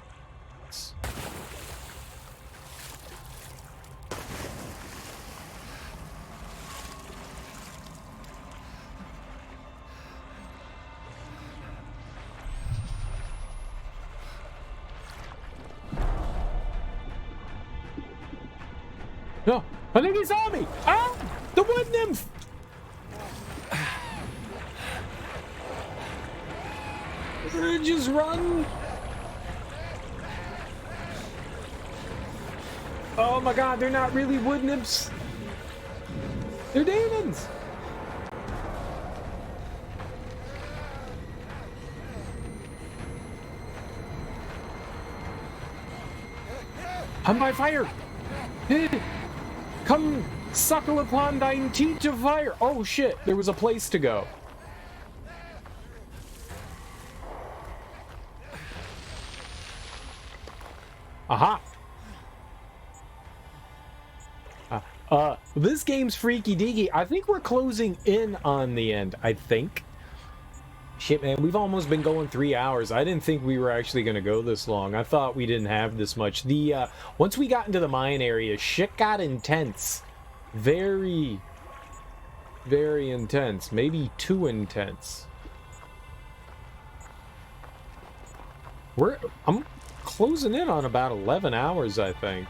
No, I think he saw me! Ah! The wood nymph! Just run! Oh my god, they're not really wood nymphs! They're demons! I'm by fire! Come suckle upon thine teat of fire! Oh shit, there was a place to go. Aha! This game's freaky deaky. I think we're closing in on the end, I think. Shit, man, we've almost been going 3 hours. I didn't think we were actually going to go this long. I thought we didn't have this much. Once we got into the mine area, shit got intense. Very, very intense. Maybe too intense. I'm closing in on about 11 hours, I think.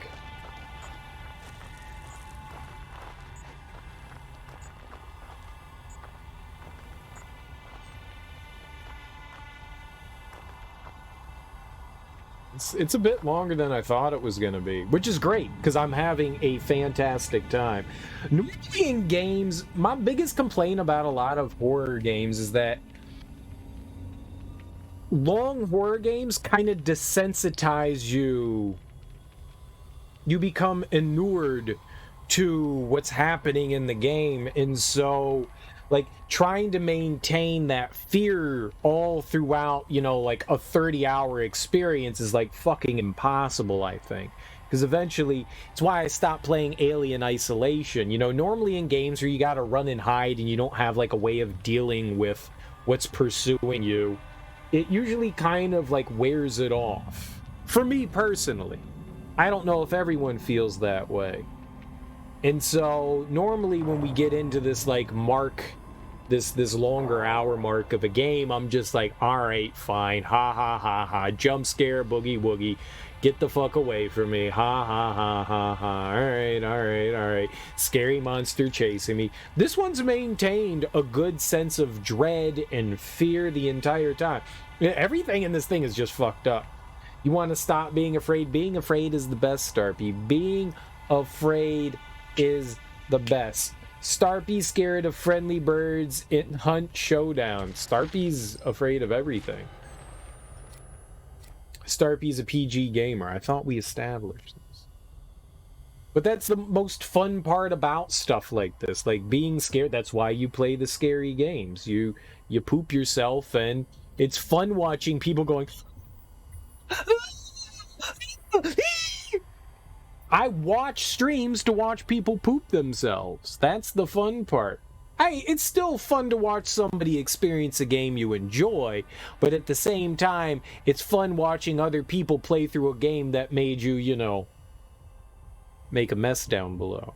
It's a bit longer than I thought it was going to be, which is great because I'm having a fantastic time. Normally in games, my biggest complaint about a lot of horror games is that long horror games kind of desensitize you. You become inured to what's happening in the game, and so like trying to maintain that fear all throughout, you know, like a 30-hour experience is like fucking impossible, I think. Because eventually, it's why I stopped playing Alien Isolation. You know, normally in games where you gotta run and hide and you don't have like a way of dealing with what's pursuing you, it usually kind of like wears it off. For me personally. I don't know if everyone feels that way. And so normally when we get into this like this longer hour mark of a game, I'm just like, all right, fine, ha ha ha ha, jump scare, boogie woogie, get the fuck away from me, ha ha ha ha ha, all right, scary monster chasing me. This one's maintained a good sense of dread and fear the entire time. Everything in this thing is just fucked up. You want to stop being afraid? Being afraid is the best, Starpy. Being afraid is the best. Starpy's scared of friendly birds in Hunt Showdown. Starpy's afraid of everything. Starpy's a PG gamer. I thought we established this. But that's the most fun part about stuff like this. Like being scared. That's why you play the scary games. You poop yourself, and it's fun watching people going... I watch streams to watch people poop themselves. That's the fun part. Hey, it's still fun to watch somebody experience a game you enjoy, but at the same time, it's fun watching other people play through a game that made you, you know, make a mess down below.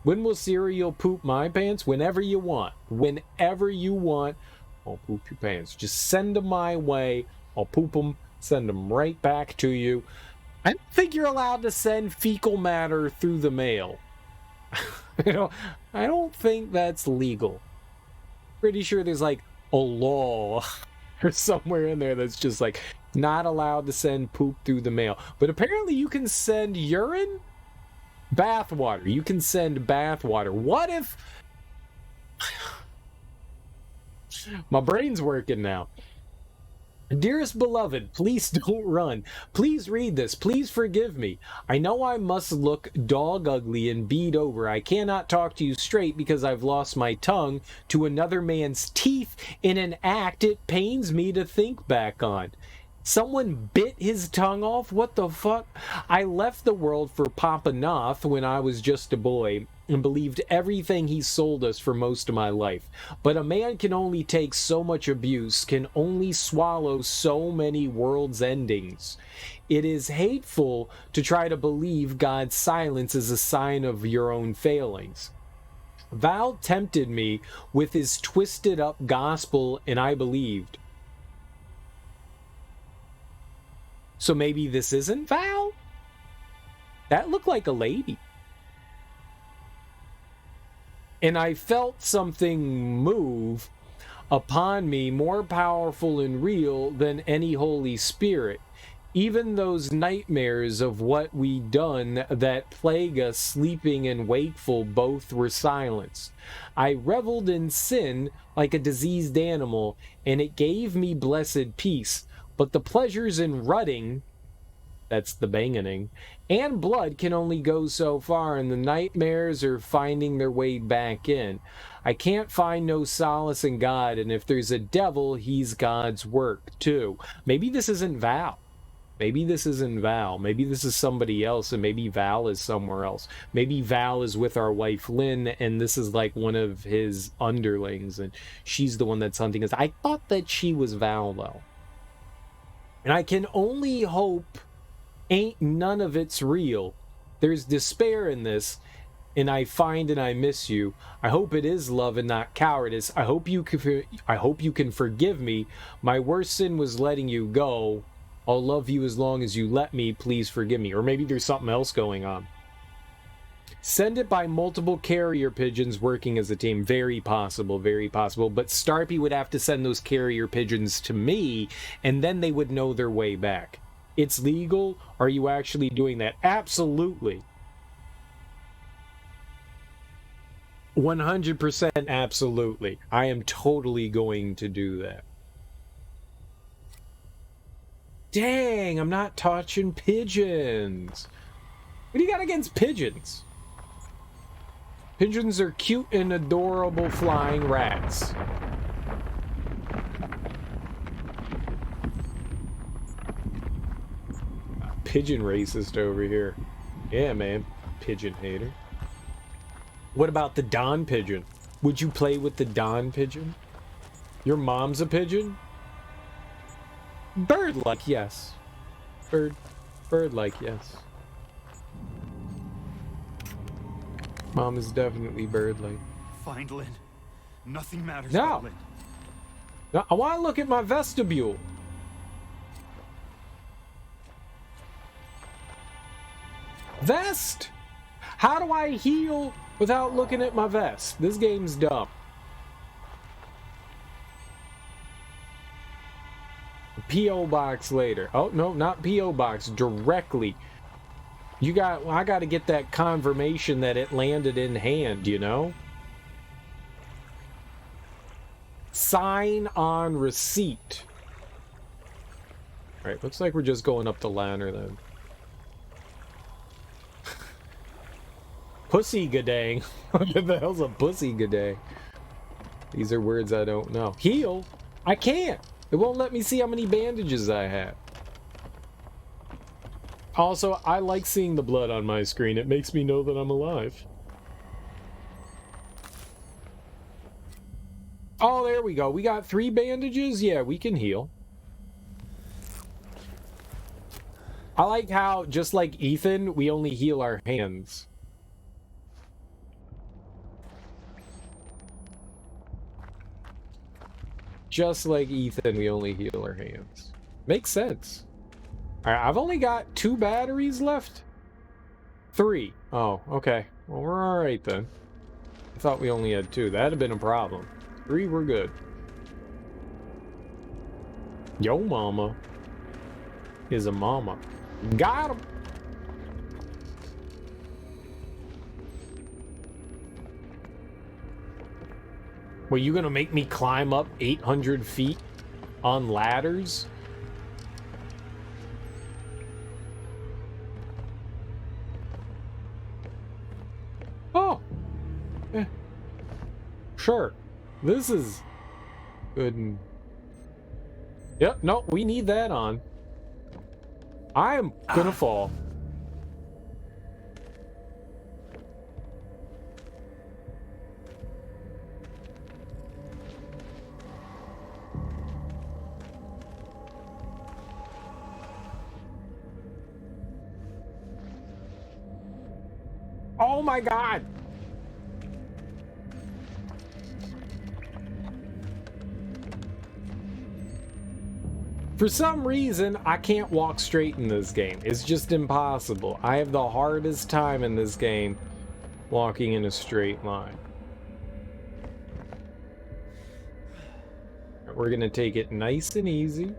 When will cereal poop my pants? Whenever you want. Whenever you want, I'll poop your pants. Just send them my way. I'll poop them, send them right back to you. I don't think you're allowed to send fecal matter through the mail. I don't think that's legal. Pretty sure there's like a law or somewhere in there that's just like not allowed to send poop through the mail. But apparently you can send urine? Bathwater. You can send bathwater. What if... My brain's working now. Dearest beloved, please don't run. Please read this. Please forgive me. I know I must look dog ugly and beat over. I cannot talk to you straight because I've lost my tongue to another man's teeth in an act it pains me to think back on. Someone bit his tongue off? What the fuck? I left the world for Papa Noth when I was just a boy and believed everything he sold us for most of my life. But a man can only take so much abuse, can only swallow so many world's endings. It is hateful to try to believe God's silence is a sign of your own failings. Val tempted me with his twisted up gospel and I believed. So maybe this isn't Val? That looked like a lady. And I felt something move upon me more powerful and real than any Holy Spirit. Even those nightmares of what we done that plague us sleeping and wakeful both were silenced. I reveled in sin like a diseased animal, and it gave me blessed peace. But the pleasures in rutting, that's the bangening, and blood can only go so far, and the nightmares are finding their way back in. I can't find no solace in God, and if there's a devil, he's God's work, too. Maybe this isn't Val. Maybe this isn't Val. Maybe this is somebody else, and maybe Val is somewhere else. Maybe Val is with our wife, Lynn, and this is like one of his underlings, and she's the one that's hunting us. I thought that she was Val, though. And I can only hope ain't none of it's real. There's despair in this, and I find and I miss you. I hope it is love and not cowardice. I hope you can forgive me. My worst sin was letting you go. I'll love you as long as you let me. Please forgive me. Or maybe there's something else going on. Send it by multiple carrier pigeons working as a team. Very possible, very possible. But Starpy would have to send those carrier pigeons to me, and then they would know their way back. It's legal? Are you actually doing that? Absolutely. 100% absolutely. I am totally going to do that. Dang, I'm not touching pigeons. What do you got against pigeons? Pigeons are cute and adorable flying rats. Pigeon racist over here. Yeah, man. Pigeon hater. What about the Don pigeon? Would you play with the Don pigeon? Your mom's a pigeon? Bird-like, yes. Bird-like, yes. Mom is definitely bird-like. Find Lynn. Nothing matters No. but Lynn. No, I want to look at my vestibule. Vest? How do I heal without looking at my vest? This game's dumb. P.O. box later. Oh, no, not P.O. box. Directly. I got to get that confirmation that it landed in hand, you know? Sign on receipt. Alright, looks like we're just going up the ladder then. Pussy gadang. What the hell's a pussy gadang? These are words I don't know. Heal? I can't. It won't let me see how many bandages I have. Also, I like seeing the blood on my screen. It makes me know that I'm alive. Oh, there we go. We got 3 bandages? Yeah, we can heal. I like how, just like Ethan, we only heal our hands. Just like Ethan, we only heal our hands. Makes sense. Alright, I've only got 2 batteries left. 3. Oh, okay. Well, we're alright then. I thought we only had 2. That'd have been a problem. 3, we're good. Yo mama is a mama. Got him! Were you gonna make me climb up 800 feet on ladders? Oh. Eh. Sure. This is good. Yep, no, we need that on. I'm gonna fall. Oh my God. For some reason, I can't walk straight in this game. It's just impossible. I have the hardest time in this game walking in a straight line. We're gonna take it nice and easy.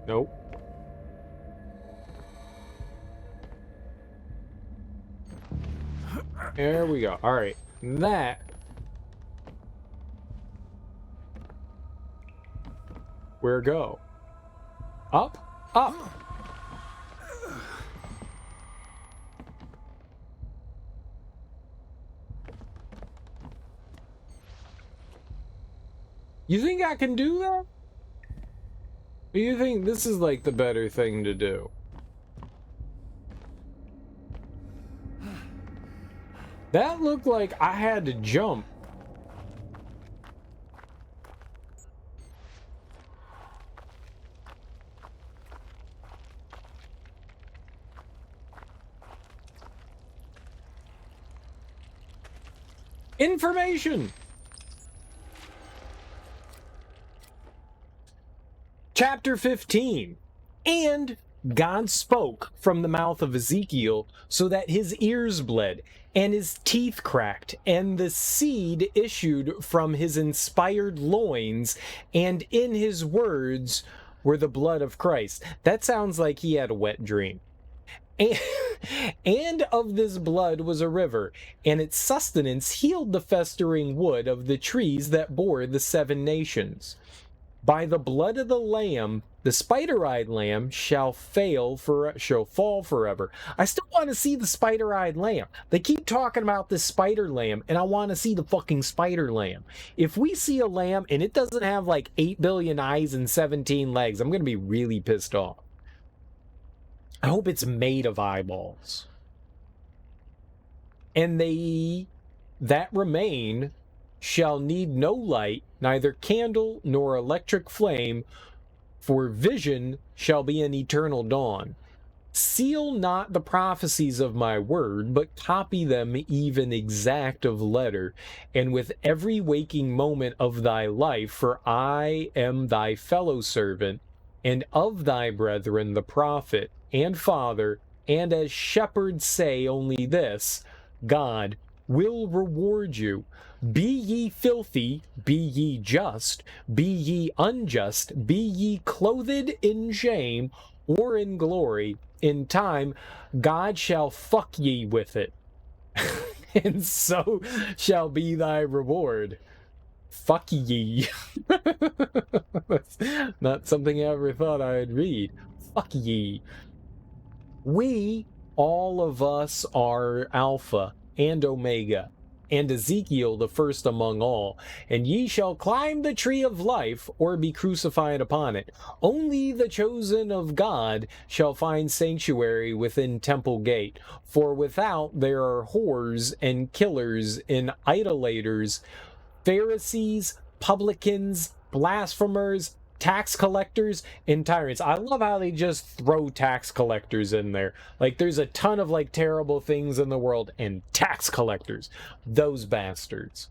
Nope. There we go. All right. That. Where go? Up? Up! You think I can do that? Or you think this is like the better thing to do? That looked like I had to jump. Information! Chapter 15. And God spoke from the mouth of Ezekiel so that his ears bled and his teeth cracked and the seed issued from his inspired loins, and in his words were the blood of Christ. That sounds like he had a wet dream. And of this blood was a river, and its sustenance healed the festering wood of the trees that bore the 7 nations. By the blood of the Lamb, the spider-eyed lamb shall fall forever. I still want to see the spider-eyed lamb. They keep talking about this spider lamb, and I want to see the fucking spider lamb. If we see a lamb and it doesn't have like 8 billion eyes and 17 legs, I'm going to be really pissed off. I hope it's made of eyeballs. And they that remain shall need no light, neither candle nor electric flame, for vision shall be an eternal dawn. Seal not the prophecies of my word, but copy them even exact of letter, and with every waking moment of thy life, for I am thy fellow servant, and of thy brethren the prophet, and father, and as shepherds say only this, God will reward you. Be ye filthy, be ye just, be ye unjust, be ye clothed in shame or in glory, in time God shall fuck ye with it, and so shall be thy reward. Fuck ye. That's not something I ever thought I'd read. Fuck ye. We, all of us, are Alpha and Omega, and Ezekiel the first among all. And ye shall climb the tree of life, or be crucified upon it. Only the chosen of God shall find sanctuary within temple gate. For without there are whores and killers and idolaters, Pharisees, publicans, blasphemers, tax collectors, and tyrants. I love how they just throw tax collectors in there. Like, there's a ton of like terrible things in the world, and tax collectors, those bastards.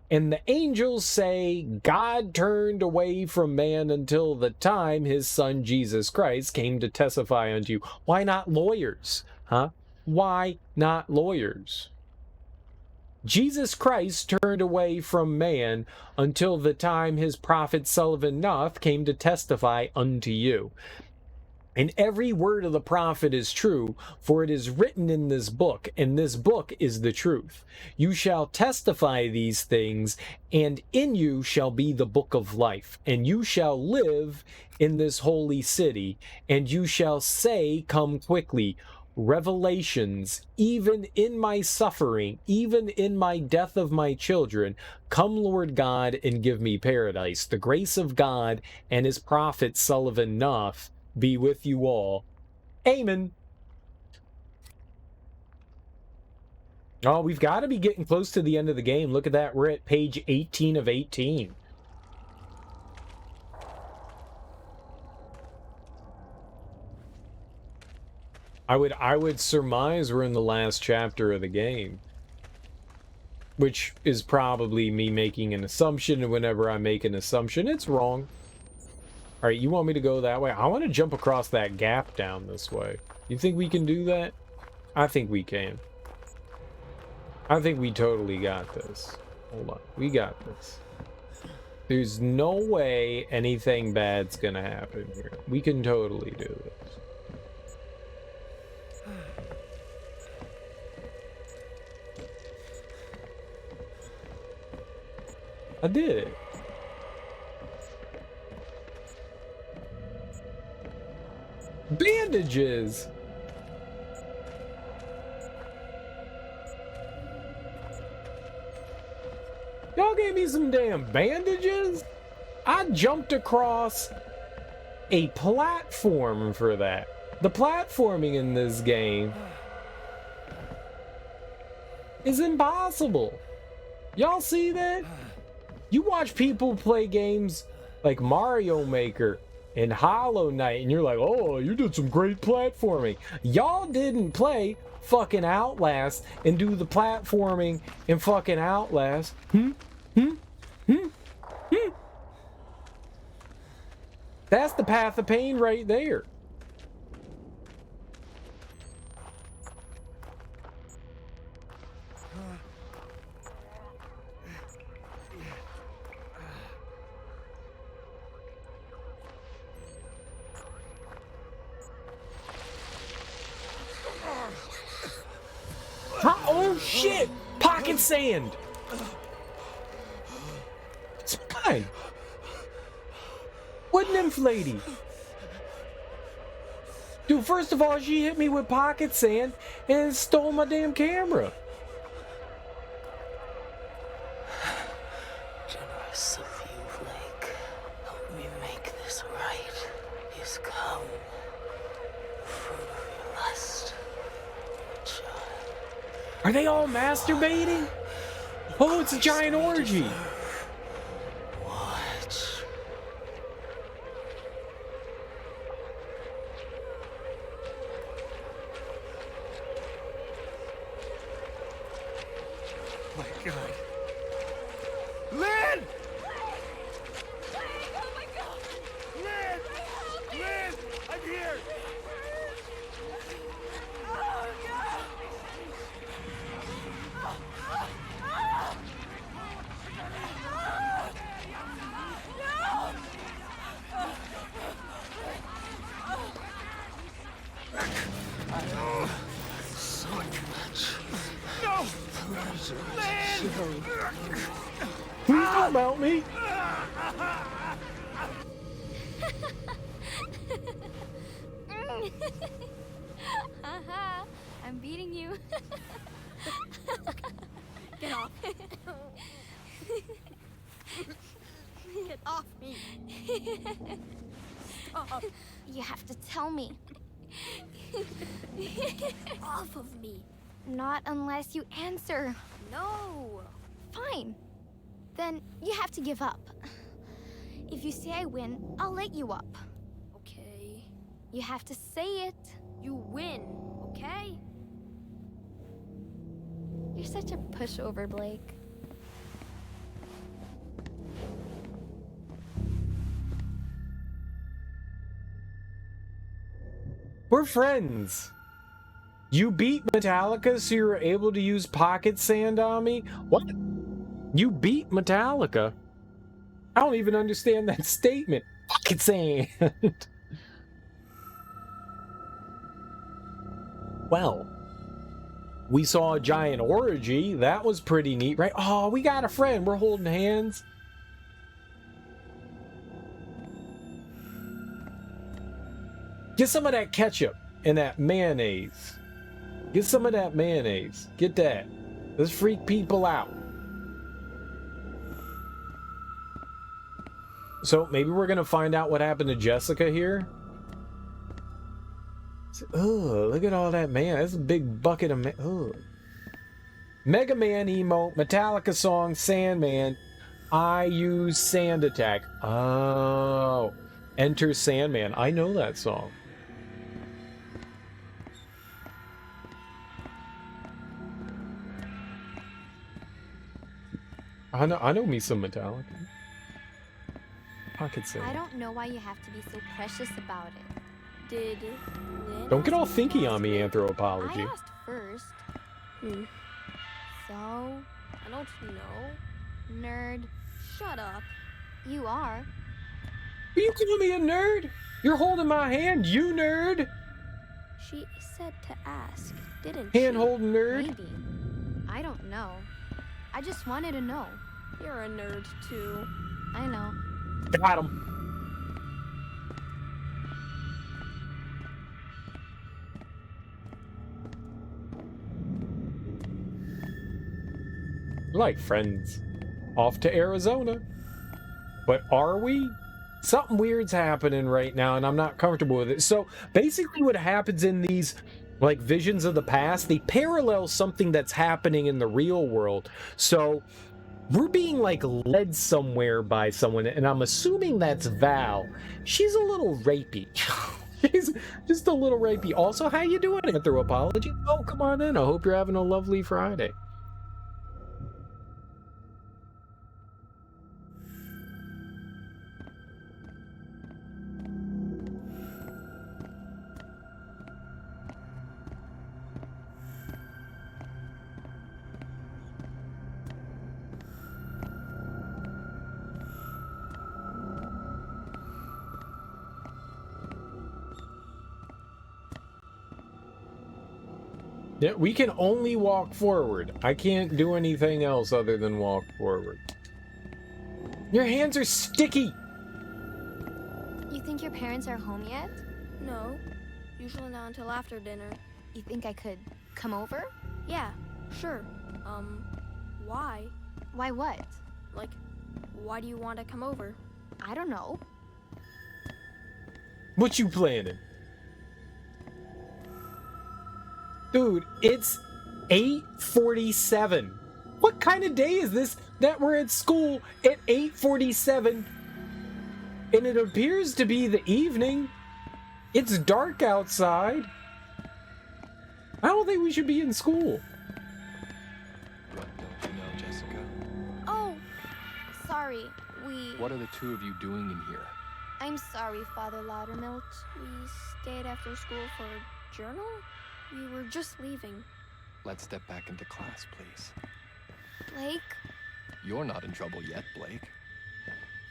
And the angels say God turned away from man until the time his son Jesus Christ came to testify unto you. Why not lawyers? Huh? Why not lawyers? Jesus Christ turned away from man until the time his prophet Sullivan Noth came to testify unto you. And every word of the prophet is true, for it is written in this book, and this book is the truth. You shall testify these things, and in you shall be the book of life, and you shall live in this holy city, and you shall say, come quickly. Revelations, even in my suffering, even in my death of my children, come, Lord God, and give me paradise. The grace of God and his prophet Sullivan Nuff be with you all. Amen. Oh, we've got to be getting close to the end of the game. Look at that. We're at page 18 of 18. I would surmise we're in the last chapter of the game, which is probably me making an assumption, and whenever I make an assumption, it's wrong. All right, you want me to go that way? I want to jump across that gap down this way. You think we can do that? I think we can. I think we totally got this. Hold on. We got this. There's no way anything bad's gonna happen here. We can totally do this. I did it. Bandages! Y'all gave me some damn bandages? I jumped across a platform for that. The platforming in this game is impossible. Y'all see that? You watch people play games like Mario Maker and Hollow Knight, and you're like, oh, you did some great platforming. Y'all didn't play fucking Outlast and do the platforming in fucking Outlast. That's the path of pain right there. Oh shit! Pocket sand! It's fine. What nymph lady? Dude, first of all, she hit me with pocket sand and stole my damn camera. Generous of you, Blake. Help me make this right. He's come. Fruit of your lust. Child. Are they all masturbating? Oh, it's a giant orgy. Watch. My God. Lynn! Oh my God! Lynn! Lynn! I'm here! Oh God! So much. No! Pleasure. Lynn! Please don't mount me. Haha, I'm beating you. Get off. Get off me. Stop. You have to tell me. Off of me. Not unless you answer. No. Fine. Then you have to give up. If you say I win, I'll let you up. Okay. You have to say it. You win, okay? You're such a pushover, Blake. We're friends. You beat Metallica, so you were able to use pocket sand on me? What? You beat Metallica? I don't even understand that statement. Pocket sand. Well, we saw a giant orgy. That was pretty neat, right? Oh, we got a friend. We're holding hands. Get some of that ketchup and that mayonnaise. Get some of that mayonnaise. Get that. Let's freak people out. So maybe we're going to find out what happened to Jessica here. Oh, look at all that man. That's a big bucket of man. Oh. Mega Man emote, Metallica song, Sandman. I use sand attack. Oh. Enter Sandman. I know that song. I know me some Metallica. I could say. I don't know why you have to be so precious about it. Did Lynn Don't get all ask you thinky to on me, ask Anthropology. I asked first. So, I don't know. Nerd. Shut up. You are. You call me a nerd? You're holding my hand, you nerd. She said to ask, didn't she? Hand-holding nerd. Maybe. I don't know. I just wanted to know. You're a nerd, too. I know. Got him. Like friends. Off to Arizona. But are we? Something weird's happening right now and I'm not comfortable with it. So basically what happens in these like visions of the past, they parallel something that's happening in the real world. So we're being like led somewhere by someone, and I'm assuming that's Val. She's a little rapey. She's just a little rapey. Also, how you doing, Anthropology? Oh, come on in. I hope you're having a lovely Friday. Yeah, we can only walk forward. I can't do anything else other than walk forward. Your hands are sticky! You think your parents are home yet? No, usually not until after dinner. You think I could come over? Yeah, sure. Why? Why what? Like, why do you want to come over? I don't know. What you planning? Dude, it's 8:47. What kind of day is this that we're at school at 8:47? And it appears to be the evening. It's dark outside. I don't think we should be in school. What don't you know, Jessica? Oh, sorry. What are the two of you doing in here? I'm sorry, Father Loudermilk. We stayed after school for a journal? We were just leaving. Let's step back into class, please. Blake? You're not in trouble yet, Blake.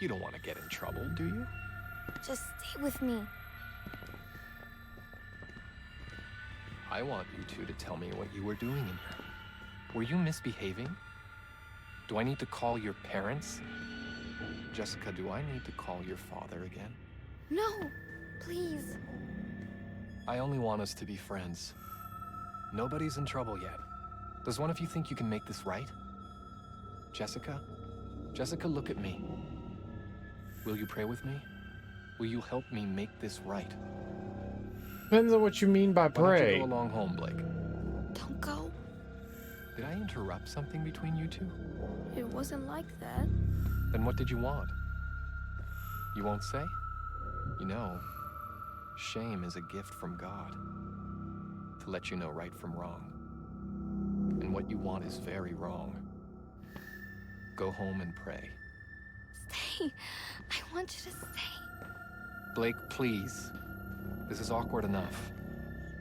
You don't want to get in trouble, do you? Just stay with me. I want you two to tell me what you were doing in here. Were you misbehaving? Do I need to call your parents? Jessica, do I need to call your father again? No, please. I only want us to be friends. Nobody's in trouble yet. Does one of you think you can make this right? Jessica? Jessica, look at me. Will you pray with me? Will you help me make this right? Depends on what you mean by Why don't pray. you go along home, Blake? Don't go. Did I interrupt something between you two? It wasn't like that. Then what did you want? You won't say? You know, shame is a gift from God to let you know right from wrong. And what you want is very wrong. Go home and pray. Stay. I want you to stay. Blake, please. This is awkward enough.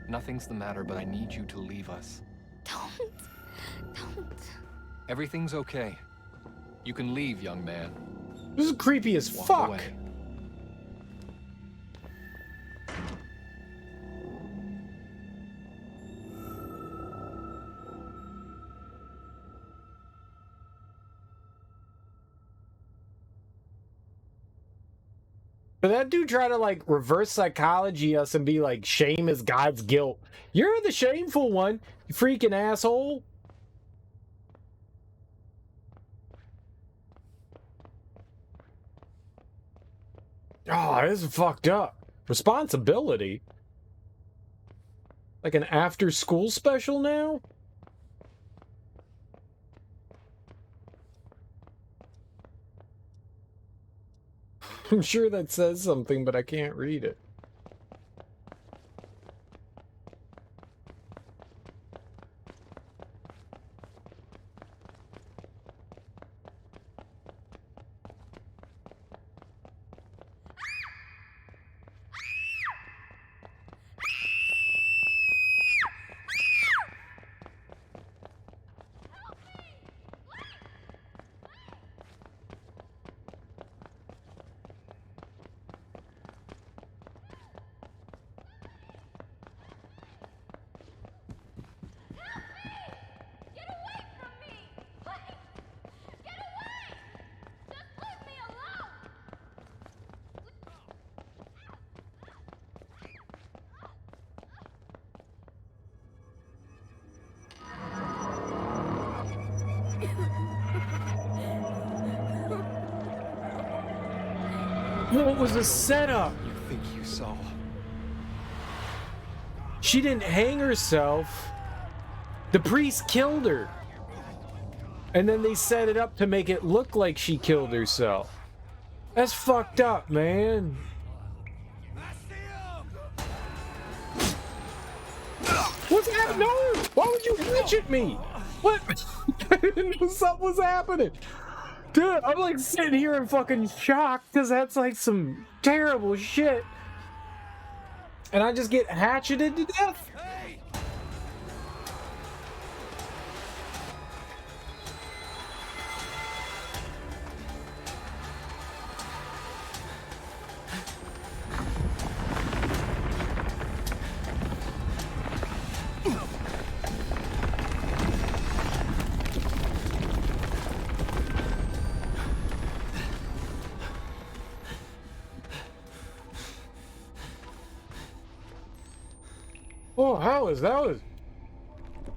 Nothing's the matter, but I need you to leave us. Don't. Everything's okay. You can leave, young man. This is creepy as Walk fuck. away. But that dude tried to like reverse psychology us and be like, shame is God's guilt. You're the shameful one, you freaking asshole. Oh, this is fucked up. Responsibility? Like an after-school special now? I'm sure that says something, but I can't read it. What was the setup? You think you saw? She didn't hang herself. The priest killed her. And then they set it up to make it look like she killed herself. That's fucked up, man. What's happening? No! Why would you hatchet me? What? I didn't know something was happening. Dude, I'm like sitting here in fucking shock because that's like some terrible shit. And I just get hatcheted to death. Oh, how is that?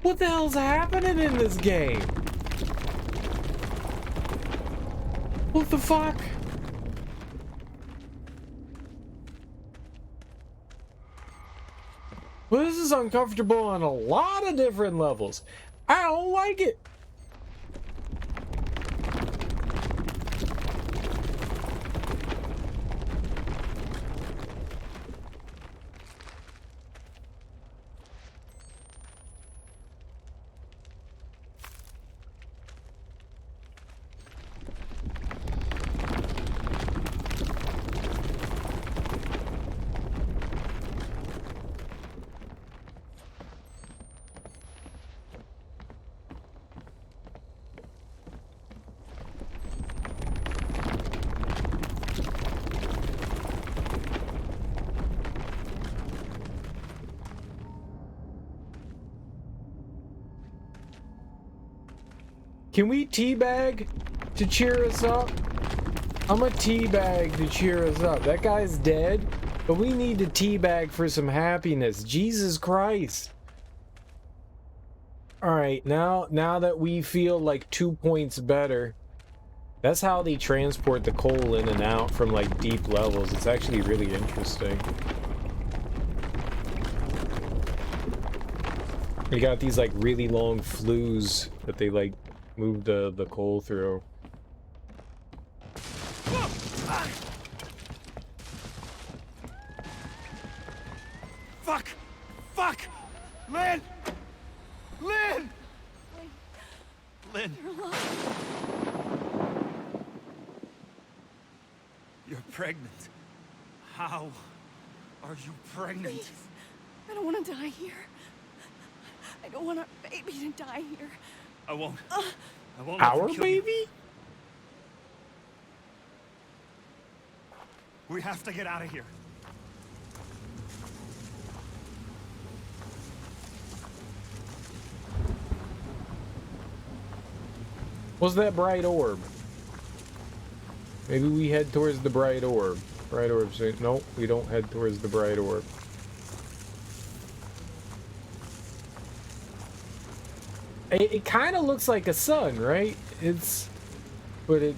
What the hell's happening in this game? What the fuck? Well, this is uncomfortable on a lot of different levels. I don't like it. Can we teabag to cheer us up? I'm a teabag to cheer us up. That guy's dead, but we need to teabag for some happiness. Jesus Christ. Alright, now that we feel like 2 points better, that's how they transport the coal in and out from like deep levels. It's actually really interesting. We got these like really long flues that they like move the coal through. Fuck! Fuck! Lynn! Lynn! Lynn! You're pregnant. How are you pregnant? Please. I don't want to die here. I don't want our baby to die here. I won't. I won't. Our baby? We have to get out of here. What's that bright orb? Maybe we head towards the bright orb. Bright orb. Nope, we don't head towards the bright orb. It kind of looks like a sun, right? It's... But it...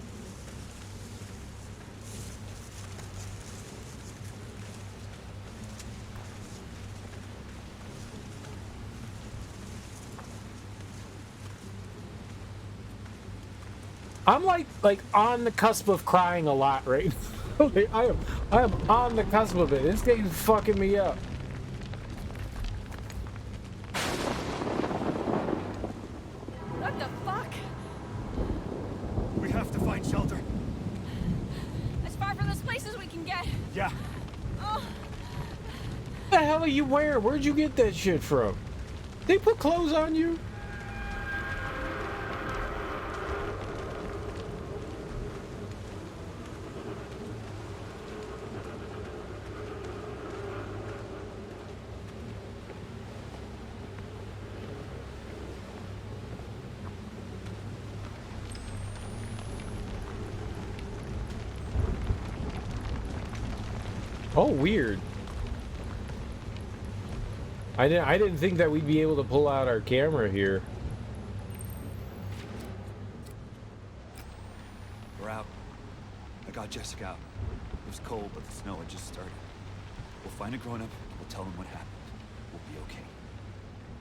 I'm like on the cusp of crying a lot right now. I am on the cusp of it. This game's fucking me up. What the fuck? We have to find shelter. As far from this place as we can get. Yeah. Oh. What the hell are you wearing? Where'd you get that shit from? They put clothes on you? Oh, weird. I didn't think that we'd be able to pull out our camera here. We're out. I got Jessica out. It was cold, but the snow had just started. We'll find a grown-up. We'll tell them what happened. We'll be okay.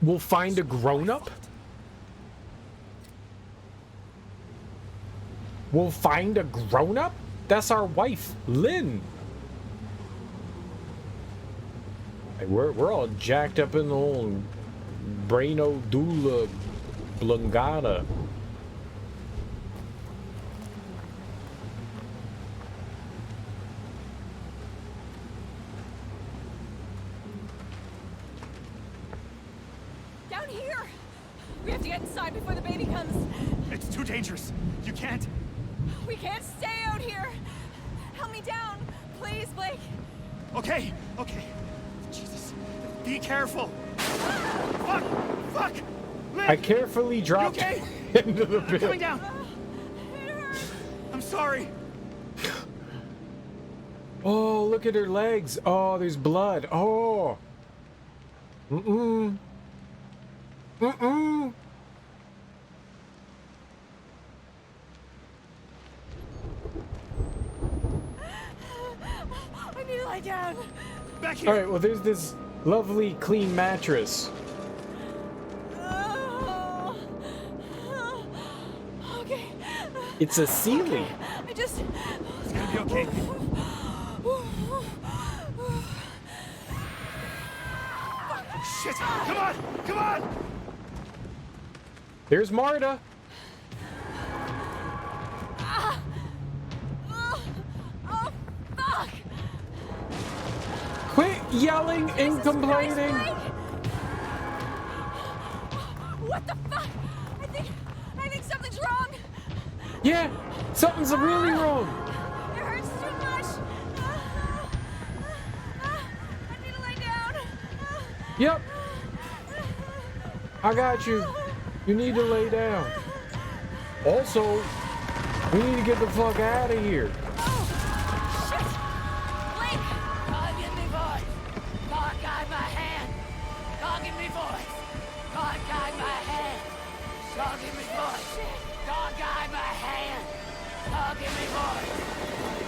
We'll find a grown-up? We'll find a grown-up? That's our wife, Lynn. Hey, we're all jacked up in the old braino doula blungata. Down here! We have to get inside before the baby comes. It's too dangerous. You can't. We can't stay out here. Help me down, please, Blake. Okay, okay. Jesus, be careful. Fuck, fuck. Lynn, I carefully dropped okay? into the pit. Coming down. I'm sorry. Oh, look at her legs. Oh, there's blood. Oh. Mm-mm. Mm-mm. I need to lie down. Back here. All right, well, there's this lovely clean mattress. Oh. Okay. It's a ceiling. I just... It's gonna be okay. Shit! Come on! Come on! There's Marta. Oh, fuck! Quit yelling and complaining. What the fuck? I think something's wrong. Yeah, something's really wrong. It hurts too much. I need to lay down. Yep. I got you. You need to lay down. Also, we need to get the fuck out of here. Shit! Blake! God, give me voice. God, guide my hand. God, give me voice. God, guide my hand. God, give me voice. God, guide my hand. God, give me voice.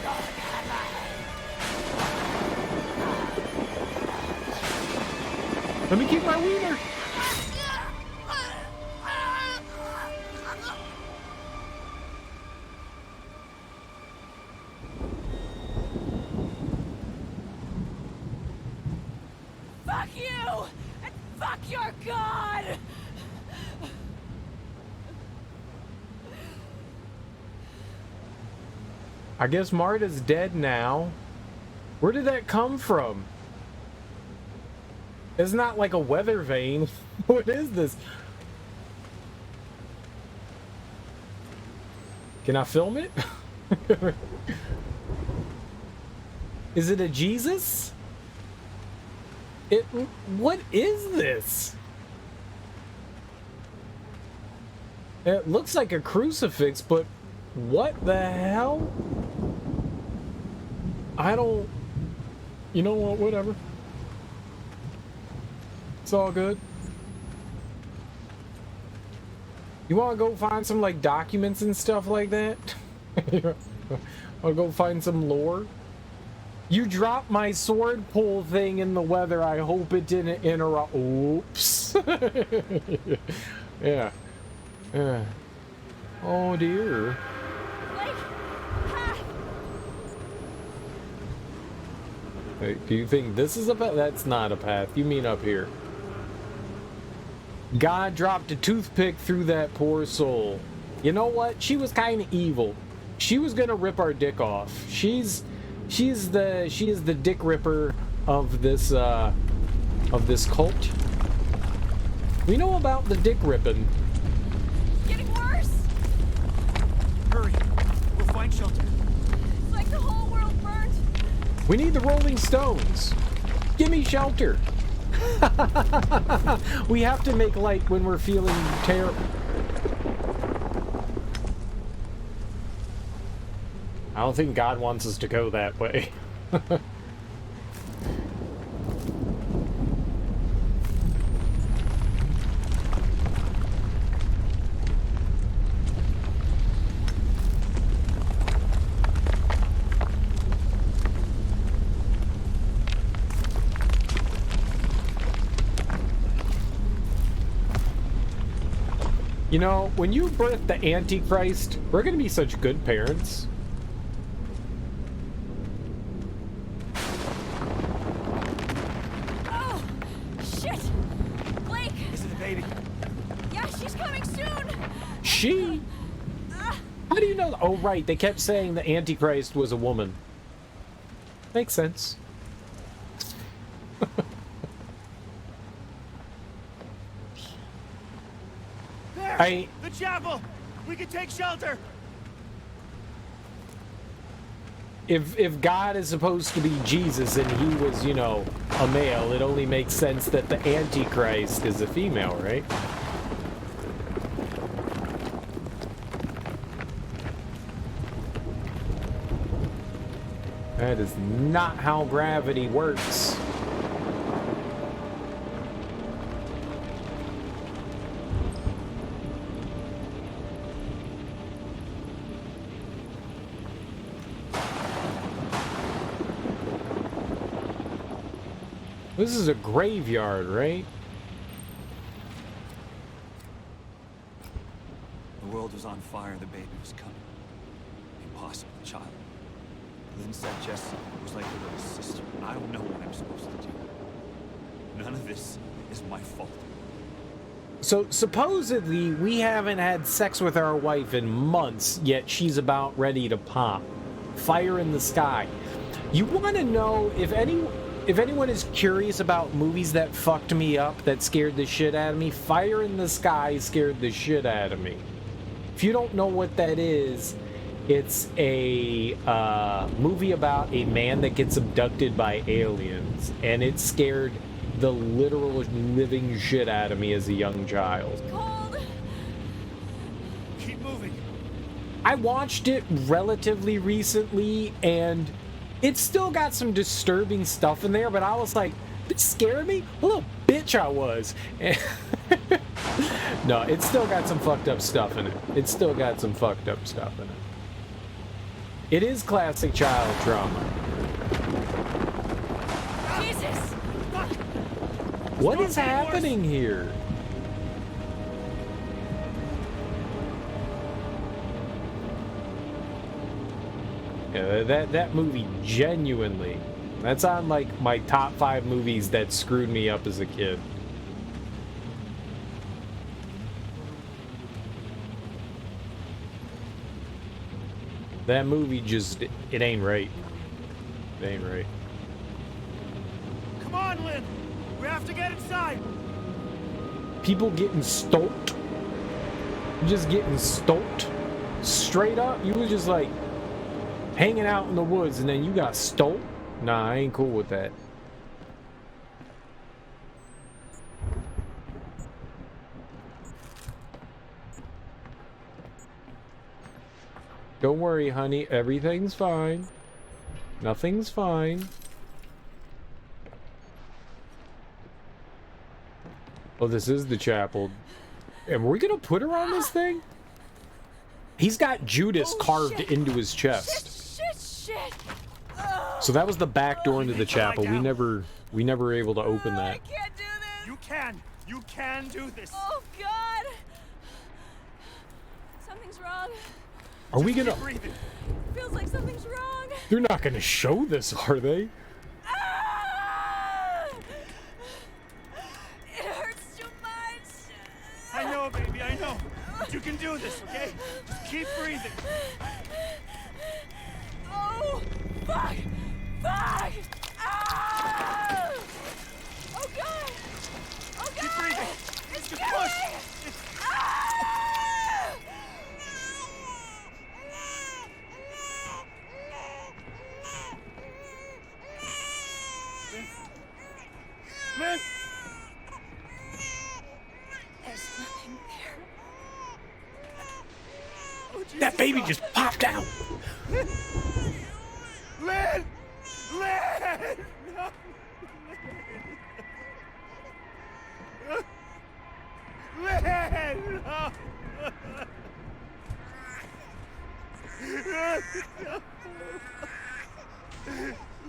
God, guide my hand. Let me keep my wiener. Fuck you! And fuck your God! I guess Marta's dead now. Where did that come from? It's not like a weather vane. What is this? Can I film it? Is it a Jesus? What is this? It looks like a crucifix, but what the hell? I don't... You know what? Whatever. It's all good. You want to go find some, like, documents and stuff like that? I'll go find some lore. You dropped my sword pull thing in the weather. I hope it didn't interrupt. Oops. Yeah. Yeah. Oh, dear. Wait, do you think this is a path? That's not a path. You mean up here. God dropped a toothpick through that poor soul. You know what? She was kind of evil. She was gonna rip our dick off. She is the dick ripper of this cult. We know about the dick ripping. It's getting worse. Hurry. We'll find shelter. It's like the whole world burned. We need the Rolling Stones. Give me shelter. We have to make light when we're feeling terrible. I don't think God wants us to go that way. You know, when you birth the Antichrist, we're gonna be such good parents. Oh, shit! Blake! Is it a baby? Yeah, she's coming soon! She? How do you know? Oh, right. They kept saying the Antichrist was a woman. Makes sense. There! The chapel! We can take shelter! If God is supposed to be Jesus and he was, you know, a male, it only makes sense that the Antichrist is a female, right? That is not how gravity works. This is a graveyard, right? The world was on fire, the baby was coming. Impossible, child. Lynn said Jesse was like her little sister, and I don't know what I'm supposed to do. None of this is my fault. So supposedly we haven't had sex with our wife in months, yet she's about ready to pop. Fire in the sky. You want to know if anyone is curious about movies that fucked me up, that scared the shit out of me? Fire in the Sky scared the shit out of me. If you don't know what that is, it's a movie about a man that gets abducted by aliens, and it scared the literal living shit out of me as a young child. Cold. Keep moving. I watched it relatively recently, and it's still got some disturbing stuff in there, but I was like, this scared me? What a little bitch I was. No, it's still got some fucked up stuff in it. It's still got some fucked up stuff in it. It is classic child trauma. Jesus! What is happening here? Yeah, that movie genuinely, that's on like my top 5 movies that screwed me up as a kid. That movie just, it ain't right. It ain't right. Come on, Lynn! We have to get inside! People getting stoked. Just getting stoked. Straight up, you was just like hanging out in the woods and then you got stoked? Nah, I ain't cool with that. Don't worry, honey. Everything's fine. Nothing's fine. Oh, this is the chapel. Am we gonna put her on this thing? He's got Judas carved into his chest. Shit. So that was the back door into the chapel. We never were able to open that. I can't do this. You can do this. Oh God. Something's wrong. Are we gonna? Feels like something's wrong. They're not gonna show this, are they? It hurts too much. I know, baby, I know. But you can do this, okay? Just keep breathing. Oh, fuck! Ah! Oh God! Oh God! Keep breathing. It's Just killing push. me! Ah! Man! There's nothing there. Oh, Jesus. That baby just popped out. Lynn! Lynn! No! Lynn! No!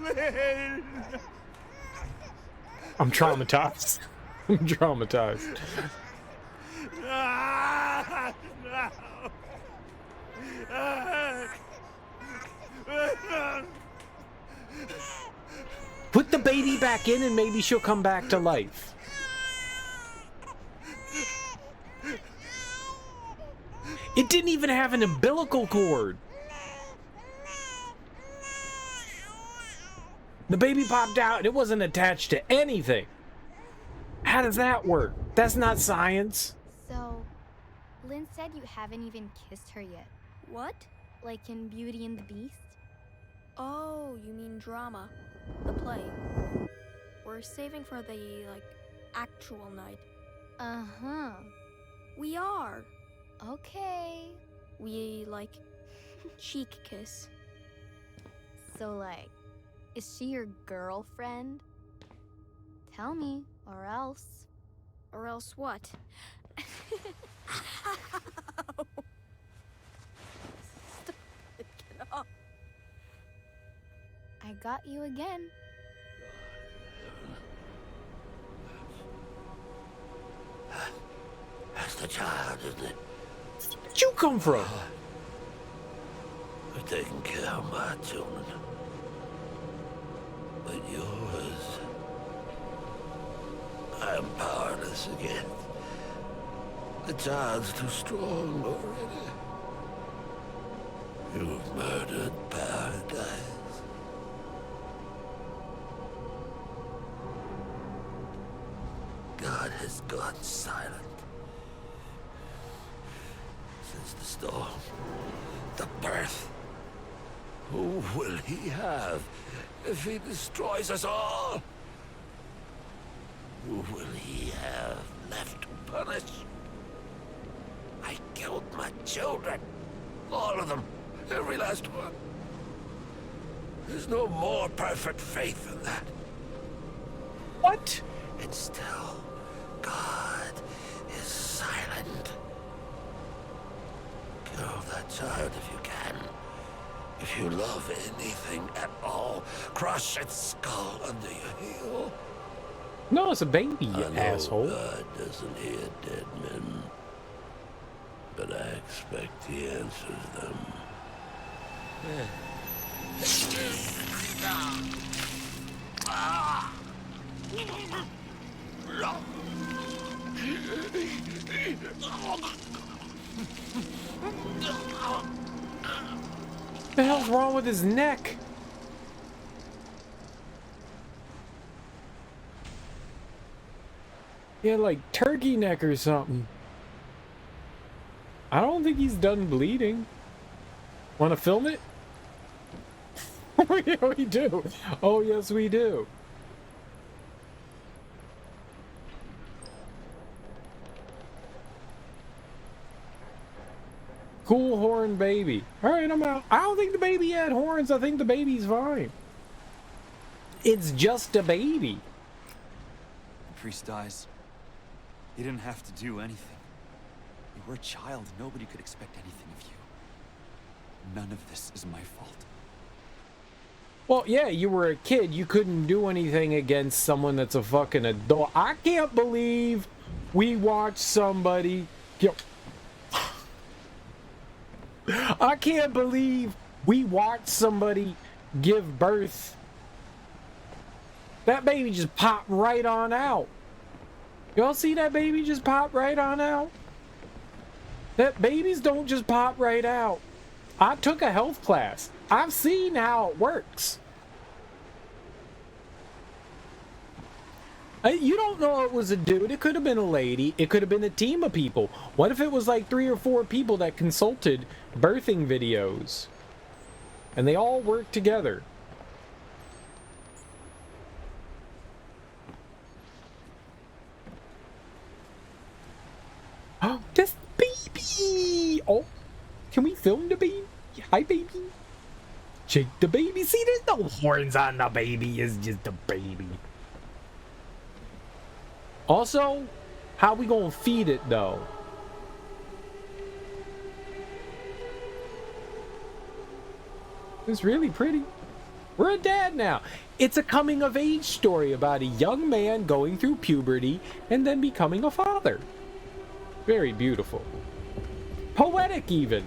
Lynn! I'm traumatized. I'm traumatized. Ah, no. Put the baby back in and maybe she'll come back to life. It didn't even have an umbilical cord. The baby popped out and it wasn't attached to anything. How does that work? That's not science. So, Lynn said you haven't even kissed her yet. What? Like in Beauty and the Beast? Oh, you mean drama. The play. We're saving for the, actual night. Uh-huh. We are. Okay. We, cheek kiss. So, is she your girlfriend? Tell me, or else. Or else what? Stop it, get off. I got you again. That's the child, isn't it? Where'd you come from? We're taking care of my children. But yours, I am powerless again. The child's too strong already. You've murdered paradise. God has gone silent. Since the storm, the birth. Who will he have if he destroys us all? Who will he have left to punish? I killed my children. All of them. Every last one. There's no more perfect faith than that. What? And still, God is silent. Kill that child if you can. If you love anything at all, crush its skull under your heel. No, it's a baby, you I know asshole. God doesn't hear dead men, but I expect he answers them. What the hell's wrong with his neck? Yeah, like turkey neck or something. I don't think he's done bleeding. Want to film it? Yeah, we do. Oh, yes, we do. Cool horn baby. All right, I'm out. I don't think the baby had horns. I think the baby's fine. It's just a baby. The priest dies. You didn't have to do anything. You were a child. Nobody could expect anything of you. None of this is my fault. Well, yeah, you were a kid. You couldn't do anything against someone that's a fucking adult. I can't believe we watched somebody... I can't believe we watched somebody give birth. That baby just popped right on out. Y'all see that baby just pop right on out? That babies don't just pop right out. I took a health class. I've seen how it works. You don't know it was a dude. It could have been a lady. It could have been a team of people. What if it was like 3 or 4 people that consulted birthing videos? And they all worked together. Oh, this baby! Oh, can we film the baby? Hi, baby. Shake the baby. See, there's no horns on the baby. It's just a baby. Also, how we gonna feed it, though? It's really pretty. We're a dad now. It's a coming-of-age story about a young man going through puberty and then becoming a father. Very beautiful. Poetic, even.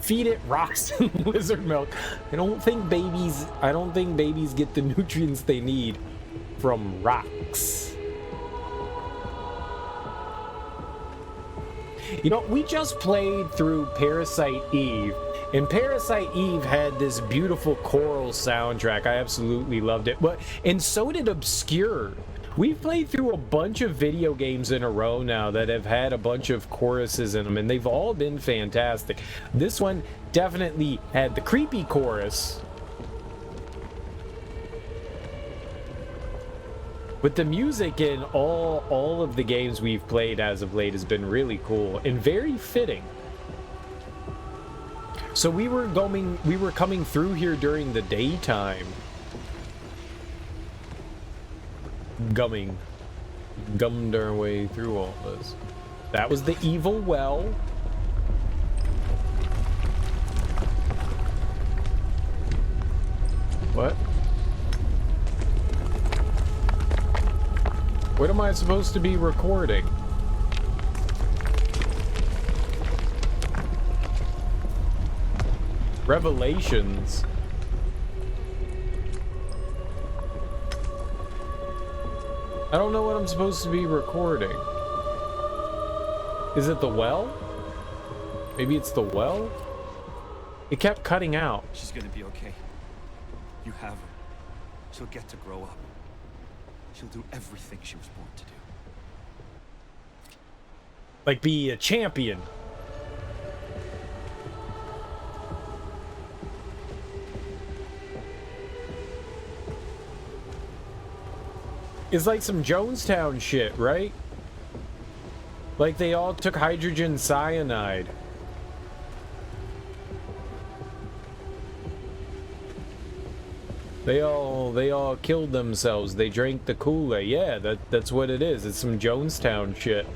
Feed it rocks and lizard milk. I don't think babies get the nutrients they need from rocks. You know, we just played through Parasite Eve, and Parasite Eve had this beautiful choral soundtrack. I absolutely loved it. And so did Obscure. We've played through a bunch of video games in a row now that have had a bunch of choruses in them, and they've all been fantastic. This one definitely had the creepy chorus. But the music in all of the games we've played as of late has been really cool and very fitting. So we were coming through here during the daytime. Gummed our way through all this. That was the evil well. What? What am I supposed to be recording? Revelations. I don't know what I'm supposed to be recording. Is it the well? Maybe it's the well? It kept cutting out. She's gonna be okay. You have her. She'll get to grow up. She'll do everything she was born to do. Like be a champion. It's like some Jonestown shit, right? Like they all took hydrogen cyanide. They all killed themselves. They drank the Kool-Aid. Yeah, that's what it is. It's some Jonestown shit.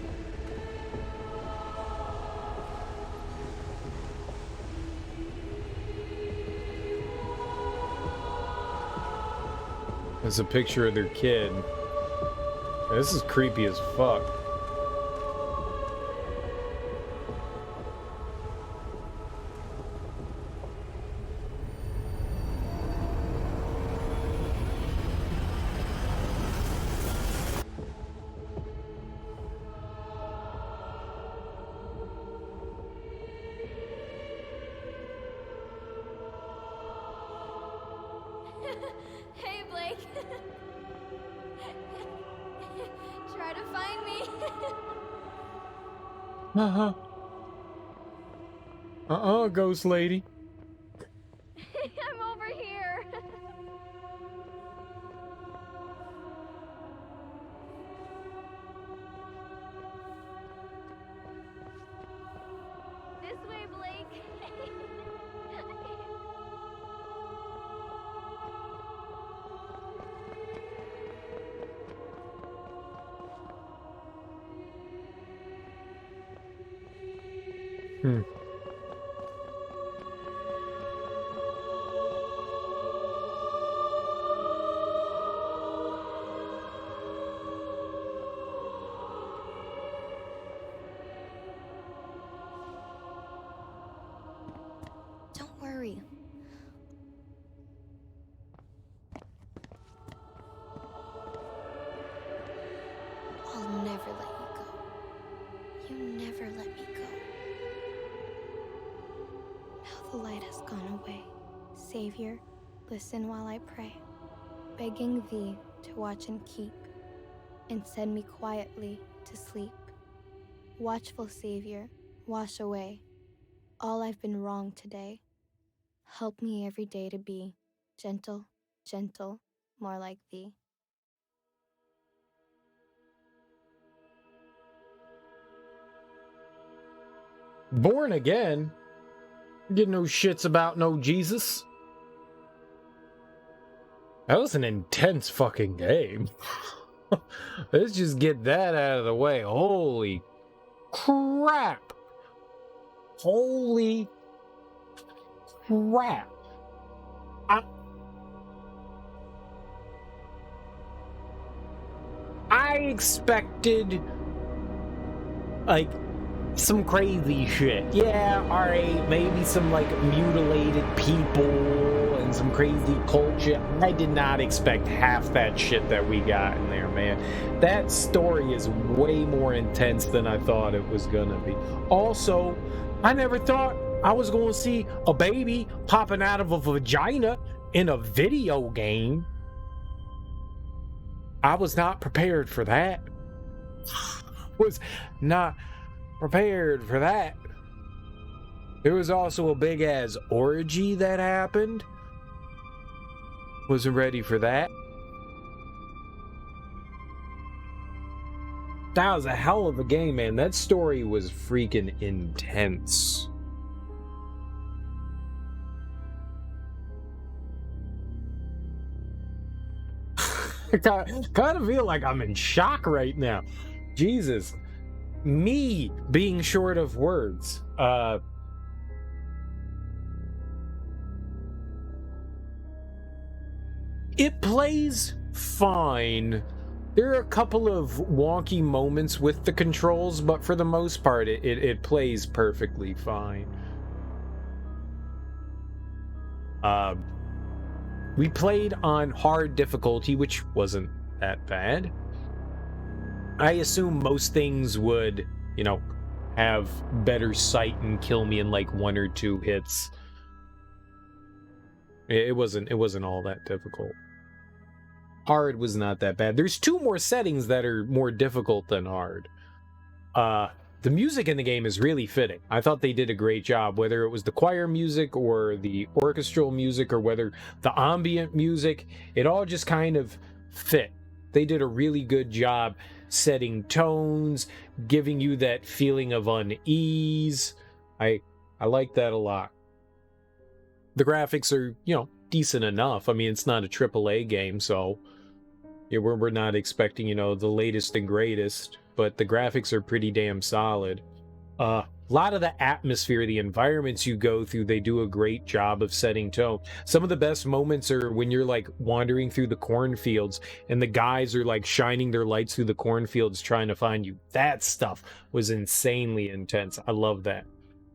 It's a picture of their kid. This is creepy as fuck. Hey, Blake. Try to find me. Ghost lady. I'm over here. This way, Blake. Don't worry. I'll never let you go. You never let me go. Now the light has gone away. Savior, listen while I pray, begging thee to watch and keep, and send me quietly to sleep. Watchful Savior, wash away all I've been wrong today. Help me every day to be gentle, gentle, more like thee. Born again? Get no shits about no Jesus. That was an intense fucking game. Let's just get that out of the way. Holy crap. Holy crap. I expected, like, some crazy shit. Yeah, alright, maybe some, like, mutilated people and some crazy culture. I did not expect half that shit that we got in there, man. That story is way more intense than I thought it was gonna be. Also, I never thought I was gonna see a baby popping out of a vagina in a video game. I was not prepared for that. Was not prepared for that. There was also a big ass orgy that happened. Wasn't ready for that. That was a hell of a game, man. That story was freaking intense. I kind of feel like I'm in shock right now. Jesus. Me being short of words. It plays fine. There are a couple of wonky moments with the controls, but for the most part, it plays perfectly fine. We played on hard difficulty, which wasn't that bad. I assume most things would, you know, have better sight and kill me in like 1 or 2 hits. It wasn't all that difficult. Hard was not that bad. There's 2 more settings that are more difficult than hard. The music in the game is really fitting. I thought they did a great job, whether it was the choir music or the orchestral music or whether the ambient music, it all just kind of fit. They did a really good job setting tones, giving you that feeling of unease. I like that a lot. The graphics are, you know, decent enough. I mean, it's not a AAA game, so yeah, we're not expecting, you know, the latest and greatest, but the graphics are pretty damn solid. A lot of the atmosphere, the environments you go through, they do a great job of setting tone. Some of the best moments are when you're like wandering through the cornfields and the guys are like shining their lights through the cornfields trying to find you. That stuff was insanely intense. I love that.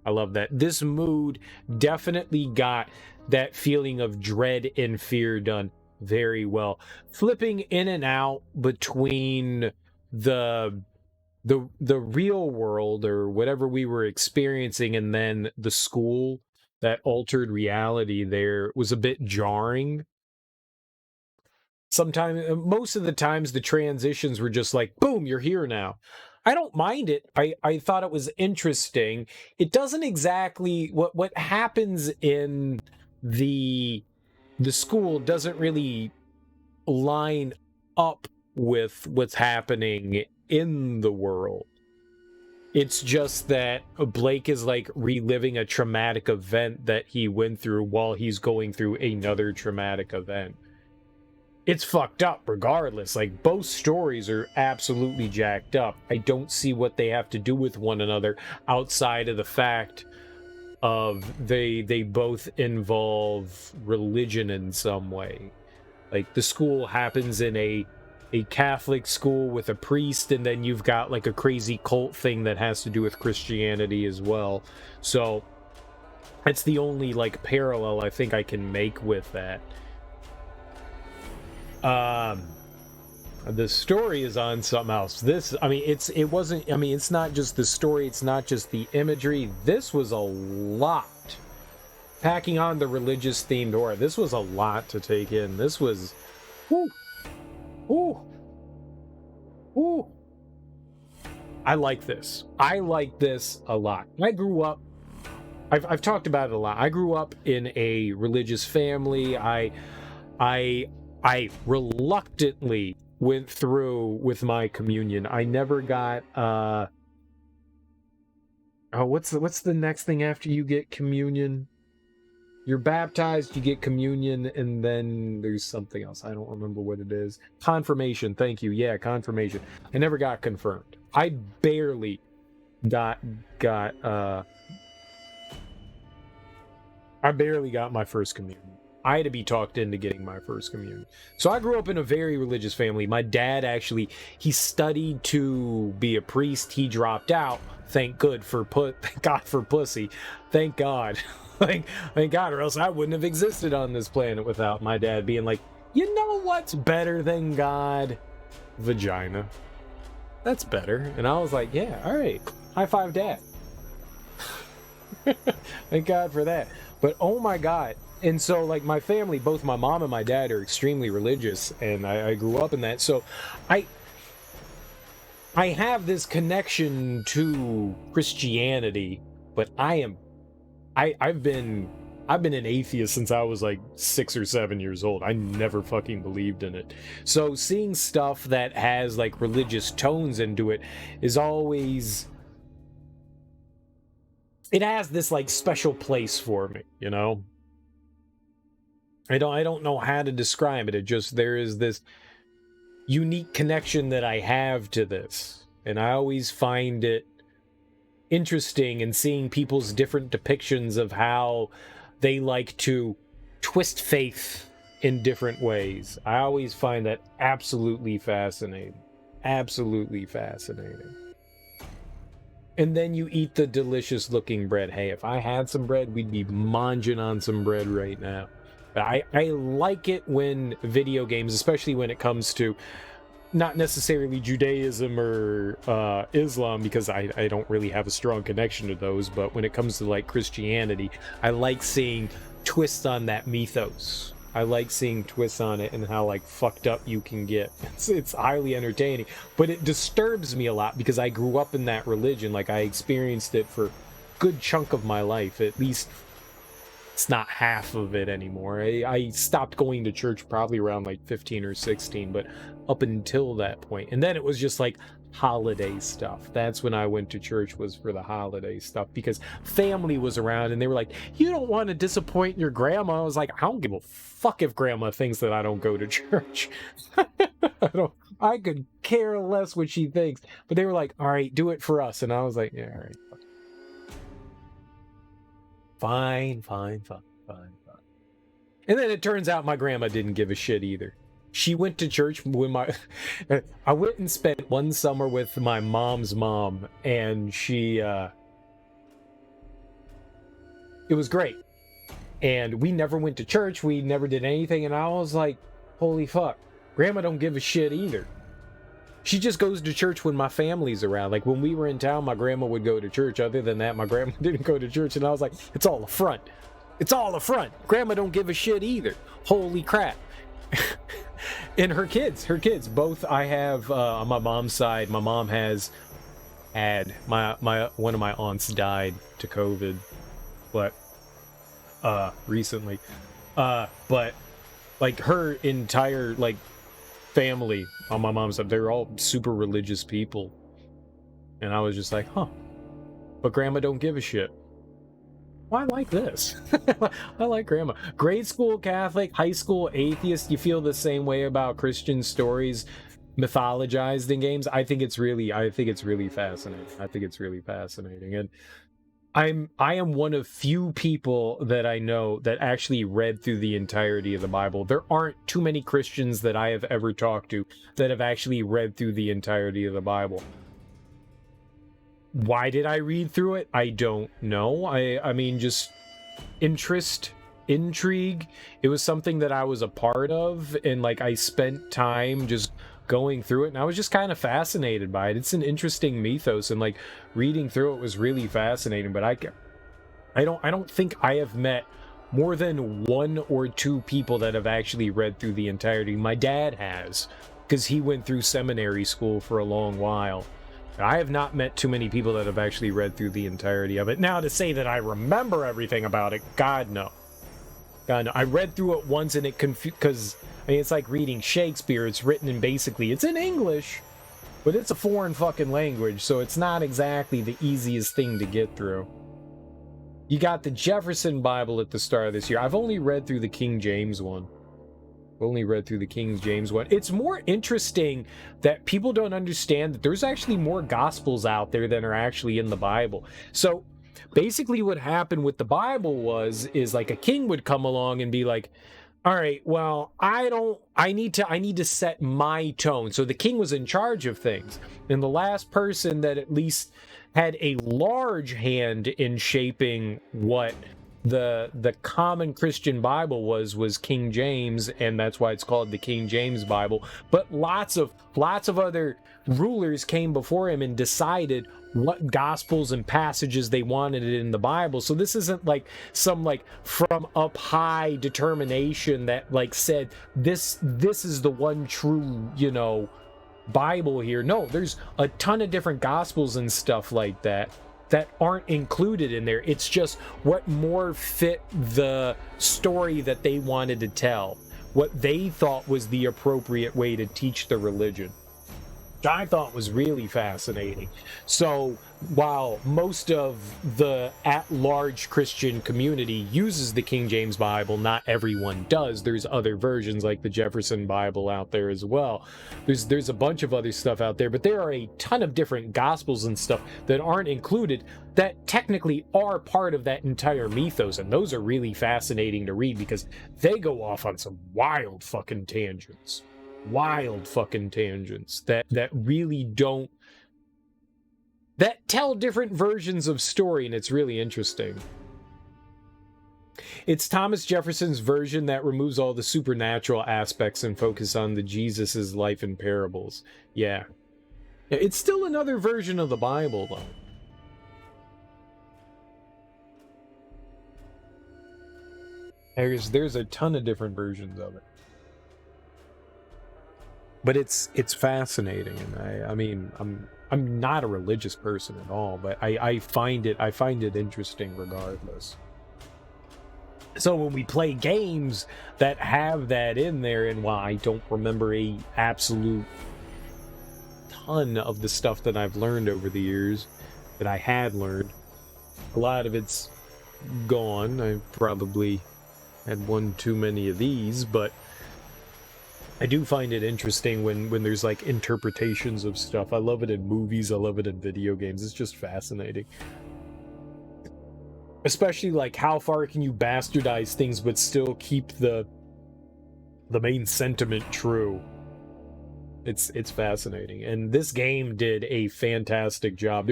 I love that. This mood definitely got that feeling of dread and fear done very well. Flipping in and out between the real world or whatever we were experiencing and then the school, that altered reality there was a bit jarring. Sometimes, most of the times the transitions were just like, boom, you're here now. I don't mind it. I thought it was interesting. It doesn't exactly what happens in the school doesn't really line up with what's happening in the world. It's just that Blake is like reliving a traumatic event that he went through while he's going through another traumatic event. it's fucked up regardless. Like, both stories are absolutely jacked up. I don't see what they have to do with one another outside of the fact of they both involve religion in some way. Like, the school happens in a Catholic school with a priest, and then you've got like a crazy cult thing that has to do with Christianity as well. So it's the only like parallel I think I can make with that. The story is on something else. This, I mean, it's not just the story, it's not just the imagery. This was a lot. Packing on the religious themed horror. This was a lot to take in. This was, whoo, whoo, whoo. I like this. I like this a lot. I grew up, I've talked about it a lot. I grew up in a religious family. I reluctantly went through with my communion. I never got what's the next thing after you get communion? You're baptized, you get communion, and then there's something else. I don't remember what it is. Confirmation, thank you. Yeah, confirmation. I never got confirmed. I barely got my first communion. I had to be talked into getting my first communion. So I grew up in a very religious family. My dad actually, he studied to be a priest. He dropped out. Thank God for pussy. Thank God. Thank God, or else I wouldn't have existed on this planet without my dad being like, you know what's better than God? Vagina. That's better. And I was like, yeah, all right. High five, Dad. Thank God for that. But oh my God. And so, like, my family, both my mom and my dad are extremely religious, and I grew up in that. So I have this connection to Christianity, but I've been an atheist since I was like 6 or 7 years old. I never fucking believed in it. So seeing stuff that has like religious tones into it is always, it has this like special place for me, you know? I don't know how to describe it. It just, there is this unique connection that I have to this. And I always find it interesting in seeing people's different depictions of how they like to twist faith in different ways. I always find that absolutely fascinating. Absolutely fascinating. And then you eat the delicious looking bread. Hey, if I had some bread, we'd be monging on some bread right now. I like it when video games, especially when it comes to not necessarily Judaism or Islam, because I don't really have a strong connection to those, but when it comes to like Christianity, I like seeing twists on that mythos. I like seeing twists on it and how like fucked up you can get. It's highly entertaining, but it disturbs me a lot because I grew up in that religion. Like, I experienced it for a good chunk of my life, at least. It's not half of it anymore. I stopped going to church probably around like 15 or 16, but up until that point. And then it was just like holiday stuff. That's when I went to church, was for the holiday stuff, because family was around and they were like, you don't want to disappoint your grandma. I was like, I don't give a fuck if grandma thinks that I don't go to church. I could care less what she thinks. But they were like, all right, do it for us. And I was like, yeah, all right. Fine. And then it turns out my grandma didn't give a shit either. She went to church when I went and spent one summer with my mom's mom, and it was great. And we never went to church, we never did anything, and I was like, holy fuck, grandma don't give a shit either. She just goes to church when my family's around. Like, when we were in town, my grandma would go to church. Other than that, my grandma didn't go to church. And I was like, it's all a front. It's all a front. Grandma don't give a shit either. Holy crap. And her kids, both I have on my mom's side. My mom has had one of my aunts died to COVID, but recently. But like her entire like family on my mom's side, they're all super religious people, and I was just like, huh, but grandma don't give a shit. Well, I like this. I like grandma. Grade school Catholic, high school atheist. You feel the same way about Christian stories mythologized in games? I think it's really fascinating. I think it's really fascinating. And I am one of few people that I know that actually read through the entirety of the Bible. There aren't too many Christians that I have ever talked to that have actually read through the entirety of the Bible. Why did I read through it? I don't know. I mean, just intrigue. It was something that I was a part of, and like I spent time just going through it, and I was just kind of fascinated by it. It's an interesting mythos, and like reading through it was really fascinating. But I don't think I have met more than 1 or 2 people that have actually read through the entirety. My dad has, because he went through seminary school for a long while. I have not met too many people that have actually read through the entirety of it. Now, to say that I remember everything about it, God, no. God, no. I read through it once and it confused, because, I mean, it's like reading Shakespeare. It's written in basically, it's in English, but it's a foreign fucking language, so it's not exactly the easiest thing to get through. You got the Jefferson Bible at the start of this year. I've only read through the King James one. It's more interesting that people don't understand that there's actually more gospels out there than are actually in the Bible. So basically what happened with the Bible is like a king would come along and be like, all right, well, I need to set my tone. So the king was in charge of things. And the last person that at least had a large hand in shaping what the common Christian Bible was King James, and that's why it's called the King James Bible. But lots of other rulers came before him and decided what gospels and passages they wanted in the Bible. So this isn't like some like from up high determination that like said this is the one true, you know, Bible here. No, there's a ton of different gospels and stuff like that aren't included in there. It's just what more fit the story that they wanted to tell, what they thought was the appropriate way to teach the religion, which I thought was really fascinating. So while most of the at-large Christian community uses the King James Bible, not everyone does. There's other versions like the Jefferson Bible out there as well. There's a bunch of other stuff out there, but there are a ton of different gospels and stuff that aren't included that technically are part of that entire mythos, and those are really fascinating to read because they go off on some wild fucking tangents that really don't, that tell different versions of story, and it's really interesting. It's Thomas Jefferson's version that removes all the supernatural aspects and focus on the Jesus's life and parables. Yeah, it's still another version of the Bible though. There's a ton of different versions of it. But it's fascinating, and I mean I'm not a religious person at all, but I find it interesting regardless. So when we play games that have that in there, and while I don't remember a absolute ton of the stuff that I've learned over the years, that I had learned, a lot of it's gone. I probably had one too many of these, but I do find it interesting when there's like interpretations of stuff. I love it in movies, I love it in video games. It's just fascinating. Especially like how far can you bastardize things but still keep the main sentiment true. It's fascinating. And this game did a fantastic job.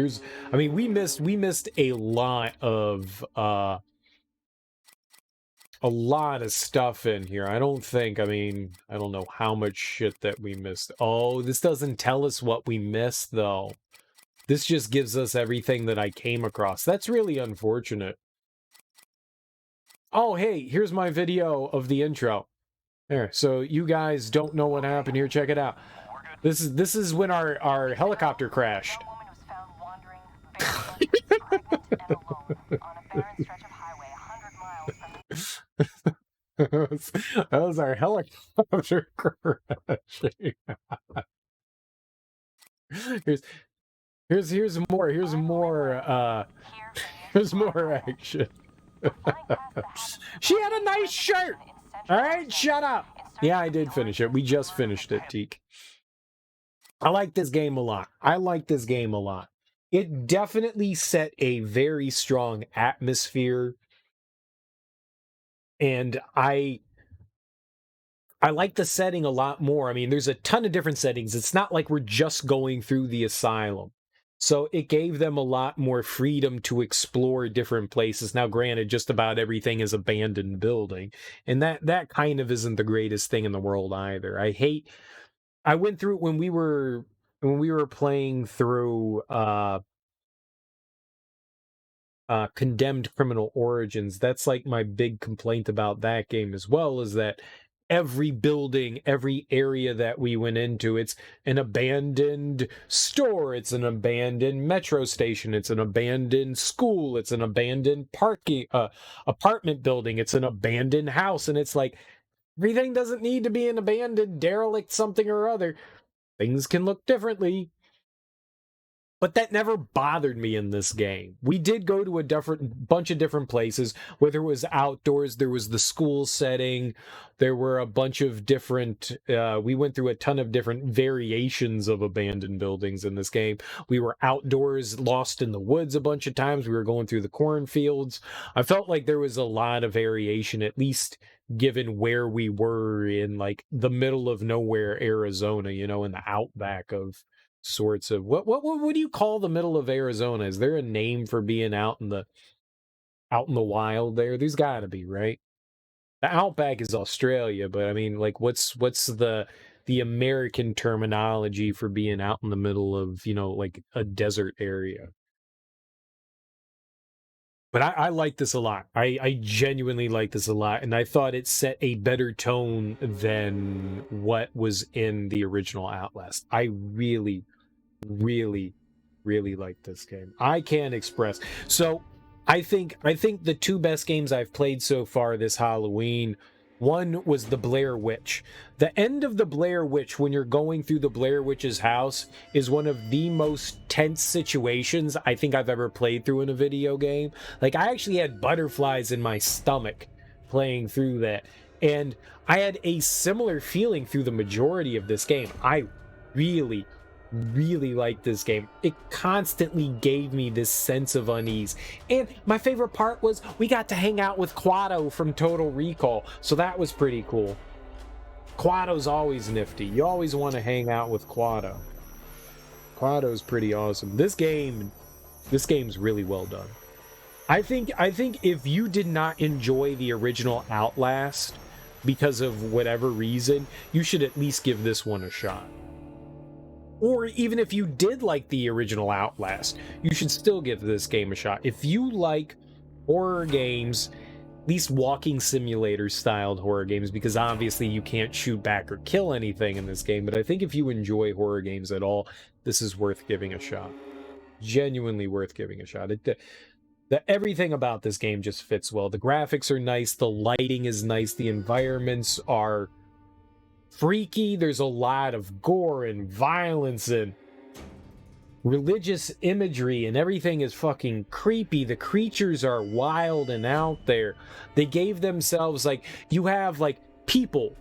We missed a lot of stuff in here. I don't know how much shit that we missed. Oh, this doesn't tell us what we missed, though. This just gives us everything that I came across. That's really unfortunate. Oh, hey, here's my video of the intro. There, so you guys don't know what happened here. Check it out. This is when our helicopter crashed. That was our helicopter crashing. Here's more action. She had a nice shirt. All right, shut up. Yeah, I did finish it. We just finished it, Teak. I like this game a lot. I like this game a lot. It definitely set a very strong atmosphere, and I like the setting a lot more. I mean, there's a ton of different settings. It's not like we're just going through the asylum. So it gave them a lot more freedom to explore different places. Now, granted, just about everything is abandoned building, and that kind of isn't the greatest thing in the world either. I went through when we were playing through Condemned Criminal Origins. That's like my big complaint about that game as well, is that every building, every area that we went into, it's an abandoned store, it's an abandoned metro station, it's an abandoned school, it's an abandoned parking apartment building, it's an abandoned house, and it's like everything doesn't need to be an abandoned derelict something or other. Things can look differently. But that never bothered me in this game. We did go to a bunch of different places, whether it was outdoors, there was the school setting, there were a bunch of different, we went through a ton of different variations of abandoned buildings in this game. We were outdoors, lost in the woods a bunch of times. We were going through the cornfields. I felt like there was a lot of variation, at least given where we were in like the middle of nowhere, Arizona, in the outback of sorts of what do you call the middle of Arizona? Is there a name for being out in the wild there? There's got to be, right? The outback is Australia, but I mean, like, what's the American terminology for being out in the middle of like a desert area? But I like this a lot. I genuinely like this a lot, and I thought it set a better tone than what was in the original Outlast. I really, really, really like this game. I can't express. So I think the two best games I've played so far this Halloween, one was the Blair Witch. The end of the Blair Witch, when you're going through the Blair Witch's house, is one of the most tense situations I think I've ever played through in a video game. Like, I actually had butterflies in my stomach playing through that. And I had a similar feeling through the majority of this game. I really, really liked this game. It constantly gave me this sense of unease. And my favorite part was we got to hang out with Quado from Total Recall, so that was pretty cool. Quado's always nifty. You always want to hang out with Quado. Quado's pretty awesome. This game's really well done. I think if you did not enjoy the original Outlast because of whatever reason, you should at least give this one a shot. Or even if you did like the original Outlast, you should still give this game a shot. If you like horror games, at least walking simulator styled horror games, because obviously you can't shoot back or kill anything in this game, but I think if you enjoy horror games at all, this is worth giving a shot. Genuinely worth giving a shot. Everything about this game just fits well. The graphics are nice, the lighting is nice, the environments are freaky. There's a lot of gore and violence and religious imagery, and everything is fucking creepy. The creatures are wild and out there. They gave themselves, like, you have like people,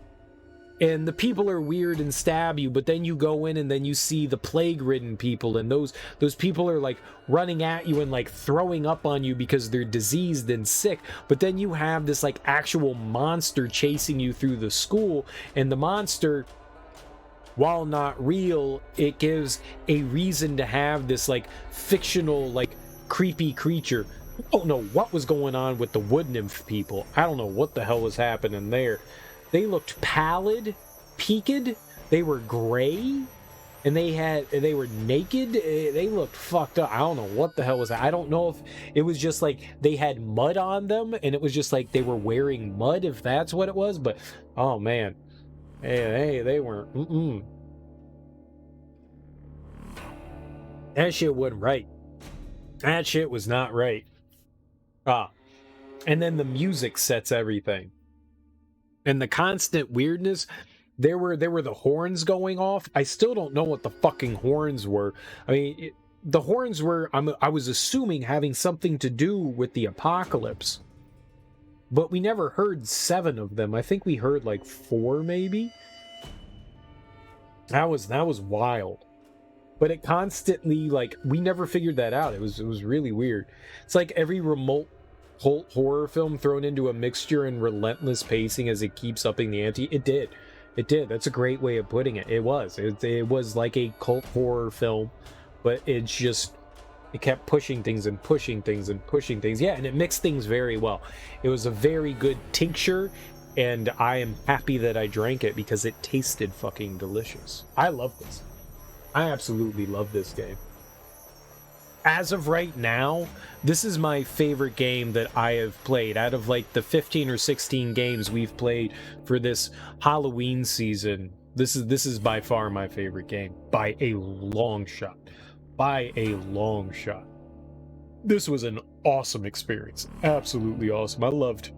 and the people are weird and stab you, but then you go in and then you see the plague-ridden people, and those people are like running at you and like throwing up on you because they're diseased and sick. But then you have this like actual monster chasing you through the school, and the monster, while not real, it gives a reason to have this like fictional like creepy creature. I don't know what was going on with the wood nymph people. I don't know what the hell was happening there. They looked pallid, peaked, they were gray, and they were naked. They looked fucked up. I don't know what the hell was that. I don't know if it was just like they had mud on them and it was just like they were wearing mud, if that's what it was. But oh man, hey, they weren't. That shit wasn't right. That shit was not right. And then the music sets everything. And the constant weirdness, there were the horns going off. I still don't know what the fucking horns were. I mean, the horns were, I was assuming, having something to do with the apocalypse. but we never heard 7 of them. I think we heard like 4 maybe. That was wild. But it constantly, like, we never figured that out. It was really weird. It's like every remote cult horror film thrown into a mixture and relentless pacing as it keeps upping the ante. It did. It did. That's a great way of putting it. It was. It was like a cult horror film, but it's just, it kept pushing things and pushing things and pushing things. Yeah, and it mixed things very well. It was a very good tincture, and I am happy that I drank it because it tasted fucking delicious. I love this. I absolutely love this game. As of right now, this is my favorite game that I have played. Out of like the 15 or 16 games we've played for this Halloween season, this is by far my favorite game. By a long shot. By a long shot. This was an awesome experience. Absolutely awesome. I loved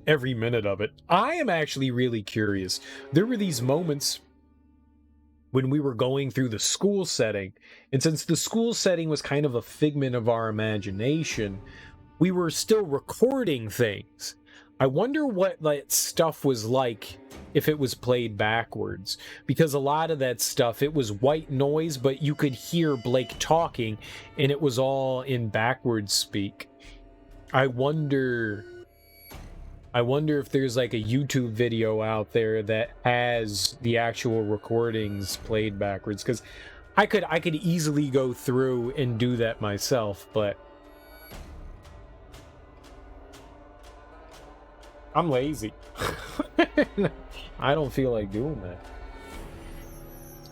every minute of it. I am actually really curious. There were these moments when we were going through the school setting, and since the school setting was kind of a figment of our imagination, we were still recording things. I wonder what that stuff was like if it was played backwards, because a lot of that stuff, it was white noise, but you could hear Blake talking, and it was all in backwards speak. I wonder if there's like a YouTube video out there that has the actual recordings played backwards, because I could easily go through and do that myself, but I'm lazy. I don't feel like doing that.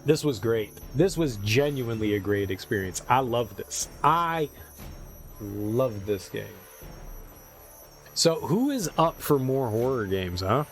This was great. This was genuinely a great experience. I love this. I love this game. So who is up for more horror games, huh?